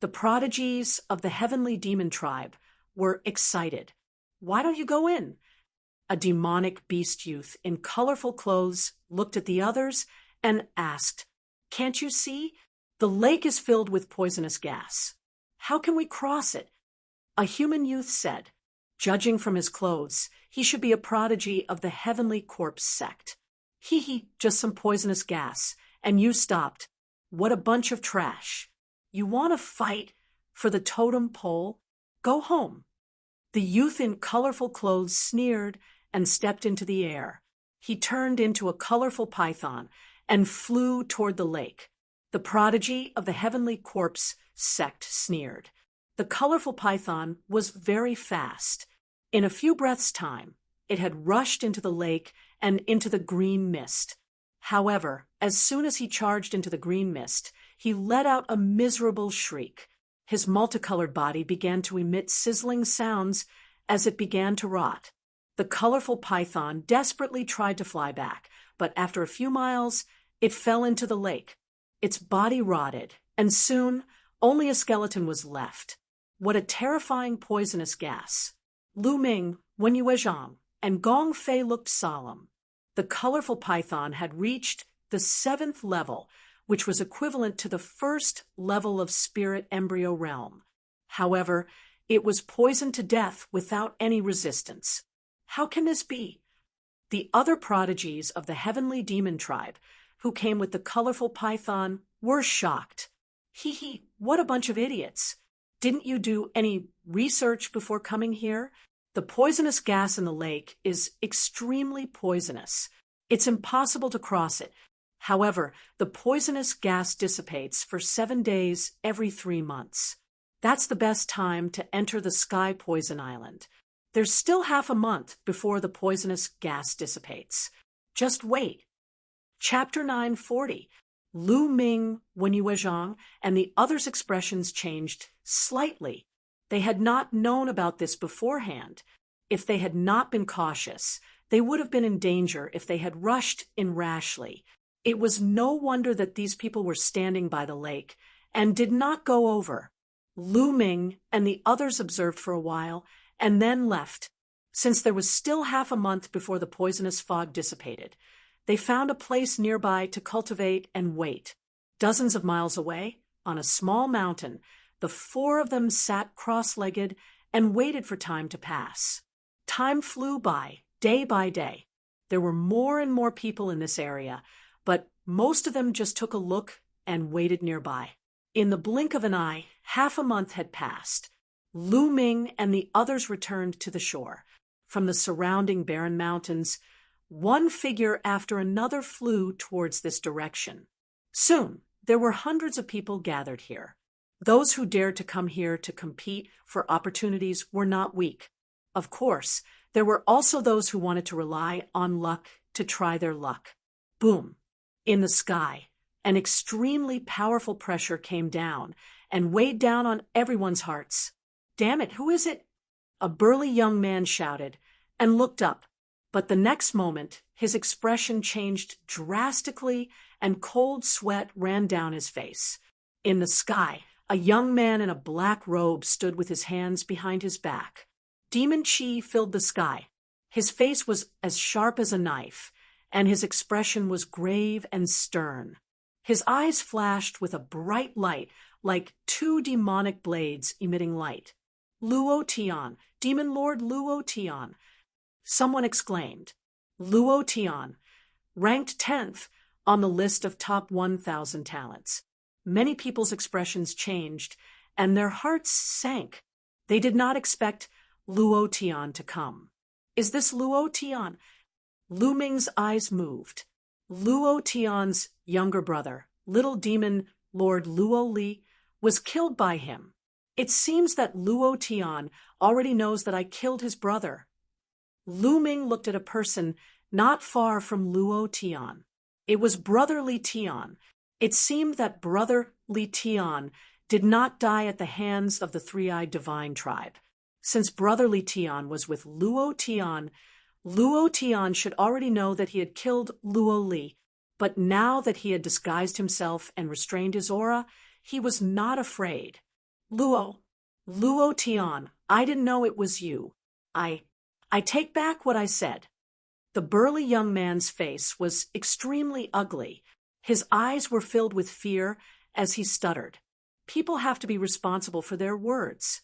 The prodigies of the heavenly demon tribe were excited. Why don't you go in? A demonic beast youth in colorful clothes looked at the others and asked, "Can't you see? The lake is filled with poisonous gas. How can we cross it?" A human youth said, "Judging from his clothes, he should be a prodigy of the heavenly corpse sect. Hee, just some poisonous gas, and you stopped. What a bunch of trash. You want to fight for the totem pole? Go home." The youth in colorful clothes sneered and stepped into the air. He turned into a colorful python and flew toward the lake. The prodigy of the heavenly corpse sect sneered. The colorful python was very fast. In a few breaths' time, it had rushed into the lake and into the green mist. However, as soon as he charged into the green mist, he let out a miserable shriek. His multicolored body began to emit sizzling sounds as it began to rot. The colorful python desperately tried to fly back, but after a few miles, it fell into the lake. Its body rotted, and soon only a skeleton was left. What a terrifying poisonous gas. Lu Ming, Wen Yuezhang, and Gong Fei looked solemn. The colorful python had reached the 7th level, which was equivalent to the 1st level of spirit embryo realm. However, it was poisoned to death without any resistance. How can this be? The other prodigies of the heavenly demon tribe, who came with the colorful python, were shocked. Hee, what a bunch of idiots. Didn't you do any research before coming here? The poisonous gas in the lake is extremely poisonous. It's impossible to cross it. However, the poisonous gas dissipates for 7 days every 3 months. That's the best time to enter the Sky Poison Island. There's still half a month before the poisonous gas dissipates. Just wait. Chapter 940. Lu Ming, Wen Yuezhang, and the others' expressions changed slightly. They had not known about this beforehand. If they had not been cautious, they would have been in danger if they had rushed in rashly. It was no wonder that these people were standing by the lake and did not go over. Lu Ming and the others observed for a while and then left. Since there was still half a month before the poisonous fog dissipated, they found a place nearby to cultivate and wait. Dozens of miles away, on a small mountain, the 4 of them sat cross-legged and waited for time to pass. Time flew by, day by day. There were more and more people in this area, but most of them just took a look and waited nearby. In the blink of an eye, half a month had passed. Lu Ming and the others returned to the shore. From the surrounding barren mountains, one figure after another flew towards this direction. Soon, there were hundreds of people gathered here. Those who dared to come here to compete for opportunities were not weak. Of course, there were also those who wanted to rely on luck to try their luck. Boom! In the sky, an extremely powerful pressure came down and weighed down on everyone's hearts. "Damn it, who is it?" a burly young man shouted and looked up. But the next moment, his expression changed drastically and cold sweat ran down his face. In the sky, a young man in a black robe stood with his hands behind his back. Demon chi filled the sky. His face was as sharp as a knife, and his expression was grave and stern. His eyes flashed with a bright light, like two demonic blades emitting light. "Luo Tian, Demon Lord Luo Tian," someone exclaimed. Luo Tian, ranked 10th on the list of top 1,000 talents. Many people's expressions changed, and their hearts sank. They did not expect Luo Tian to come. "Is this Luo Tian?" Lu Ming's eyes moved. Luo Tian's younger brother, little demon Lord Luo Li, was killed by him. "It seems that Luo Tian already knows that I killed his brother." Lu Ming looked at a person not far from Luo Tian. It was Brother Li Tian. It seemed that Brother Li Tian did not die at the hands of the three-eyed divine tribe. Since Brother Li Tian was with Luo Tian should already know that he had killed Luo Li, but now that he had disguised himself and restrained his aura, he was not afraid. Luo Tian, I didn't know it was you. I take back what I said." The burly young man's face was extremely ugly. His eyes were filled with fear as he stuttered. People have to be responsible for their words.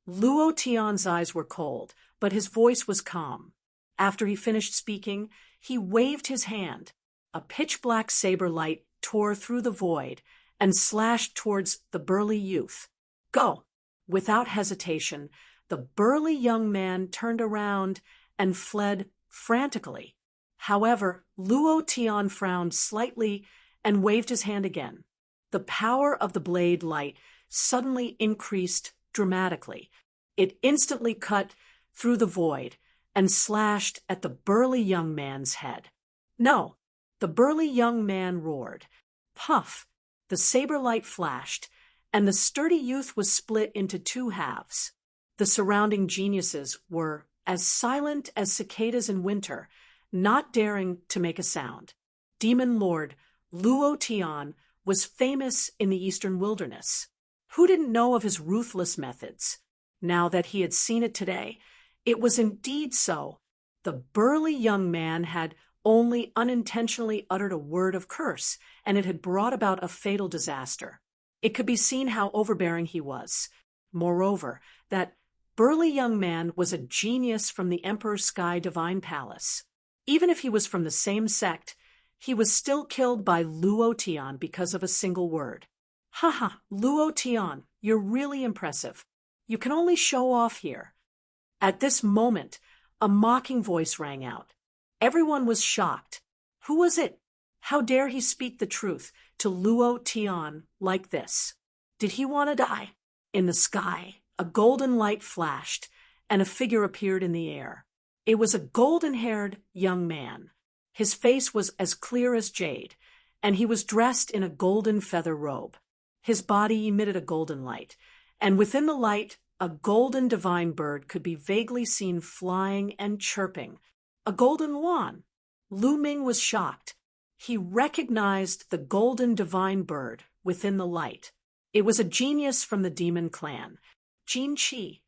Luo Tian's eyes were cold, but his voice was calm. After he finished speaking, he waved his hand. A pitch-black saber light tore through the void and slashed towards the burly youth. "Go!" Without hesitation, the burly young man turned around and fled frantically. However, Luo Tian frowned slightly and waved his hand again. The power of the blade light suddenly increased dramatically. It instantly cut through the void and slashed at the burly young man's head. "No!" The burly young man roared. Puff! The saber light flashed, and the sturdy youth was split into two halves. The surrounding geniuses were as silent as cicadas in winter, not daring to make a sound. Demon Lord Luo Tian was famous in the eastern wilderness. Who didn't know of his ruthless methods? Now that he had seen it today, it was indeed so. The burly young man had only unintentionally uttered a word of curse, and it had brought about a fatal disaster. It could be seen how overbearing he was. Moreover, that burly young man was a genius from the Emperor's Sky Divine Palace. Even if he was from the same sect, he was still killed by Luo Tian because of a single word. "Haha, Luo Tian, you're really impressive. You can only show off here." At this moment, a mocking voice rang out. Everyone was shocked. Who was it? How dare he speak the truth to Luo Tian like this? Did he want to die? In the sky, a golden light flashed, and a figure appeared in the air. It was a golden-haired young man. His face was as clear as jade, and he was dressed in a golden feather robe. His body emitted a golden light, and within the light, a golden divine bird could be vaguely seen flying and chirping. A golden swan. Lu Ming was shocked. He recognized the golden divine bird within the light. It was a genius from the demon clan, Jin Qi.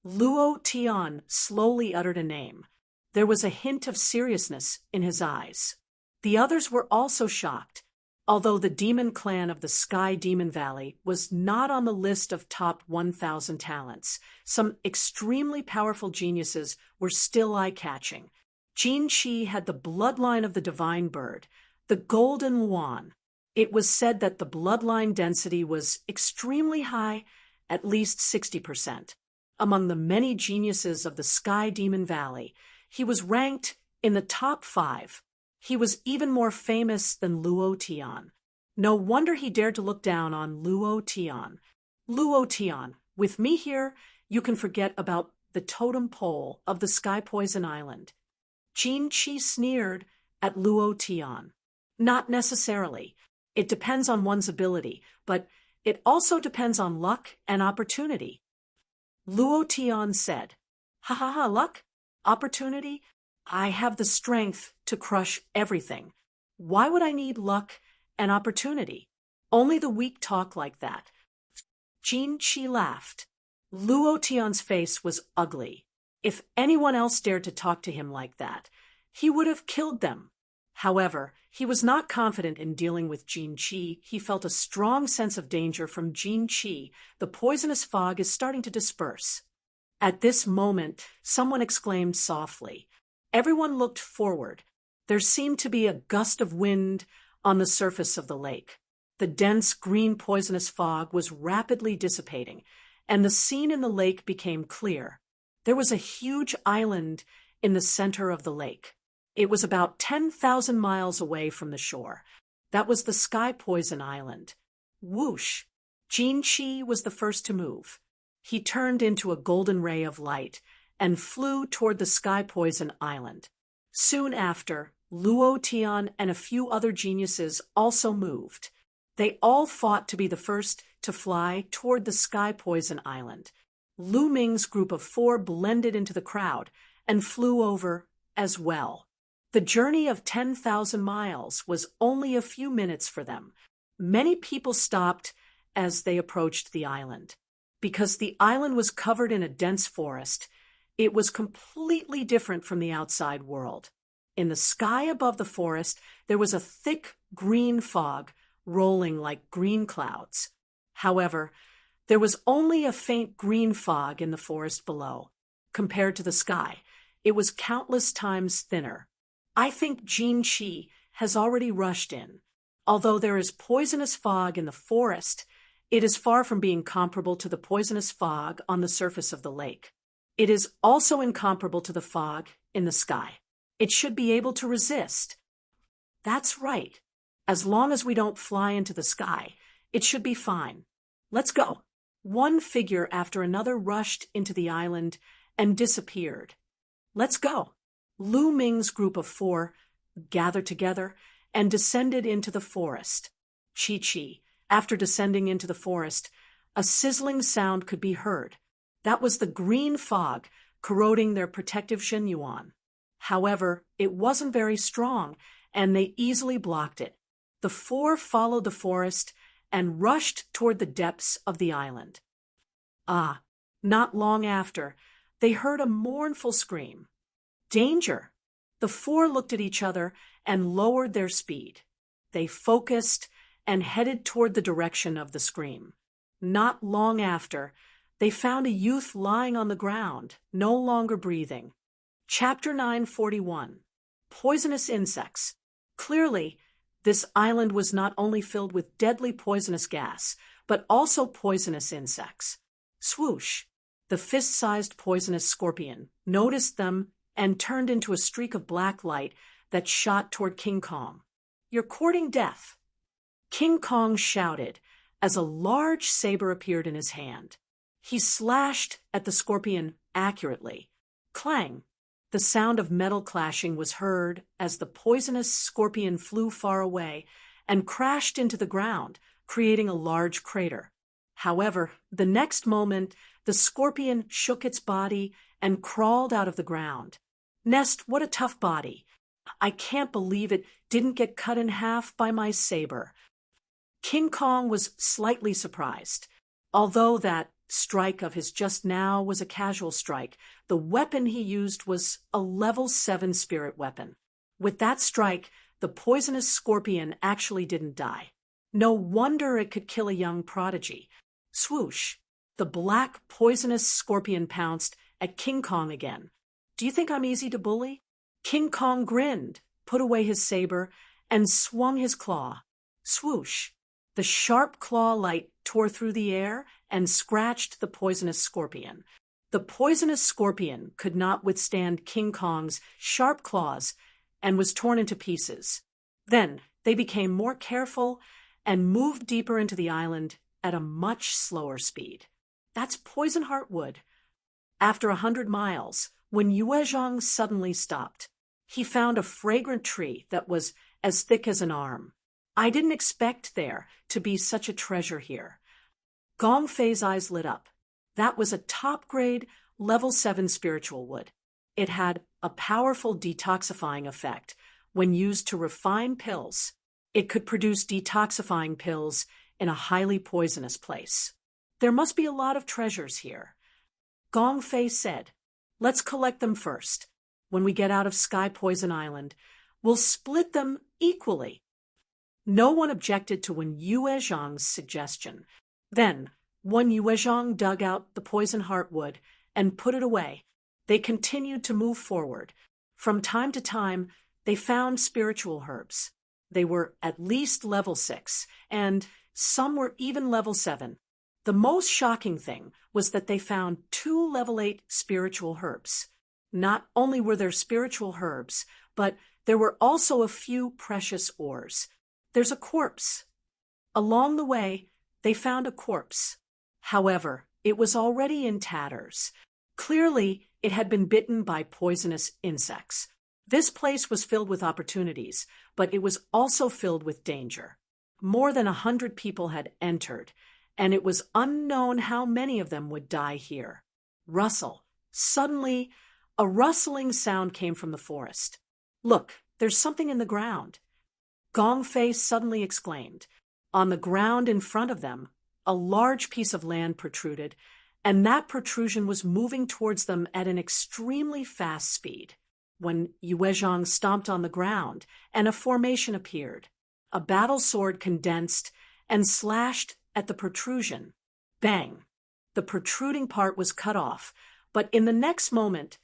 Luo Tian slowly uttered a name. There was a hint of seriousness in his eyes. The others were also shocked. Although the demon clan of the Sky Demon Valley was not on the list of top 1,000 talents, some extremely powerful geniuses were still eye-catching. Jin Chi had the bloodline of the divine bird, the golden wand. It was said that the bloodline density was extremely high, at least 60%. Among the many geniuses of the Sky Demon Valley, he was ranked in the top 5. He was even more famous than Luo Tian. No wonder he dared to look down on Luo Tian. Luo Tian, with me here, you can forget about the totem pole of the Sky Poison Island. Jin Chi sneered at Luo Tian. Not necessarily. It depends on one's ability, but it also depends on luck and opportunity. Luo Tian said, "Ha ha ha, luck? Opportunity? I have the strength to crush everything. Why would I need luck and opportunity? Only the weak talk like that." Jin Chi laughed. Luo Tian's face was ugly. If anyone else dared to talk to him like that, he would have killed them. However, he was not confident in dealing with Jin Chi. He felt a strong sense of danger from Jin Chi. The poisonous fog is starting to disperse. At this moment, someone exclaimed softly. Everyone looked forward. There seemed to be a gust of wind on the surface of the lake. The dense green poisonous fog was rapidly dissipating, and the scene in the lake became clear. There was a huge island in the center of the lake. It was about 10,000 miles away from the shore. That was the Sky Poison Island. Whoosh! Jin Chi was the first to move. He turned into a golden ray of light and flew toward the Sky Poison Island. Soon after, Luo Tian and a few other geniuses also moved. They all fought to be the first to fly toward the Sky Poison Island. Lu Ming's group of 4 blended into the crowd and flew over as well. The journey of 10,000 miles was only a few minutes for them. Many people stopped as they approached the island. Because the island was covered in a dense forest, it was completely different from the outside world. In the sky above the forest, there was a thick green fog rolling like green clouds. However, there was only a faint green fog in the forest below. Compared to the sky, it was countless times thinner. I think Jin Chi has already rushed in. Although there is poisonous fog in the forest, it is far from being comparable to the poisonous fog on the surface of the lake. It is also incomparable to the fog in the sky. It should be able to resist. That's right. As long as we don't fly into the sky, it should be fine. Let's go. One figure after another rushed into the island and disappeared. Let's go. Lu Ming's group of 4 gathered together and descended into the forest. Chi, after descending into the forest, a sizzling sound could be heard. That was the green fog corroding their protective shenyuan. However, it wasn't very strong, and they easily blocked it. The 4 followed the forest and rushed toward the depths of the island. Not long after, they heard a mournful scream. Danger! The 4 looked at each other and lowered their speed. They focused and headed toward the direction of the scream. Not long after, they found a youth lying on the ground, no longer breathing. Chapter 941. Poisonous Insects. Clearly, this island was not only filled with deadly poisonous gas, but also poisonous insects. Swoosh! The fist-sized poisonous scorpion noticed them and turned into a streak of black light that shot toward King Kong. "You're courting death." King Kong shouted as a large saber appeared in his hand. He slashed at the scorpion accurately. Clang! The sound of metal clashing was heard as the poisonous scorpion flew far away and crashed into the ground, creating a large crater. However, the next moment, the scorpion shook its body and crawled out of the ground. Nest, what a tough body. I can't believe it didn't get cut in half by my saber. King Kong was slightly surprised. Although that strike of his just now was a casual strike, the weapon he used was a level 7 spirit weapon. With that strike, the poisonous scorpion actually didn't die. No wonder it could kill a young prodigy. Swoosh! The black, poisonous scorpion pounced at King Kong again. Do you think I'm easy to bully? King Kong grinned, put away his saber, and swung his claw. Swoosh! The sharp claw light tore through the air and scratched the poisonous scorpion. The poisonous scorpion could not withstand King Kong's sharp claws and was torn into pieces. Then they became more careful and moved deeper into the island at a much slower speed. That's poison heartwood. After 100 miles, when Yue Zhang suddenly stopped, he found a fragrant tree that was as thick as an arm. I didn't expect there to be such a treasure here. Gong Fei's eyes lit up. That was a top-grade, level 7 spiritual wood. It had a powerful detoxifying effect. When used to refine pills, it could produce detoxifying pills in a highly poisonous place. There must be a lot of treasures here. Gong Fei said, "Let's collect them first. When we get out of Sky Poison Island, we'll split them equally." No one objected to Wen Yuezhang's suggestion. Then, Wen Yuezhang dug out the poison heartwood and put it away. They continued to move forward. From time to time, they found spiritual herbs. They were at least level 6, and some were even level 7. The most shocking thing was that they found 2 level 8 spiritual herbs. Not only were there spiritual herbs, but there were also a few precious ores. There's a corpse. Along the way, they found a corpse. However, it was already in tatters. Clearly, it had been bitten by poisonous insects. This place was filled with opportunities, but it was also filled with danger. More than 100 people had entered, and it was unknown how many of them would die here. Rustle. Suddenly, a rustling sound came from the forest. "Look, there's something in the ground." Gong Fei suddenly exclaimed. On the ground in front of them, a large piece of land protruded, and that protrusion was moving towards them at an extremely fast speed. When Yue Zhang stomped on the ground, and a formation appeared. A battle sword condensed and slashed at the protrusion. Bang! The protruding part was cut off, but in the next moment,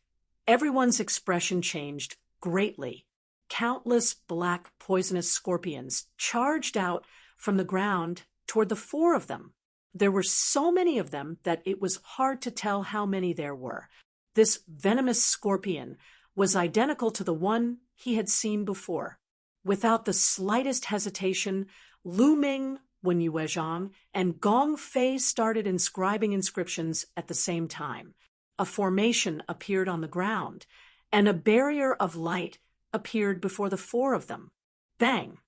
everyone's expression changed greatly. Countless black poisonous scorpions charged out from the ground toward the 4 of them. There were so many of them that it was hard to tell how many there were. This venomous scorpion was identical to the one he had seen before. Without the slightest hesitation, Lu Ming, Wen Yuezhang, and Gong Fei started inscribing inscriptions at the same time. A formation appeared on the ground, and a barrier of light appeared before the 4 of them. Bang!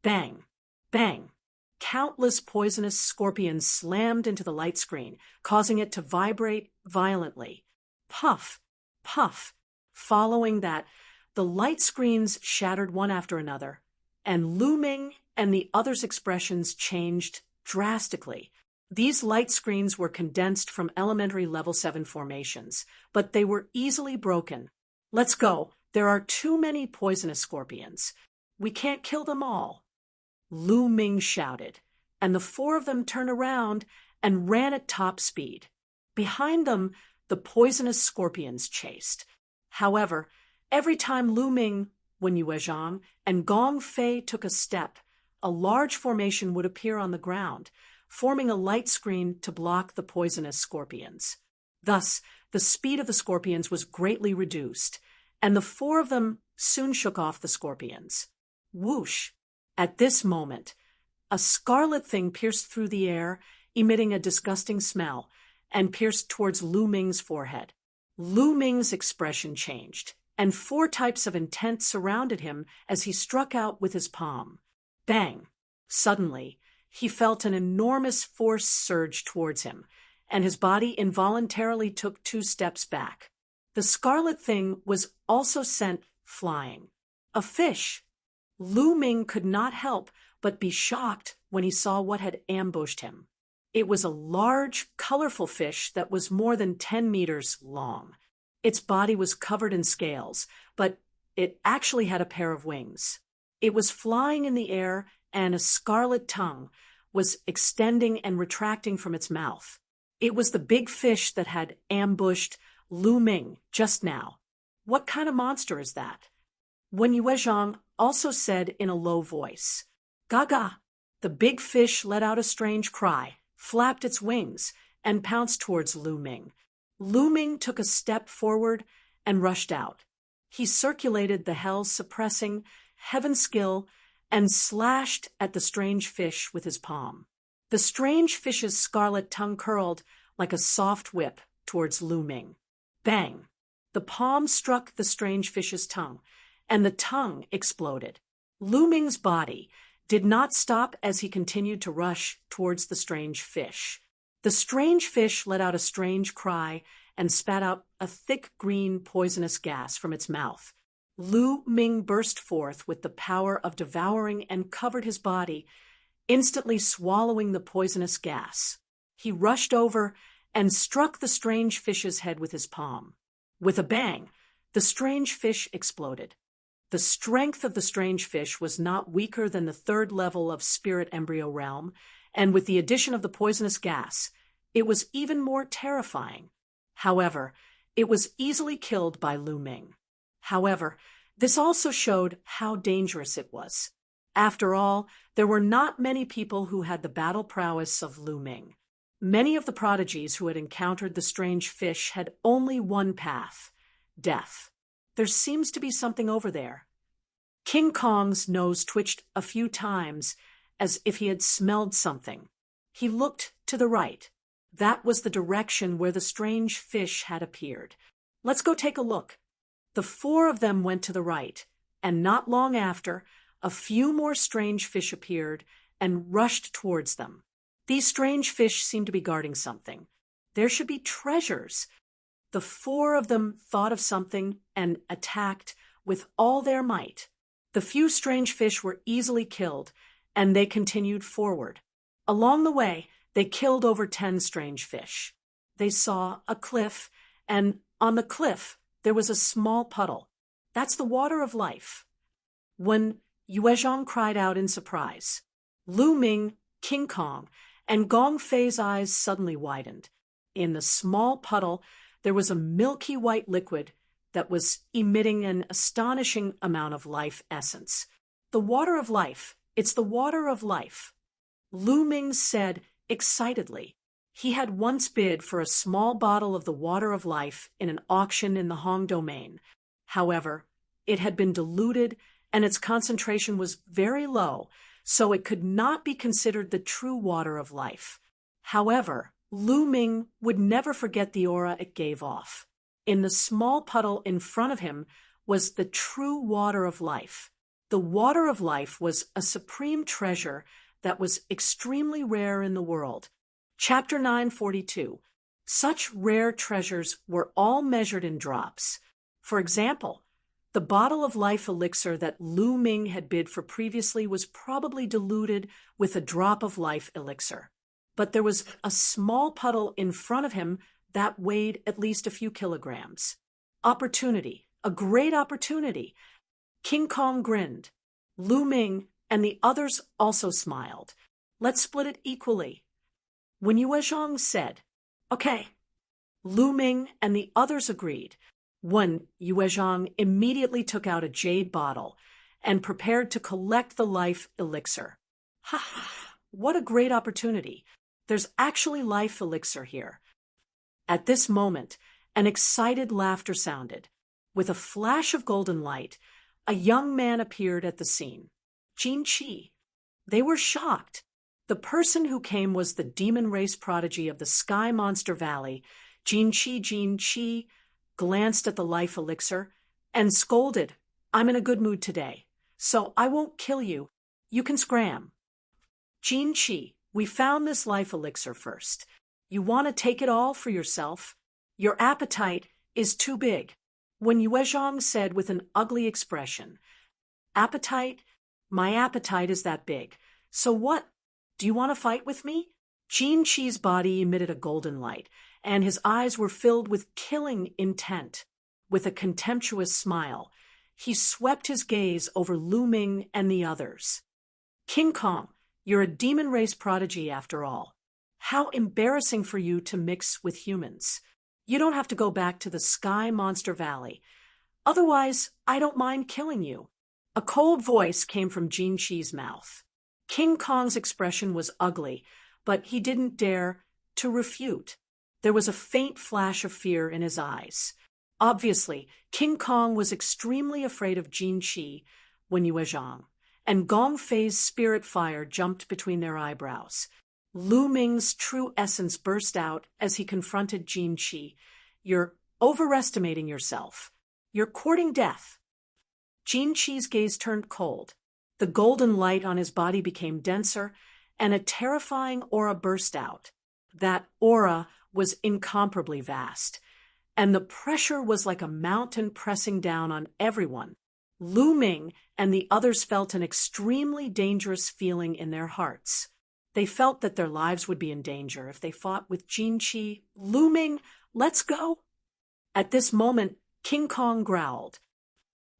Bang! Bang! Countless poisonous scorpions slammed into the light screen, causing it to vibrate violently. Puff! Puff! Following that, the light screens shattered one after another, and Lu Ming and the others' expressions changed drastically. These light screens were condensed from elementary level 7 formations, but they were easily broken. "Let's go. There are too many poisonous scorpions. We can't kill them all." Lu Ming shouted, and the 4 of them turned around and ran at top speed. Behind them, the poisonous scorpions chased. However, every time Lu Ming, Wen Yuezhang, and Gong Fei took a step, a large formation would appear on the ground, forming a light screen to block the poisonous scorpions. Thus, the speed of the scorpions was greatly reduced, and the 4 of them soon shook off the scorpions. Whoosh! At this moment, a scarlet thing pierced through the air, emitting a disgusting smell, and pierced towards Lu Ming's forehead. Lu Ming's expression changed, and 4 types of intent surrounded him as he struck out with his palm. Bang! Suddenly, he felt an enormous force surge towards him, and his body involuntarily took 2 steps back. The scarlet thing was also sent flying. A fish! Lu Ming could not help but be shocked when he saw what had ambushed him. It was a large, colorful fish that was more than 10 meters long. Its body was covered in scales, but it actually had a pair of wings. It was flying in the air, and a scarlet tongue was extending and retracting from its mouth. It was the big fish that had ambushed Lu Ming just now. What kind of monster is that? Wen Yuezhang also said in a low voice. Gaga! The big fish let out a strange cry, flapped its wings, and pounced towards Lu Ming. Lu Ming took a step forward and rushed out. He circulated the hell-suppressing heaven skill and slashed at the strange fish with his palm. The strange fish's scarlet tongue curled like a soft whip towards Lu Ming. Bang! The palm struck the strange fish's tongue, and the tongue exploded. Lu Ming's body did not stop as he continued to rush towards the strange fish. The strange fish let out a strange cry and spat out a thick green poisonous gas from its mouth. Lu Ming burst forth with the power of devouring and covered his body, instantly swallowing the poisonous gas. He rushed over and struck the strange fish's head with his palm. With a bang, the strange fish exploded. The strength of the strange fish was not weaker than the third level of spirit embryo realm, and with the addition of the poisonous gas, it was even more terrifying. However, it was easily killed by Lu Ming. However, this also showed how dangerous it was. After all, there were not many people who had the battle prowess of Lu Ming. Many of the prodigies who had encountered the strange fish had only one path: death. There seems to be something over there. King Kong's nose twitched a few times as if he had smelled something. He looked to the right. That was the direction where the strange fish had appeared. Let's go take a look. The four of them went to the right, and not long after, a few more strange fish appeared and rushed towards them. These strange fish seemed to be guarding something. There should be treasures. The four of them thought of something and attacked with all their might. The few strange fish were easily killed, and they continued forward. Along the way, they killed over 10 strange fish. They saw a cliff, and on the cliff, there was a small puddle. That's the water of life. When Yuezhang cried out in surprise, Lu Ming, King Kong, and Gong Fei's eyes suddenly widened. In the small puddle, there was a milky white liquid that was emitting an astonishing amount of life essence. The water of life. It's the water of life. Lu Ming said excitedly. He had once bid for a small bottle of the water of life in an auction in the Hong domain. However, it had been diluted and its concentration was very low, so it could not be considered the true water of life. However, Lu Ming would never forget the aura it gave off. In the small puddle in front of him was the true water of life. The water of life was a supreme treasure that was extremely rare in the world. Chapter 942. Such rare treasures were all measured in drops. For example, the bottle of life elixir that Lu Ming had bid for previously was probably diluted with a drop of life elixir. But there was a small puddle in front of him that weighed at least a few kilograms. Opportunity, a great opportunity. King Kong grinned. Lu Ming and the others also smiled. Let's split it equally. When Yuezhang said, "Okay," Lu Ming and the others agreed. When Yuezhang immediately took out a jade bottle and prepared to collect the life elixir. Ha ha! What a great opportunity. There's actually life elixir here. At this moment, an excited laughter sounded. With a flash of golden light, a young man appeared at the scene. Jin Qi. They were shocked. The person who came was the demon race prodigy of the Sky Monster Valley. Jin Qi glanced at the life elixir and scolded, "I'm in a good mood today, so I won't kill you. You can scram." Jin Qi, we found this life elixir first. You want to take it all for yourself? Your appetite is too big. When Yuezhang said with an ugly expression, "Appetite? My appetite is that big. So what? Do you want to fight with me?" Jin Qi's body emitted a golden light, and his eyes were filled with killing intent. With a contemptuous smile, he swept his gaze over Lu Ming and the others. King Kong, you're a demon race prodigy after all. How embarrassing for you to mix with humans. You don't have to go back to the Sky Monster Valley. Otherwise, I don't mind killing you. A cold voice came from Jin Chi's mouth. King Kong's expression was ugly, but he didn't dare to refute. There was a faint flash of fear in his eyes. Obviously, King Kong was extremely afraid of Jin Chi, Wen Yuezhang, and Gong Fei's spirit fire jumped between their eyebrows. Lu Ming's true essence burst out as he confronted Jin Chi. You're overestimating yourself. You're courting death. Jin Chi's gaze turned cold. The golden light on his body became denser, and a terrifying aura burst out. That aura was incomparably vast, and the pressure was like a mountain pressing down on everyone. Lu Ming and the others felt an extremely dangerous feeling in their hearts. They felt that their lives would be in danger if they fought with Jin Chi. Lu Ming, let's go. At this moment, King Kong growled.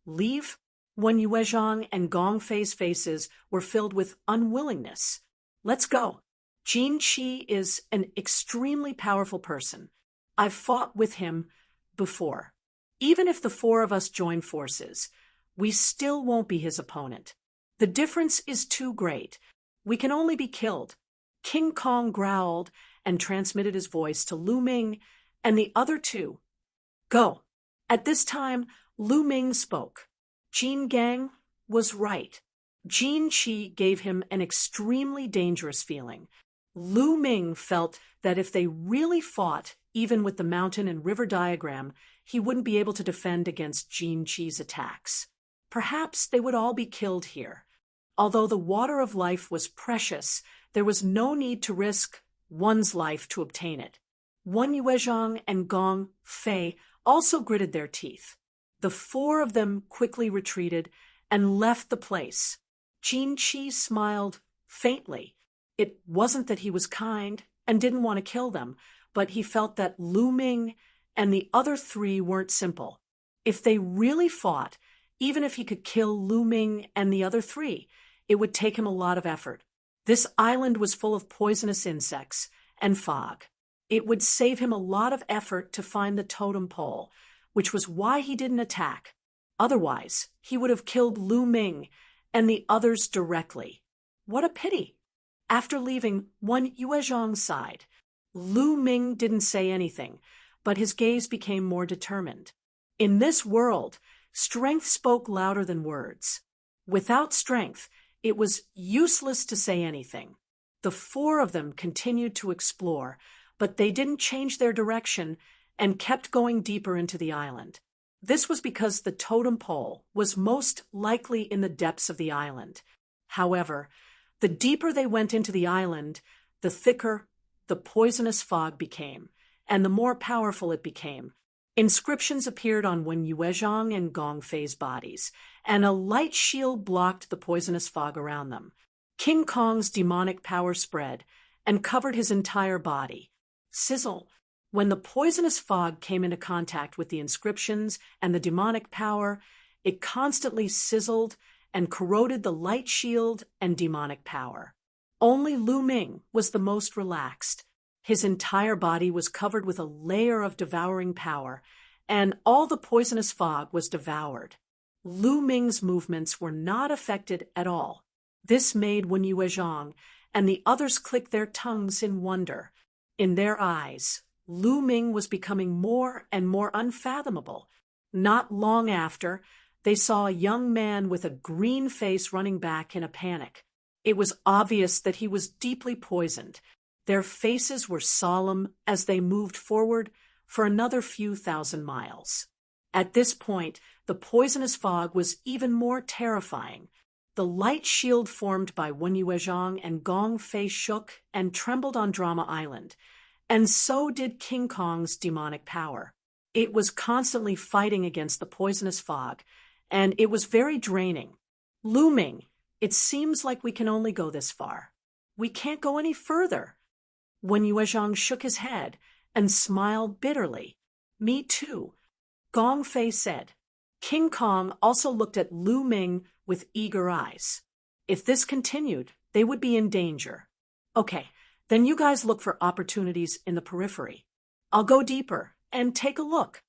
Leave? Wen Yuezhang and Gong Fei's faces were filled with unwillingness. Let's go. Jin Chi is an extremely powerful person. I've fought with him before. Even if the four of us join forces, we still won't be his opponent. The difference is too great. We can only be killed. King Kong growled and transmitted his voice to Lu Ming and the other two. Go. At this time, Lu Ming spoke. Jin Gang was right. Jin Chi gave him an extremely dangerous feeling. Lu Ming felt that if they really fought, even with the mountain and river diagram, he wouldn't be able to defend against Jin Chi's attacks. Perhaps they would all be killed here. Although the water of life was precious, there was no need to risk one's life to obtain it. Wen Yuezhang and Gong Fei also gritted their teeth. The four of them quickly retreated and left the place. Jin Chi smiled faintly. It wasn't that he was kind and didn't want to kill them, but he felt that Lu Ming and the other three weren't simple. If they really fought, even if he could kill Lu Ming and the other three, it would take him a lot of effort. This island was full of poisonous insects and fog. It would save him a lot of effort to find the totem pole, which was why he didn't attack. Otherwise, he would have killed Lu Ming and the others directly. What a pity! After leaving Wen Yuezhang's side, Lu Ming didn't say anything, but his gaze became more determined. In this world, strength spoke louder than words. Without strength, it was useless to say anything. The four of them continued to explore, but they didn't change their direction and kept going deeper into the island. This was because the totem pole was most likely in the depths of the island. However, the deeper they went into the island, the thicker the poisonous fog became, and the more powerful it became. Inscriptions appeared on Wen Yuezhang and Gong Fei's bodies, and a light shield blocked the poisonous fog around them. King Kong's demonic power spread and covered his entire body. Sizzle! When the poisonous fog came into contact with the inscriptions and the demonic power, it constantly sizzled and corroded the light shield and demonic power. Only Lu Ming was the most relaxed. His entire body was covered with a layer of devouring power, and all the poisonous fog was devoured. Lu Ming's movements were not affected at all. This made Wen Yuezhang and the others click their tongues in wonder. In their eyes, Lu Ming was becoming more and more unfathomable. Not long after, they saw a young man with a green face running back in a panic. It was obvious that he was deeply poisoned. Their faces were solemn as they moved forward for another few thousand miles. At this point, the poisonous fog was even more terrifying. The light shield formed by Wen Yuezhang and Gong Fei shook and trembled on Drama Island, and so did King Kong's demonic power. It was constantly fighting against the poisonous fog, and it was very draining. Lu Ming, it seems like we can only go this far. We can't go any further. Wen Yuezhang shook his head and smiled bitterly. Me too, Gong Fei said. King Kong also looked at Lu Ming with eager eyes. If this continued, they would be in danger. Okay, then you guys look for opportunities in the periphery. I'll go deeper and take a look.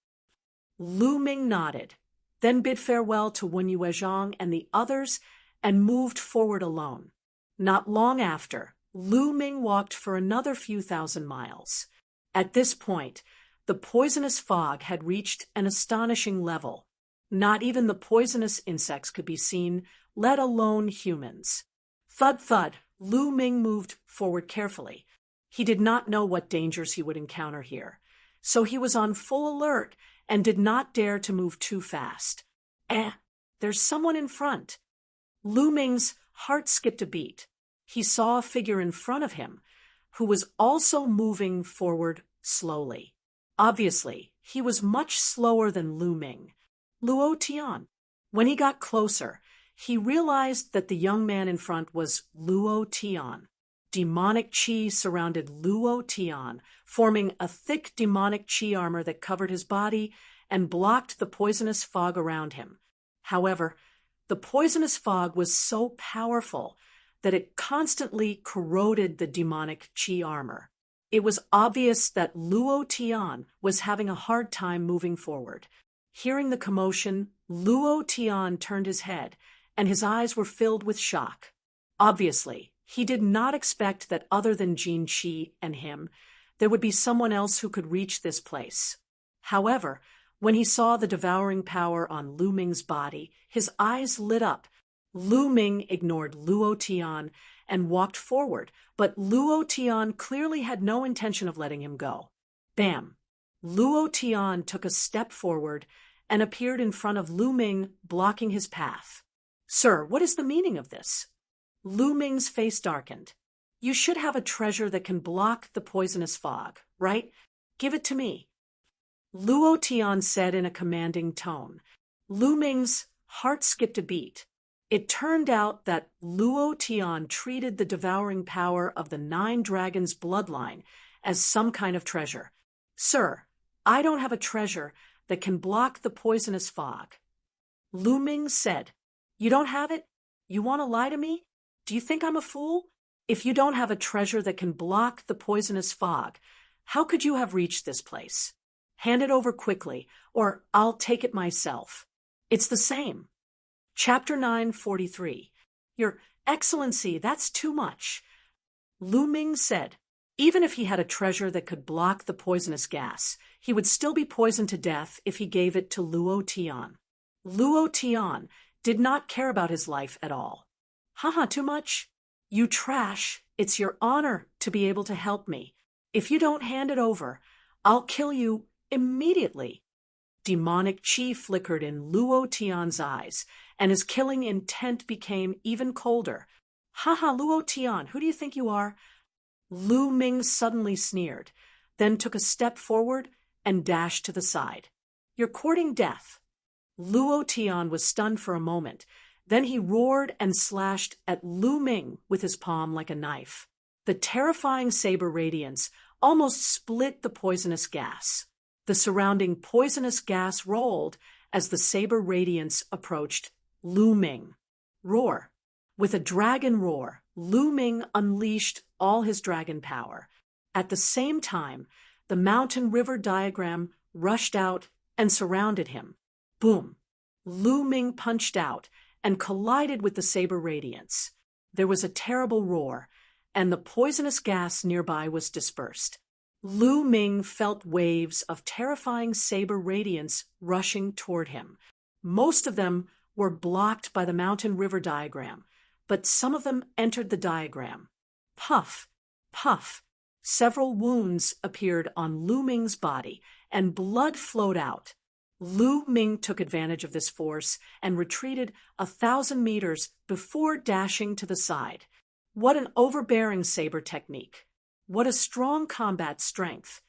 Lu Ming nodded, then bid farewell to Wen Yuezhang and the others and moved forward alone. Not long after, Lu Ming walked for another few thousand miles. At this point, the poisonous fog had reached an astonishing level. Not even the poisonous insects could be seen, let alone humans. Thud thud, Lu Ming moved forward carefully. He did not know what dangers he would encounter here, so he was on full alert and did not dare to move too fast. There's someone in front. Lu Ming's heart skipped a beat. He saw a figure in front of him who was also moving forward slowly. Obviously, he was much slower than Lu Ming. Luo Tian. When he got closer, he realized that the young man in front was Luo Tian. Demonic qi surrounded Luo Tian, forming a thick demonic qi armor that covered his body and blocked the poisonous fog around him. However, the poisonous fog was so powerful that it constantly corroded the demonic qi armor. It was obvious that Luo Tian was having a hard time moving forward. Hearing the commotion, Luo Tian turned his head, and his eyes were filled with shock. Obviously, he did not expect that other than Jin Qi and him, there would be someone else who could reach this place. However, when he saw the devouring power on Lu Ming's body, his eyes lit up. Lu Ming ignored Luo Tian and walked forward, but Luo Tian clearly had no intention of letting him go. Bam! Luo Tian took a step forward and appeared in front of Lu Ming, blocking his path. Sir, what is the meaning of this? Lu Ming's face darkened. You should have a treasure that can block the poisonous fog, right? Give it to me. Luo Tian said in a commanding tone. Lu Ming's heart skipped a beat. It turned out that Luo Tian treated the devouring power of the 9 dragons' bloodline as some kind of treasure. Sir, I don't have a treasure that can block the poisonous fog. Lu Ming said, You don't have it? You want to lie to me? Do you think I'm a fool? If you don't have a treasure that can block the poisonous fog, how could you have reached this place? Hand it over quickly, or I'll take it myself. It's the same. Chapter 943. Your Excellency, that's too much. Lu Ming said, even if he had a treasure that could block the poisonous gas, he would still be poisoned to death if he gave it to Luo Tian. Luo Tian did not care about his life at all. Haha, too much? You trash, it's your honor to be able to help me. If you don't hand it over, I'll kill you immediately. Demonic qi flickered in Luo Tian's eyes, and his killing intent became even colder. Haha, Luo Tian, who do you think you are? Lu Ming suddenly sneered, then took a step forward and dashed to the side. You're courting death. Luo Tian was stunned for a moment. Then he roared and slashed at Lu Ming with his palm like a knife. The terrifying saber radiance almost split the poisonous gas. The surrounding poisonous gas rolled as the saber radiance approached Lu Ming. Roar. With a dragon roar, Lu Ming unleashed all his dragon power. At the same time, the mountain river diagram rushed out and surrounded him. Boom! Lu Ming punched out and collided with the saber radiance. There was a terrible roar, and the poisonous gas nearby was dispersed. Lu Ming felt waves of terrifying saber radiance rushing toward him. Most of them were blocked by the mountain river diagram, but some of them entered the diagram. Puff, puff. Several wounds appeared on Lu Ming's body, and blood flowed out. Lu Ming took advantage of this force and retreated 1,000 meters before dashing to the side. What an overbearing saber technique! What a strong combat strength!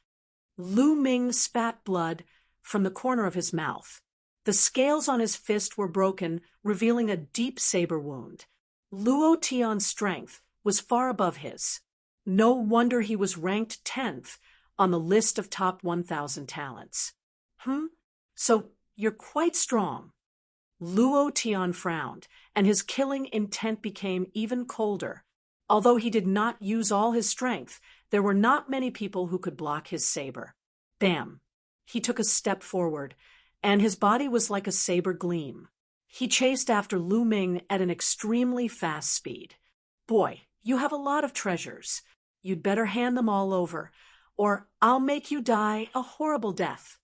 Lu Ming spat blood from the corner of his mouth. The scales on his fist were broken, revealing a deep saber wound. Luo Tian's strength was far above his. No wonder he was ranked 10th on the list of top 1,000 talents. So you're quite strong. Luo Tian frowned, and his killing intent became even colder. Although he did not use all his strength, there were not many people who could block his saber. Bam! He took a step forward, and his body was like a saber gleam. He chased after Lu Ming at an extremely fast speed. Boy, you have a lot of treasures. You'd better hand them all over, or I'll make you die a horrible death.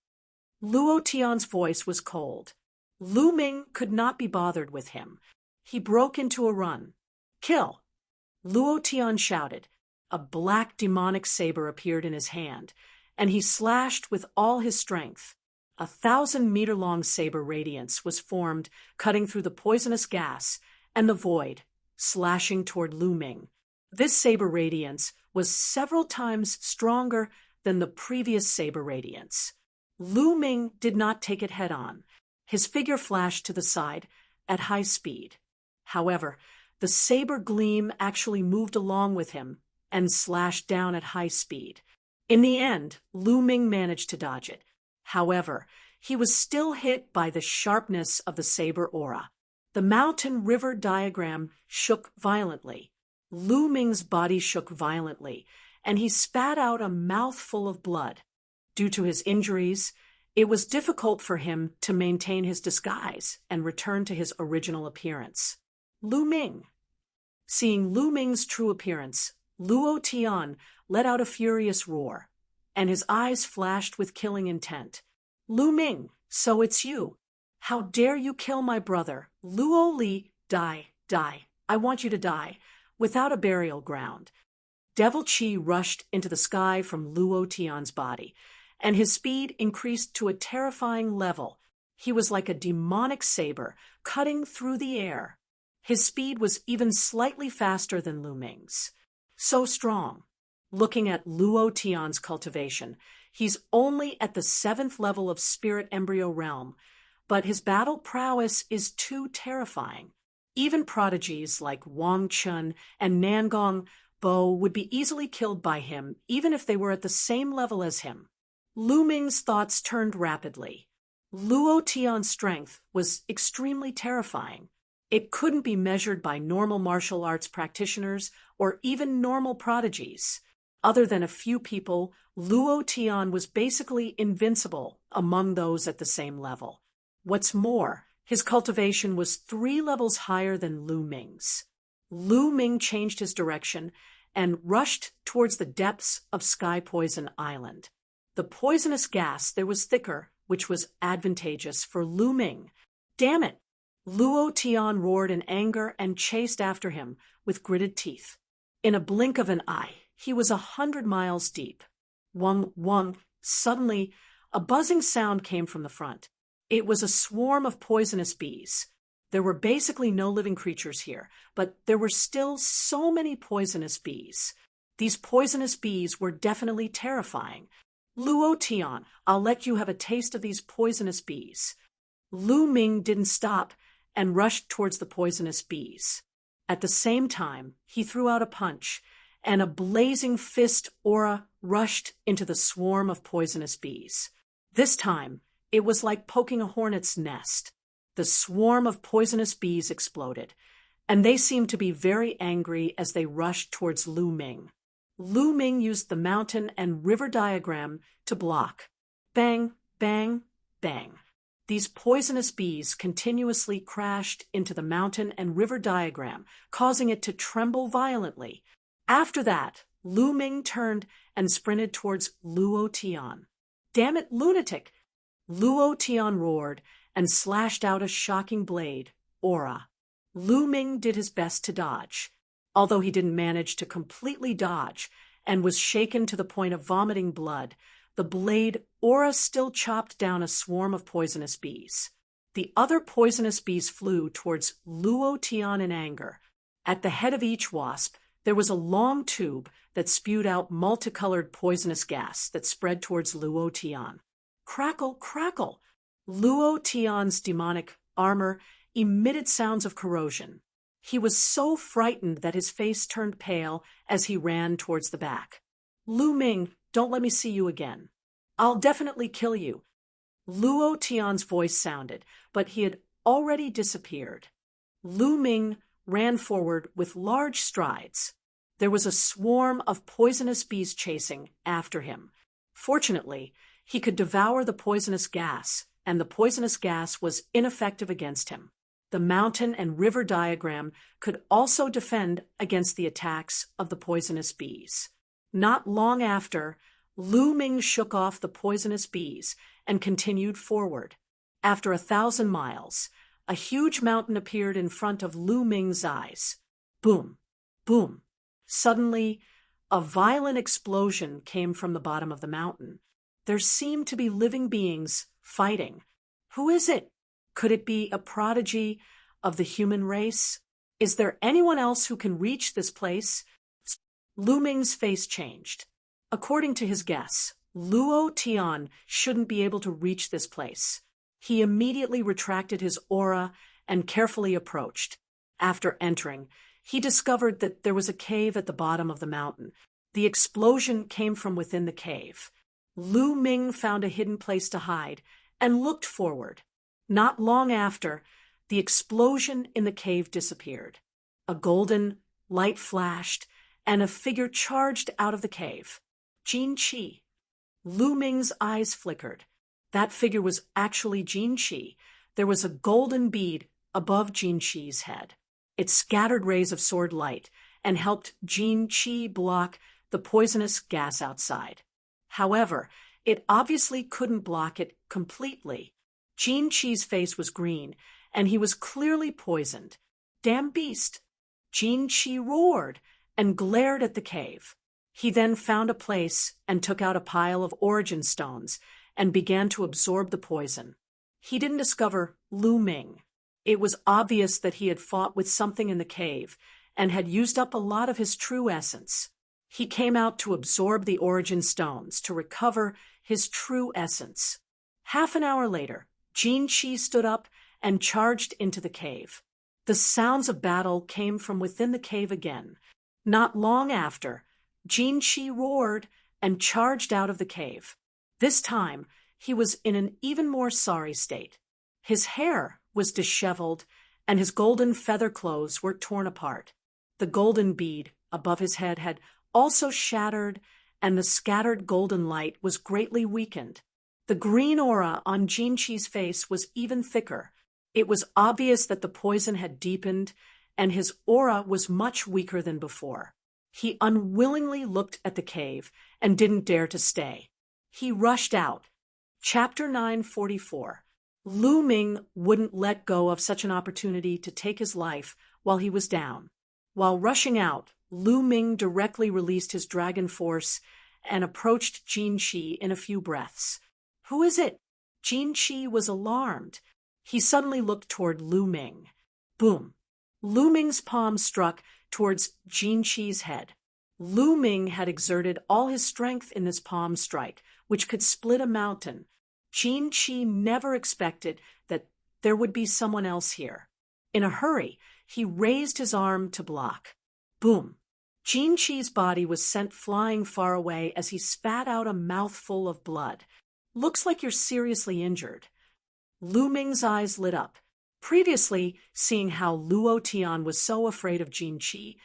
Luo Tian's voice was cold. Lu Ming could not be bothered with him. He broke into a run. Kill! Luo Tian shouted. A black demonic saber appeared in his hand, and he slashed with all his strength. 1,000-meter-long saber radiance was formed, cutting through the poisonous gas and the void, slashing toward Lu Ming. This saber radiance was several times stronger than the previous saber radiance. Lu Ming did not take it head-on. His figure flashed to the side at high speed. However, the saber gleam actually moved along with him and slashed down at high speed. In the end, Lu Ming managed to dodge it. However, he was still hit by the sharpness of the saber aura. The mountain-river diagram shook violently. Lu Ming's body shook violently, and he spat out a mouthful of blood. Due to his injuries, it was difficult for him to maintain his disguise and return to his original appearance. Lu Ming. Seeing Lu Ming's true appearance, Luo Tian let out a furious roar, and his eyes flashed with killing intent. Lu Ming, so it's you. How dare you kill my brother, Luo Li? Die, die. I want you to die, without a burial ground. Devil Chi rushed into the sky from Luo Tian's body, and his speed increased to a terrifying level. He was like a demonic saber, cutting through the air. His speed was even slightly faster than Lu Ming's. So strong. Looking at Luo Tian's cultivation, he's only at the 7th level of Spirit Embryo Realm, but his battle prowess is too terrifying. Even prodigies like Wang Chun and Nangong Bo would be easily killed by him, even if they were at the same level as him. Lu Ming's thoughts turned rapidly. Luo Tian's strength was extremely terrifying. It couldn't be measured by normal martial arts practitioners or even normal prodigies. Other than a few people, Luo Tian was basically invincible among those at the same level. What's more, his cultivation was 3 levels higher than Lu Ming's. Lu Ming changed his direction and rushed towards the depths of Sky Poison Island. The poisonous gas there was thicker, which was advantageous for Lu Ming. Damn it! Luo Tian roared in anger and chased after him with gritted teeth. In a blink of an eye, he was 100 miles deep. Wung, wung. Suddenly, a buzzing sound came from the front. It was a swarm of poisonous bees. There were basically no living creatures here, but there were still so many poisonous bees. These poisonous bees were definitely terrifying. Luo Tian, I'll let you have a taste of these poisonous bees. Lu Ming didn't stop and rushed towards the poisonous bees. At the same time, he threw out a punch, and a blazing fist aura rushed into the swarm of poisonous bees. This time, it was like poking a hornet's nest. The swarm of poisonous bees exploded, and they seemed to be very angry as they rushed towards Lu Ming. Lu Ming used the mountain and river diagram to block. Bang, bang, bang. These poisonous bees continuously crashed into the mountain and river diagram, causing it to tremble violently. After that, Lu Ming turned and sprinted towards Luo Tian. Damn it, lunatic! Luo Tian roared and slashed out a shocking blade, aura. Lu Ming did his best to dodge. Although he didn't manage to completely dodge and was shaken to the point of vomiting blood, the blade aura still chopped down a swarm of poisonous bees. The other poisonous bees flew towards Luo Tian in anger. At the head of each wasp, there was a long tube that spewed out multicolored poisonous gas that spread towards Luo Tian. Crackle, crackle! Luo Tian's demonic armor emitted sounds of corrosion. He was so frightened that his face turned pale as he ran towards the back. Lu Ming, don't let me see you again. I'll definitely kill you. Luo Tian's voice sounded, but he had already disappeared. Lu Ming ran forward with large strides. There was a swarm of poisonous bees chasing after him. Fortunately, he could devour the poisonous gas, and the poisonous gas was ineffective against him. The mountain and river diagram could also defend against the attacks of the poisonous bees. Not long after, Lu Ming shook off the poisonous bees and continued forward. After 1,000 miles, a huge mountain appeared in front of Lu Ming's eyes. Boom! Boom! Suddenly, a violent explosion came from the bottom of the mountain. There seemed to be living beings fighting. Who is it? Could it be a prodigy of the human race? Is there anyone else who can reach this place? Lu Ming's face changed. According to his guess, Luo Tian shouldn't be able to reach this place. He immediately retracted his aura and carefully approached. After entering, he discovered that there was a cave at the bottom of the mountain. The explosion came from within the cave. Lu Ming found a hidden place to hide and looked forward. Not long after, the explosion in the cave disappeared. A golden light flashed, and a figure charged out of the cave. Jin Qi. Lu Ming's eyes flickered. That figure was actually Jin Qi. There was a golden bead above Jin Qi's head. It scattered rays of sword light and helped Jin Qi block the poisonous gas outside. However, it obviously couldn't block it completely. Jin Qi's face was green, and he was clearly poisoned. Damn beast! Jin Qi roared and glared at the cave. He then found a place and took out a pile of origin stones and began to absorb the poison. He didn't discover Lu Ming. It was obvious that he had fought with something in the cave and had used up a lot of his true essence. He came out to absorb the origin stones to recover his true essence. Half an hour later, Jin Qi stood up and charged into the cave. The sounds of battle came from within the cave again. Not long after, Jin Qi roared and charged out of the cave. This time, he was in an even more sorry state. His hair was disheveled, and his golden feather clothes were torn apart. The golden bead above his head had also shattered, and the scattered golden light was greatly weakened. The green aura on Jin Qi's face was even thicker. It was obvious that the poison had deepened, and his aura was much weaker than before. He unwillingly looked at the cave and didn't dare to stay. He rushed out. Chapter 944. Lu Ming wouldn't let go of such an opportunity to take his life while he was down. While rushing out, Lu Ming directly released his dragon force and approached Jin Qi in a few breaths. Who is it? Jin Qi was alarmed. He suddenly looked toward Lu Ming. Boom! Lu Ming's palm struck towards Jin Qi's head. Lu Ming had exerted all his strength in this palm strike, which could split a mountain. Jin Qi never expected that there would be someone else here. In a hurry, he raised his arm to block. Boom! Jin Qi's body was sent flying far away as he spat out a mouthful of blood. Looks like you're seriously injured. Lu Ming's eyes lit up. Previously, seeing how Luo Tian was so afraid of Jin Qi,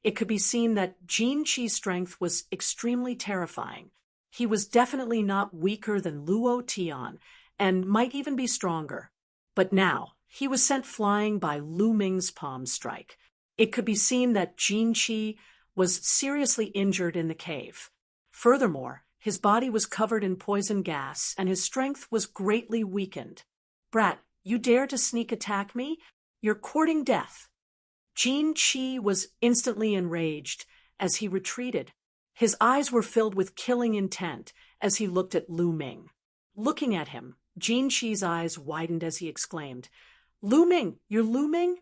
it could be seen that Jin Qi's strength was extremely terrifying. He was definitely not weaker than Luo Tian, and might even be stronger. But now, he was sent flying by Lu Ming's palm strike. It could be seen that Jin Qi was seriously injured in the cave. Furthermore, his body was covered in poison gas, and his strength was greatly weakened. Brat, you dare to sneak attack me? You're courting death. Jin Qi was instantly enraged as he retreated. His eyes were filled with killing intent as he looked at Lu Ming. Looking at him, Jin Qi's eyes widened as he exclaimed, Lu Ming, you're Lu Ming?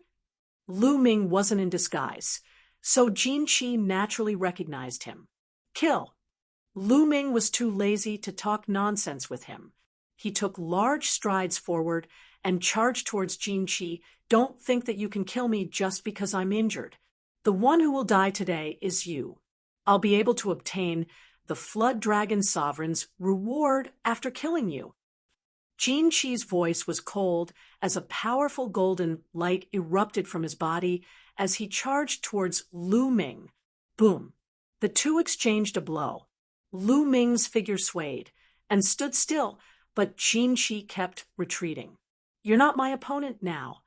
Lu Ming wasn't in disguise, so Jin Qi naturally recognized him. Kill! Lu Ming was too lazy to talk nonsense with him. He took large strides forward and charged towards Jin Qi. Don't think that you can kill me just because I'm injured. The one who will die today is you. I'll be able to obtain the Flood Dragon Sovereign's reward after killing you. Jin Qi's voice was cold as a powerful golden light erupted from his body as he charged towards Lu Ming. Boom! The two exchanged a blow. Lu Ming's figure swayed and stood still, but Jin Qi kept retreating. "You're not my opponent now."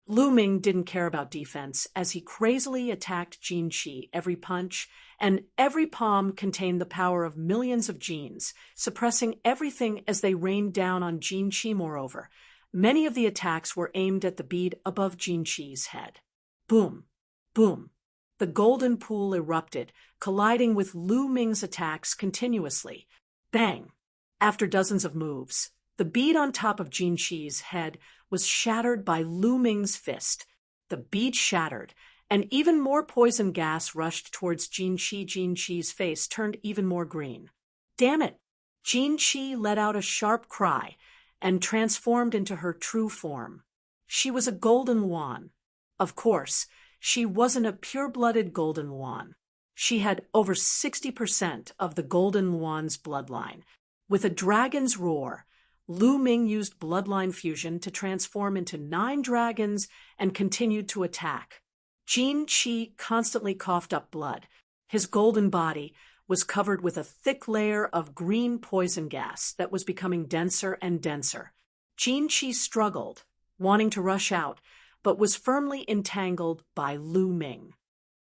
Lu Ming didn't care about defense as he crazily attacked Jin Qi. Every punch and every palm contained the power of millions of genes, suppressing everything as they rained down on Jin Qi. Moreover, many of the attacks were aimed at the bead above Jin Qi's head. Boom! Boom! The golden pool erupted, colliding with Lu Ming's attacks continuously. Bang! After dozens of moves, the bead on top of Jin Qi's head was shattered by Lu Ming's fist. The bead shattered, and even more poison gas rushed towards Jin Qi. Jin Qi's face turned even more green. "Damn it!" Jin Qi let out a sharp cry and transformed into her true form. She was a golden Yuan. Of course, she wasn't a pure-blooded golden Yuan. She had over 60% of the golden Yuan's bloodline. With a dragon's roar, Lu Ming used bloodline fusion to transform into 9 dragons and continued to attack. Jin Qi constantly coughed up blood. His golden body was covered with a thick layer of green poison gas that was becoming denser and denser. Jin Qi struggled, wanting to rush out, but was firmly entangled by Lu Ming.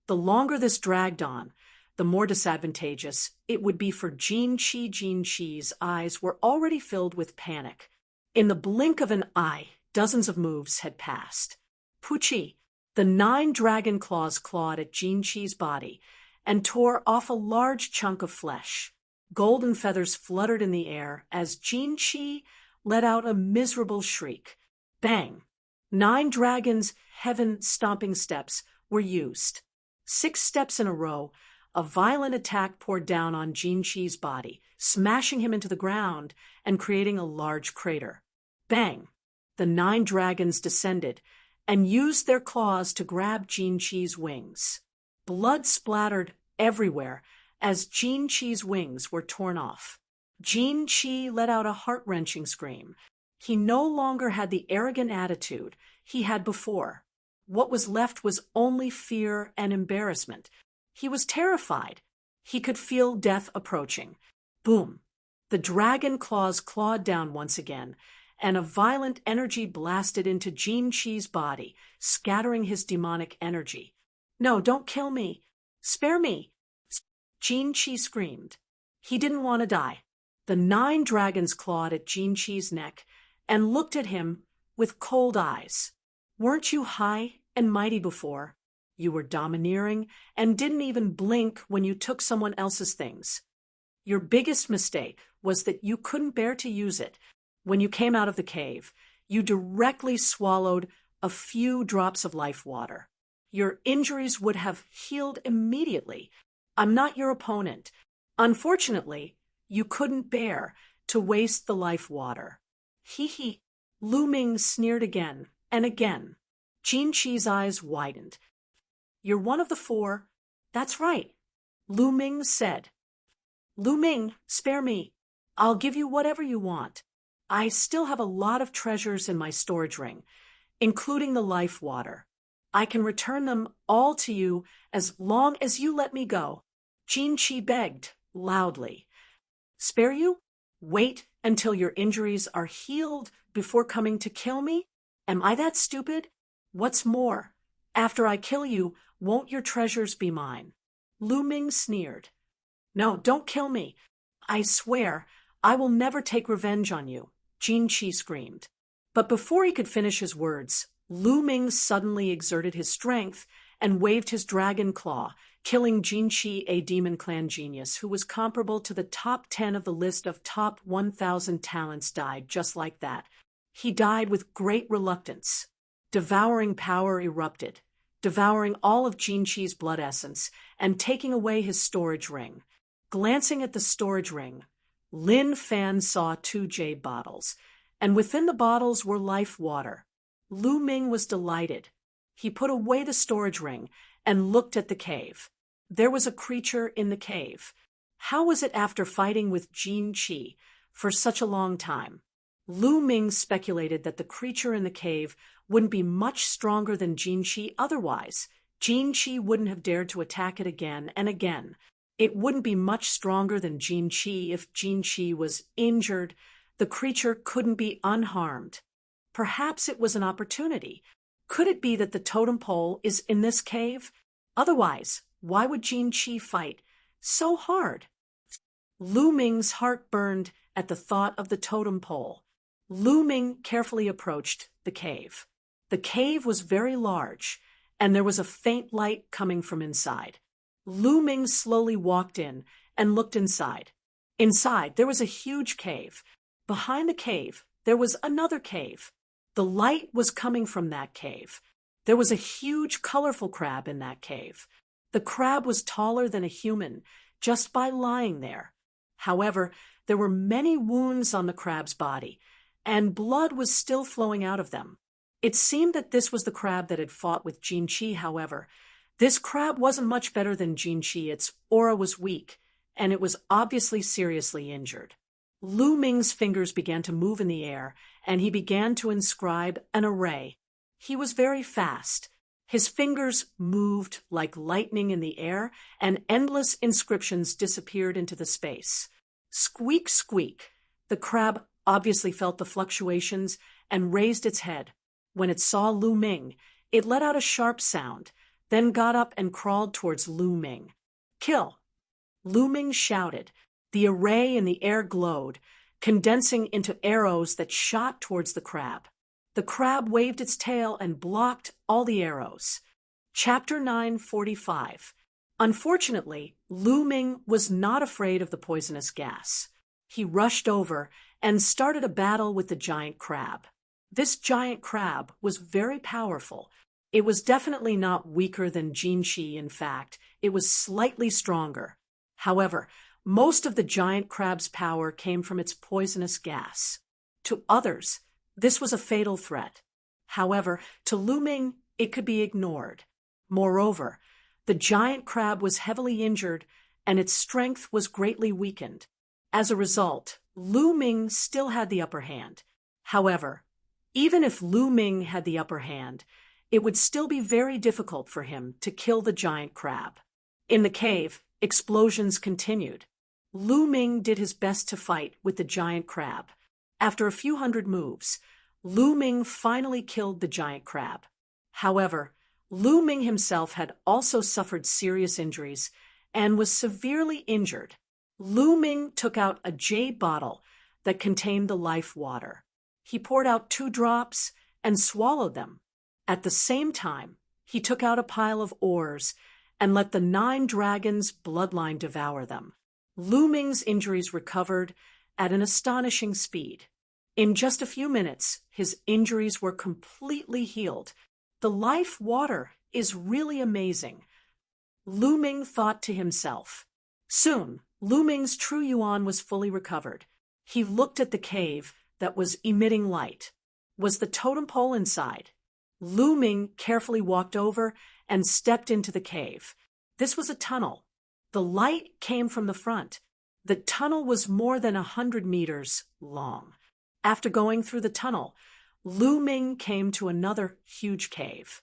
The longer this dragged on, the more disadvantageous it would be for Jin Qi. Jin Qi's eyes were already filled with panic. In the blink of an eye, dozens of moves had passed. Puchi, the 9 dragon claws clawed at Jin Qi's body and tore off a large chunk of flesh. Golden feathers fluttered in the air as Jin Qi let out a miserable shriek. Bang! 9 dragons' heaven-stomping steps were used. 6 steps in a row, a violent attack poured down on Jin Qi's body, smashing him into the ground and creating a large crater. Bang! The 9 dragons descended and used their claws to grab Jin Qi's wings. Blood splattered everywhere as Jin Qi's wings were torn off. Jin Qi let out a heart-wrenching scream. He no longer had the arrogant attitude he had before. What was left was only fear and embarrassment. He was terrified. He could feel death approaching. Boom! The dragon claws clawed down once again, and a violent energy blasted into Jin Qi's body, scattering his demonic energy. "No, don't kill me! Spare me!" Jin Qi screamed. He didn't want to die. The 9 dragons clawed at Jin Qi's neck and looked at him with cold eyes. "Weren't you high and mighty before? You were domineering and didn't even blink when you took someone else's things. Your biggest mistake was that you couldn't bear to use it. When you came out of the cave, you directly swallowed a few drops of life water. Your injuries would have healed immediately. I'm not your opponent. Unfortunately, you couldn't bear to waste the life water." Hee. Lu Ming sneered again and again. Jin Qi's eyes widened. "You're one of the 4. That's right," Lu Ming said. "Lu Ming, spare me. I'll give you whatever you want. I still have a lot of treasures in my storage ring, including the life water. I can return them all to you as long as you let me go." Jin Qi begged loudly. "Spare you? Wait until your injuries are healed before coming to kill me? Am I that stupid? What's more, after I kill you, won't your treasures be mine?" Lu Ming sneered. "No, don't kill me. I swear I will never take revenge on you," Jin Qi screamed. But before he could finish his words, Lu Ming suddenly exerted his strength and waved his dragon claw, killing Jin Qi, a demon clan genius who was comparable to the top 10 of the list of top 1,000 talents. Died just like that. He died with great reluctance. Devouring power erupted, devouring all of Jin Qi's blood essence and taking away his storage ring. Glancing at the storage ring, Lin Fan saw 2 jade bottles, and within the bottles were life water. Lu Ming was delighted. He put away the storage ring and looked at the cave. There was a creature in the cave. How was it after fighting with Jin Qi for such a long time? Lu Ming speculated that the creature in the cave wouldn't be much stronger than Jinqi otherwise. Jinqi wouldn't have dared to attack it again and again. It wouldn't be much stronger than Jinqi if Jinqi was injured. The creature couldn't be unharmed. Perhaps it was an opportunity. Could it be that the totem pole is in this cave? Otherwise, why would Jinqi fight so hard? Lu Ming's heart burned at the thought of the totem pole. Lu Ming carefully approached the cave. The cave was very large, and there was a faint light coming from inside. Lu Ming slowly walked in and looked inside. Inside, there was a huge cave. Behind the cave, there was another cave. The light was coming from that cave. There was a huge, colorful crab in that cave. The crab was taller than a human, just by lying there. However, there were many wounds on the crab's body, and blood was still flowing out of them. It seemed that this was the crab that had fought with Jinqi, however. This crab wasn't much better than Jinqi. Its aura was weak, and it was obviously seriously injured. Lu Ming's fingers began to move in the air, and he began to inscribe an array. He was very fast. His fingers moved like lightning in the air, and endless inscriptions disappeared into the space. Squeak, squeak. The crab obviously felt the fluctuations and raised its head. When it saw Lu Ming, it let out a sharp sound, then got up and crawled towards Lu Ming. Kill! Lu Ming shouted. The array in the air glowed, condensing into arrows that shot towards the crab. The crab waved its tail and blocked all the arrows. Chapter 945. Unfortunately, Lu Ming was not afraid of the poisonous gas. He rushed over and started a battle with the giant crab. This giant crab was very powerful. It was definitely not weaker than Jinqi, in fact. It was slightly stronger. However, most of the giant crab's power came from its poisonous gas. To others, this was a fatal threat. However, to Lu Ming, it could be ignored. Moreover, the giant crab was heavily injured, and its strength was greatly weakened. As a result, Lu Ming still had the upper hand. However, even if Lu Ming had the upper hand, it would still be very difficult for him to kill the giant crab. In the cave, explosions continued. Lu Ming did his best to fight with the giant crab. After a few hundred moves, Lu Ming finally killed the giant crab. However, Lu Ming himself had also suffered serious injuries and was severely injured. Lu Ming took out a jade bottle that contained the life water. He poured out 2 drops and swallowed them. At the same time, he took out a pile of ores and let the 9 dragons' bloodline devour them. Lu Ming's injuries recovered at an astonishing speed. In just a few minutes, his injuries were completely healed. The life water is really amazing. Lu Ming thought to himself. Soon, Lu Ming's true yuan was fully recovered. He looked at the cave that was emitting light. Was the totem pole inside? Lu Ming carefully walked over and stepped into the cave. This was a tunnel. The light came from the front. The tunnel was more than 100 meters long. After going through the tunnel, Lu Ming came to another huge cave.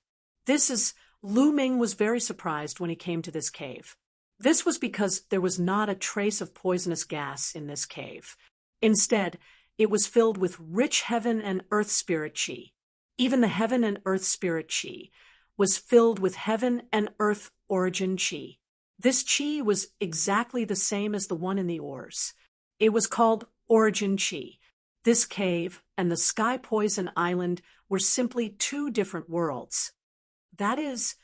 Lu Ming was very surprised when he came to this cave. This was because there was not a trace of poisonous gas in this cave. Instead, it was filled with rich heaven and earth spirit chi. Even the heaven and earth spirit chi was filled with heaven and earth origin chi. This chi was exactly the same as the one in the ores. It was called origin chi. This cave and the Sky Poison Island were simply 2 different worlds. That is,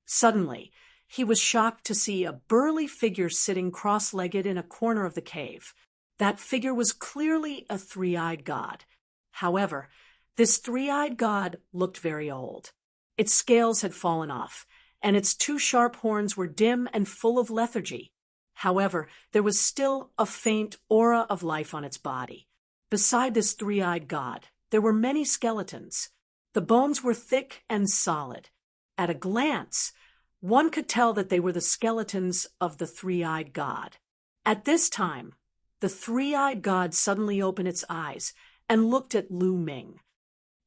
suddenly, he was shocked to see a burly figure sitting cross-legged in a corner of the cave. That figure was clearly a 3-eyed god. However, this 3-eyed god looked very old. Its scales had fallen off, and its 2 sharp horns were dim and full of lethargy. However, there was still a faint aura of life on its body. Beside this 3-eyed god, there were many skeletons. The bones were thick and solid. At a glance, one could tell that they were the skeletons of the 3-eyed god. At this time, the 3-eyed god suddenly opened its eyes and looked at Lu Ming.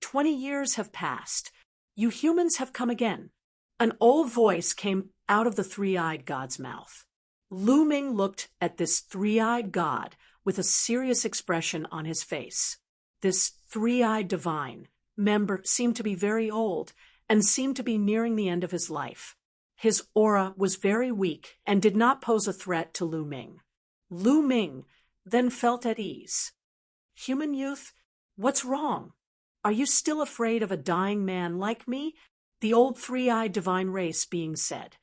20 years have passed. You humans have come again. An old voice came out of the three-eyed god's mouth. Lu Ming looked at this three-eyed god with a serious expression on his face. This three-eyed divine member seemed to be very old and seemed to be nearing the end of his life. His aura was very weak and did not pose a threat to Lu Ming. Lu Ming then felt at ease. Human youth, what's wrong? Are you still afraid of a dying man like me? The old three-eyed divine race being said.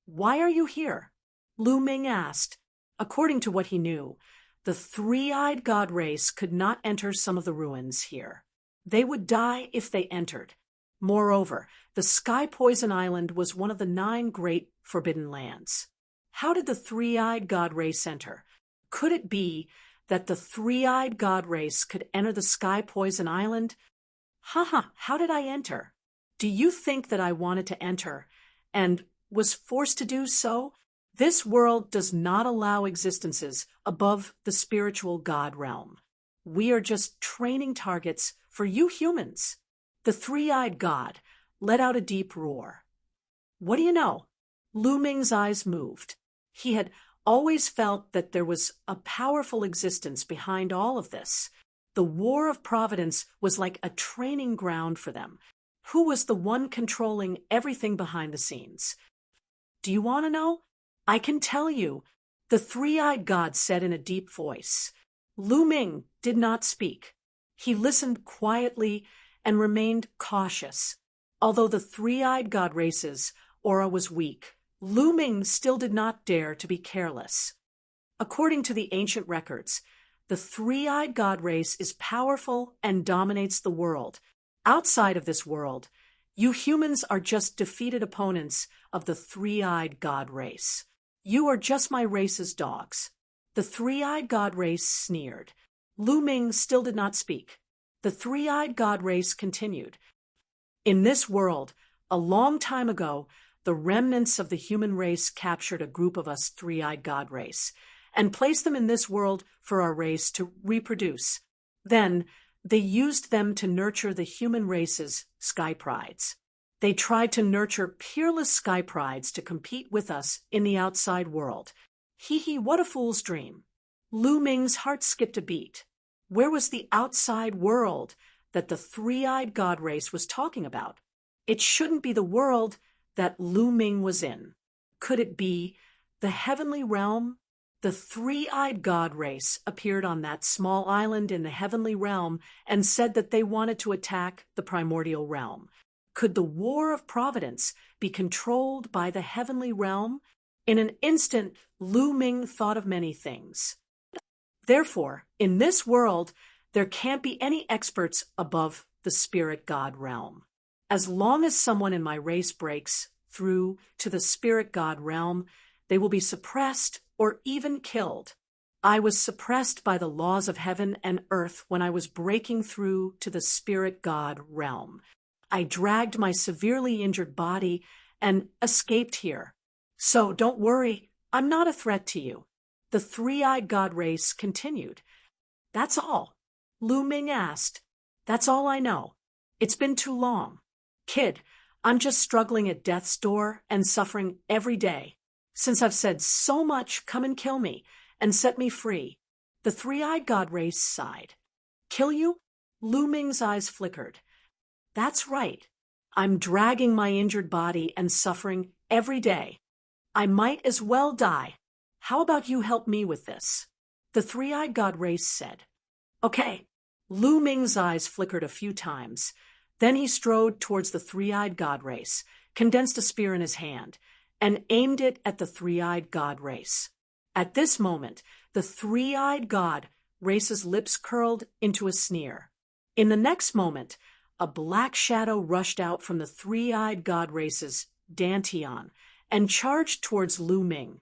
Why are you here? Lu Ming asked. According to what he knew, the three-eyed god race could not enter some of the ruins here. They would die if they entered. Moreover, the Sky Poison Island was one of the 9 great forbidden lands. How did the three-eyed god race enter? Could it be that the three-eyed god race could enter the Sky Poison Island? How did I enter? Do you think that I wanted to enter and was forced to do so? This world does not allow existences above the spiritual god realm. We are just training targets for you humans. The three-eyed god let out a deep roar. What do you know? Lu Ming's eyes moved. He had always felt that there was a powerful existence behind all of this. The War of Providence was like a training ground for them. Who was the one controlling everything behind the scenes? Do you want to know? I can tell you, the three-eyed god said in a deep voice. Lu Ming did not speak. He listened quietly and remained cautious. Although the three-eyed god race's aura was weak, Lu Ming still did not dare to be careless. According to the ancient records, the three-eyed god race is powerful and dominates the world. Outside of this world, you humans are just defeated opponents of the three-eyed god race. You are just my race's dogs. The three-eyed god race sneered. Lu Ming still did not speak. The three-eyed god race continued. In this world, a long time ago, the remnants of the human race captured a group of us three-eyed god race and placed them in this world for our race to reproduce. Then, they used them to nurture the human race's sky prides. They tried to nurture peerless sky prides to compete with us in the outside world. What a fool's dream. Lu Ming's heart skipped a beat. Where was the outside world that the three-eyed god race was talking about? It shouldn't be the world that Lu Ming was in. Could it be the heavenly realm? The three-eyed god race appeared on that small island in the heavenly realm and said that they wanted to attack the primordial realm. Could the War of Providence be controlled by the heavenly realm? In an instant, Lu Ming thought of many things. Therefore, in this world, there can't be any experts above the spirit god realm. As long as someone in my race breaks through to the spirit god realm, they will be suppressed or even killed. I was suppressed by the laws of heaven and earth when I was breaking through to the spirit god realm. I dragged my severely injured body and escaped here. So don't worry, I'm not a threat to you. The three-eyed god race continued. That's all. Lu Ming asked. That's all I know. It's been too long. Kid, I'm just struggling at death's door and suffering every day. Since I've said so much, come and kill me and set me free. The three-eyed god race sighed. Kill you? Lu Ming's eyes flickered. That's right. I'm dragging my injured body and suffering every day. I might as well die. How about you help me with this? The three-eyed god race said. Okay. Lu Ming's eyes flickered a few times. Then he strode towards the three-eyed god race, condensed a spear in his hand, and aimed it at the three-eyed god race. At this moment, the three-eyed god race's lips curled into a sneer. In the next moment, a black shadow rushed out from the three-eyed god race's dantian and charged towards Lu Ming.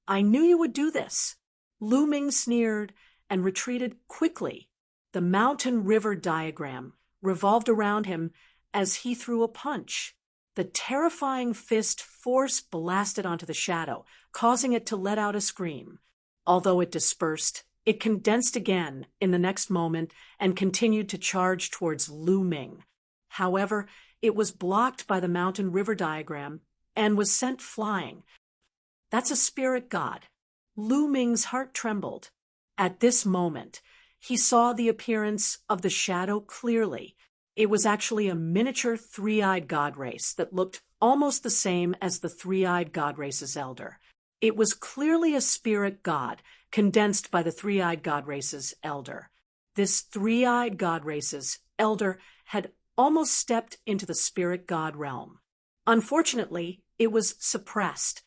I knew you would do this. Lu Ming sneered and retreated quickly. The mountain river diagram revolved around him as he threw a punch. The terrifying fist force blasted onto the shadow, causing it to let out a scream. Although it dispersed, It condensed again in the next moment and continued to charge towards Lu Ming. However, it was blocked by the mountain river diagram and was sent flying. That's a spirit god. Lu Ming's heart trembled. At this moment, he saw the appearance of the shadow clearly. It was actually a miniature three-eyed god race that looked almost the same as the three-eyed god race's elder. It was clearly a spirit god, condensed by the three-eyed god race's elder. This three-eyed god race's elder had almost stepped into the spirit god realm. Unfortunately, it was suppressed.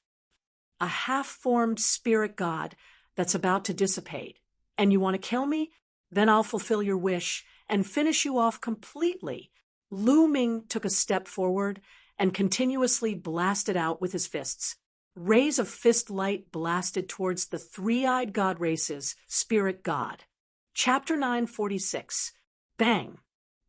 A half-formed spirit god that's about to dissipate. And you want to kill me? Then I'll fulfill your wish and finish you off completely. Lu Ming took a step forward and continuously blasted out with his fists. Rays of fist light blasted towards the three-eyed god race's spirit god. Chapter 946. Bang!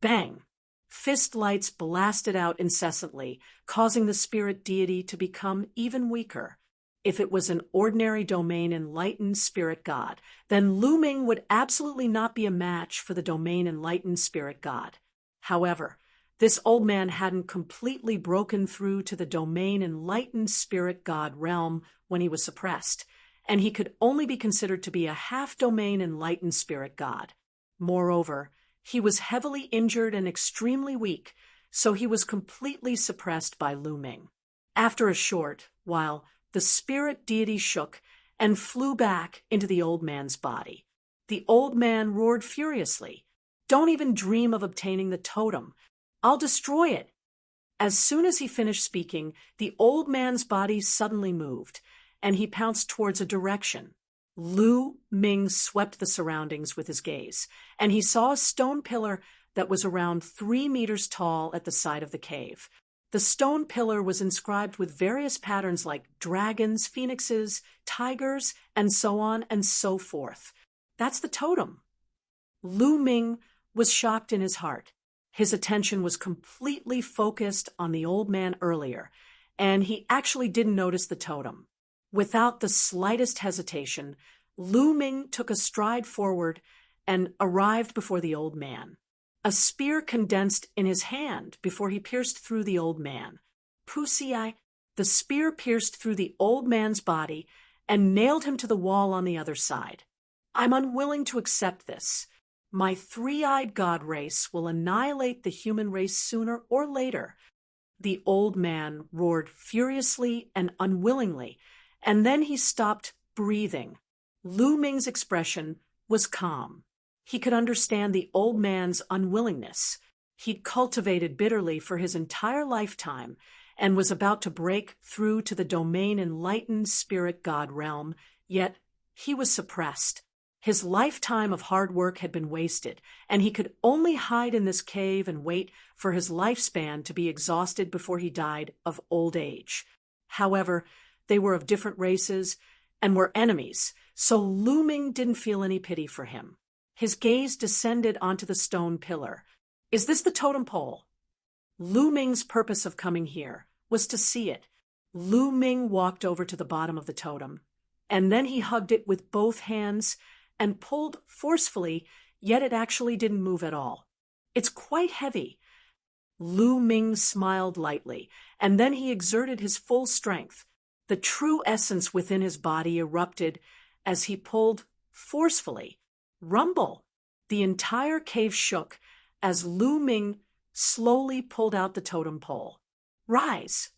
Bang! Fist lights blasted out incessantly, causing the spirit deity to become even weaker. If it was an ordinary domain enlightened spirit god, then Lu Ming would absolutely not be a match for the domain enlightened spirit god. However, this old man hadn't completely broken through to the domain enlightened spirit god realm when he was suppressed, and he could only be considered to be a half-domain enlightened spirit god. Moreover, he was heavily injured and extremely weak, so he was completely suppressed by Lu Ming. After a short while, the spirit deity shook and flew back into the old man's body. The old man roared furiously. "Don't even dream of obtaining the totem. I'll destroy it." As soon as he finished speaking, the old man's body suddenly moved, and he pounced towards a direction. Lu Ming swept the surroundings with his gaze, and he saw a stone pillar that was around 3 meters tall at the side of the cave. The stone pillar was inscribed with various patterns like dragons, phoenixes, tigers, and so on and so forth. That's the totem. Lu Ming was shocked in his heart. His attention was completely focused on the old man earlier, and he actually didn't notice the totem. Without the slightest hesitation, Lu Ming took a stride forward and arrived before the old man. A spear condensed in his hand before he pierced through the old man. Pusii, the spear pierced through the old man's body and nailed him to the wall on the other side. "I'm unwilling to accept this. My three-eyed god race will annihilate the human race sooner or later." The old man roared furiously and unwillingly, and then he stopped breathing. Lu Ming's expression was calm. He could understand the old man's unwillingness. He'd cultivated bitterly for his entire lifetime and was about to break through to the domain enlightened spirit god realm, yet he was suppressed. His lifetime of hard work had been wasted, and he could only hide in this cave and wait for his lifespan to be exhausted before he died of old age. However, they were of different races and were enemies, so Lu Ming didn't feel any pity for him. His gaze descended onto the stone pillar. "Is this the totem pole?" Lu Ming's purpose of coming here was to see it. Lu Ming walked over to the bottom of the totem, and then he hugged it with both hands and pulled forcefully, yet it actually didn't move at all. "It's quite heavy." Lu Ming smiled lightly, and then he exerted his full strength. The true essence within his body erupted as he pulled forcefully. Rumble! The entire cave shook as Lu Ming slowly pulled out the totem pole. "Rise!"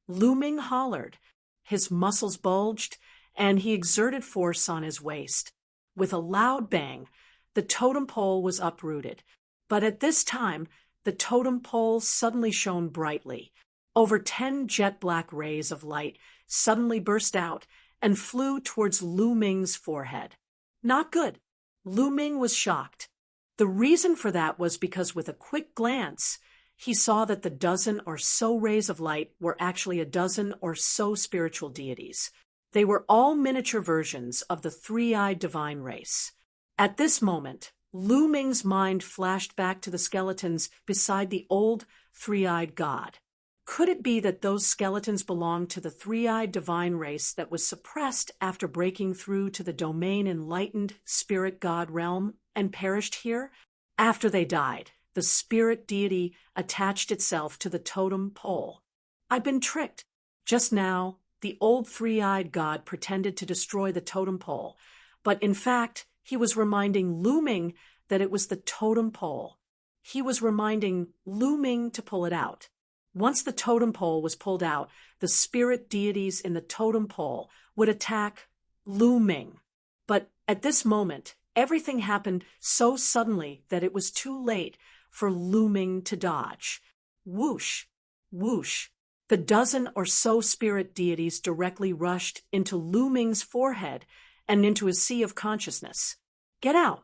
Lu Ming hollered. His muscles bulged, and he exerted force on his waist. With a loud bang, the totem pole was uprooted. But at this time, the totem pole suddenly shone brightly. Over 10 jet-black rays of light suddenly burst out and flew towards Lu Ming's forehead. Not good. Lu Ming was shocked. The reason for that was because with a quick glance, he saw that the dozen or so rays of light were actually a dozen or so spiritual deities. They were all miniature versions of the three-eyed divine race. At this moment, Lu Ming's mind flashed back to the skeletons beside the old three-eyed god. Could it be that those skeletons belonged to the three-eyed divine race that was suppressed after breaking through to the domain enlightened spirit god realm and perished here? After they died, the spirit deity attached itself to the totem pole. I've been tricked. Just now, the old three-eyed god pretended to destroy the totem pole, but in fact, he was reminding Lu Ming that it was the totem pole. He was reminding Lu Ming to pull it out. Once the totem pole was pulled out, the spirit deities in the totem pole would attack Lu Ming. But at this moment, everything happened so suddenly that it was too late for Lu Ming to dodge. Whoosh, whoosh. The dozen or so spirit deities directly rushed into Lu Ming's forehead and into his sea of consciousness. Get out!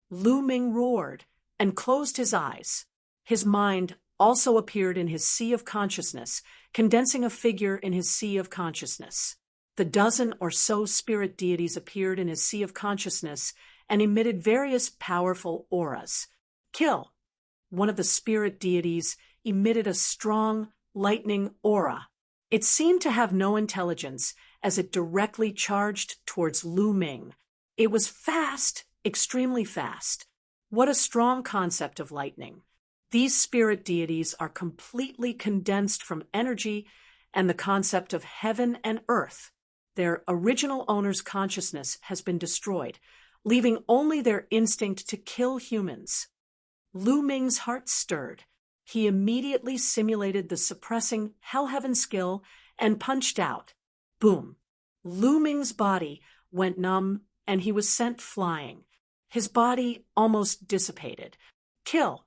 Lu Ming roared and closed his eyes. His mind also appeared in his sea of consciousness, condensing a figure in his sea of consciousness. The dozen or so spirit deities appeared in his sea of consciousness and emitted various powerful auras. Kill! One of the spirit deities emitted a strong, lightning aura. It seemed to have no intelligence as it directly charged towards Lu Ming. It was fast, extremely fast. What a strong concept of lightning. These spirit deities are completely condensed from energy and the concept of heaven and earth. Their original owner's consciousness has been destroyed, leaving only their instinct to kill humans. Lu Ming's heart stirred. He immediately simulated the suppressing Hell Heaven skill and punched out. Boom! Lu Ming's body went numb and he was sent flying. His body almost dissipated. Kill!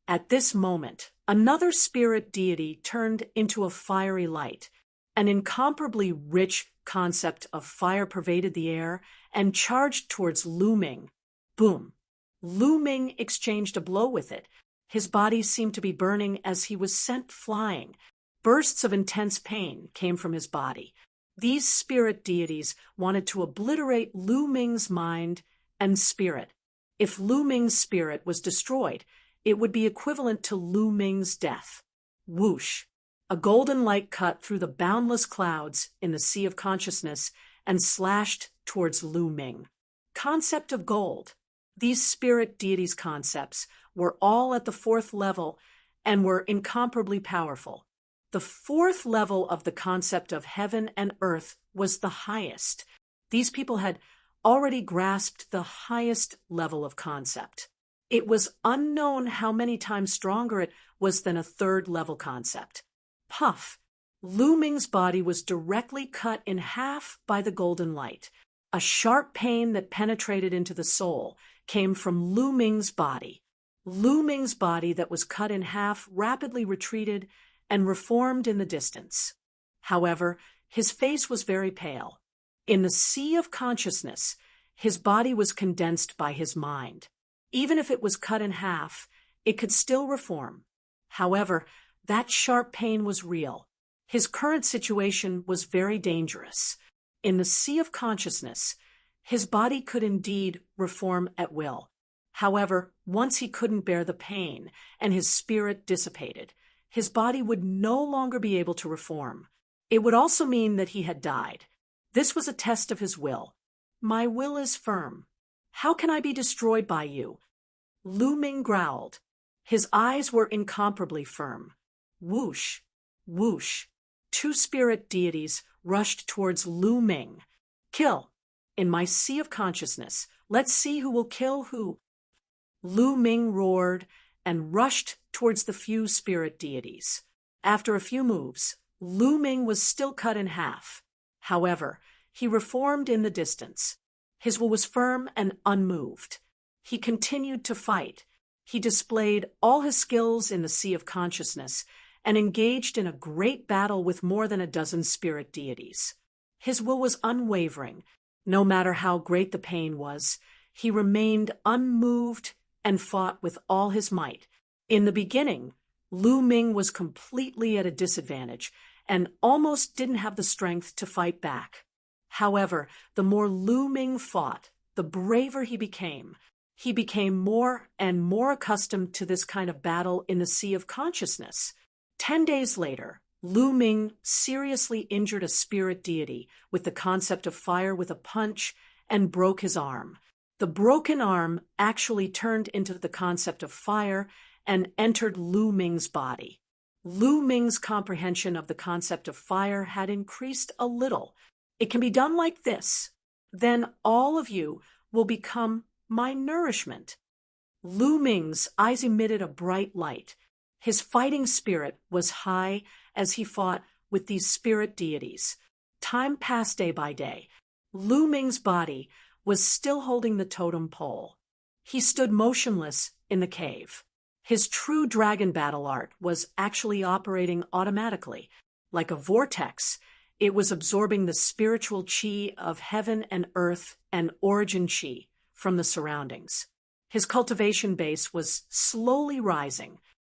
At this moment, another spirit deity turned into a fiery light. An incomparably rich concept of fire pervaded the air and charged towards Lu Ming. Boom! Lu Ming exchanged a blow with it. His body seemed to be burning as he was sent flying. Bursts of intense pain came from his body. These spirit deities wanted to obliterate Lu Ming's mind and spirit. If Lu Ming's spirit was destroyed, it would be equivalent to Lu Ming's death. Whoosh! A golden light cut through the boundless clouds in the sea of consciousness and slashed towards Lu Ming. Concept of gold. These spirit deities' concepts were all at the fourth level and were incomparably powerful. The fourth level of the concept of heaven and earth was the highest. These people had already grasped the highest level of concept. It was unknown how many times stronger it was than a third level concept. Puff! Lu Ming's body was directly cut in half by the golden light. A sharp pain that penetrated into the soul came from Lu Ming's body. Lu Ming's body that was cut in half rapidly retreated and reformed in the distance. However, his face was very pale. In the sea of consciousness, his body was condensed by his mind. Even if it was cut in half, it could still reform. However, that sharp pain was real. His current situation was very dangerous. In the sea of consciousness, his body could indeed reform at will. However, once he couldn't bear the pain and his spirit dissipated, his body would no longer be able to reform. It would also mean that he had died. This was a test of his will. My will is firm. How can I be destroyed by you? Lu Ming growled. His eyes were incomparably firm. Whoosh! Whoosh! Two spirit deities rushed towards Lu Ming. Kill! In my sea of consciousness, let's see who will kill who. Lu Ming roared and rushed towards the few spirit deities. After a few moves, Lu Ming was still cut in half. However, he reformed in the distance. His will was firm and unmoved. He continued to fight. He displayed all his skills in the sea of consciousness and engaged in a great battle with more than a dozen spirit deities. His will was unwavering. No matter how great the pain was, he remained unmoved and fought with all his might. In the beginning, Lu Ming was completely at a disadvantage and almost didn't have the strength to fight back. However, the more Lu Ming fought, the braver he became. He became more and more accustomed to this kind of battle in the sea of consciousness. 10 days later, Lu Ming seriously injured a spirit deity with the concept of fire with a punch and broke his arm. The broken arm actually turned into the concept of fire and entered Lu Ming's body. Lu Ming's comprehension of the concept of fire had increased a little. It can be done like this. Then all of you will become my nourishment. Lu Ming's eyes emitted a bright light. His fighting spirit was high as he fought with these spirit deities. Time passed day by day. Lu Ming's body was still holding the totem pole. He stood motionless in the cave. His true dragon battle art was actually operating automatically. Like a vortex, it was absorbing the spiritual chi of heaven and earth and origin chi from the surroundings. His cultivation base was slowly rising.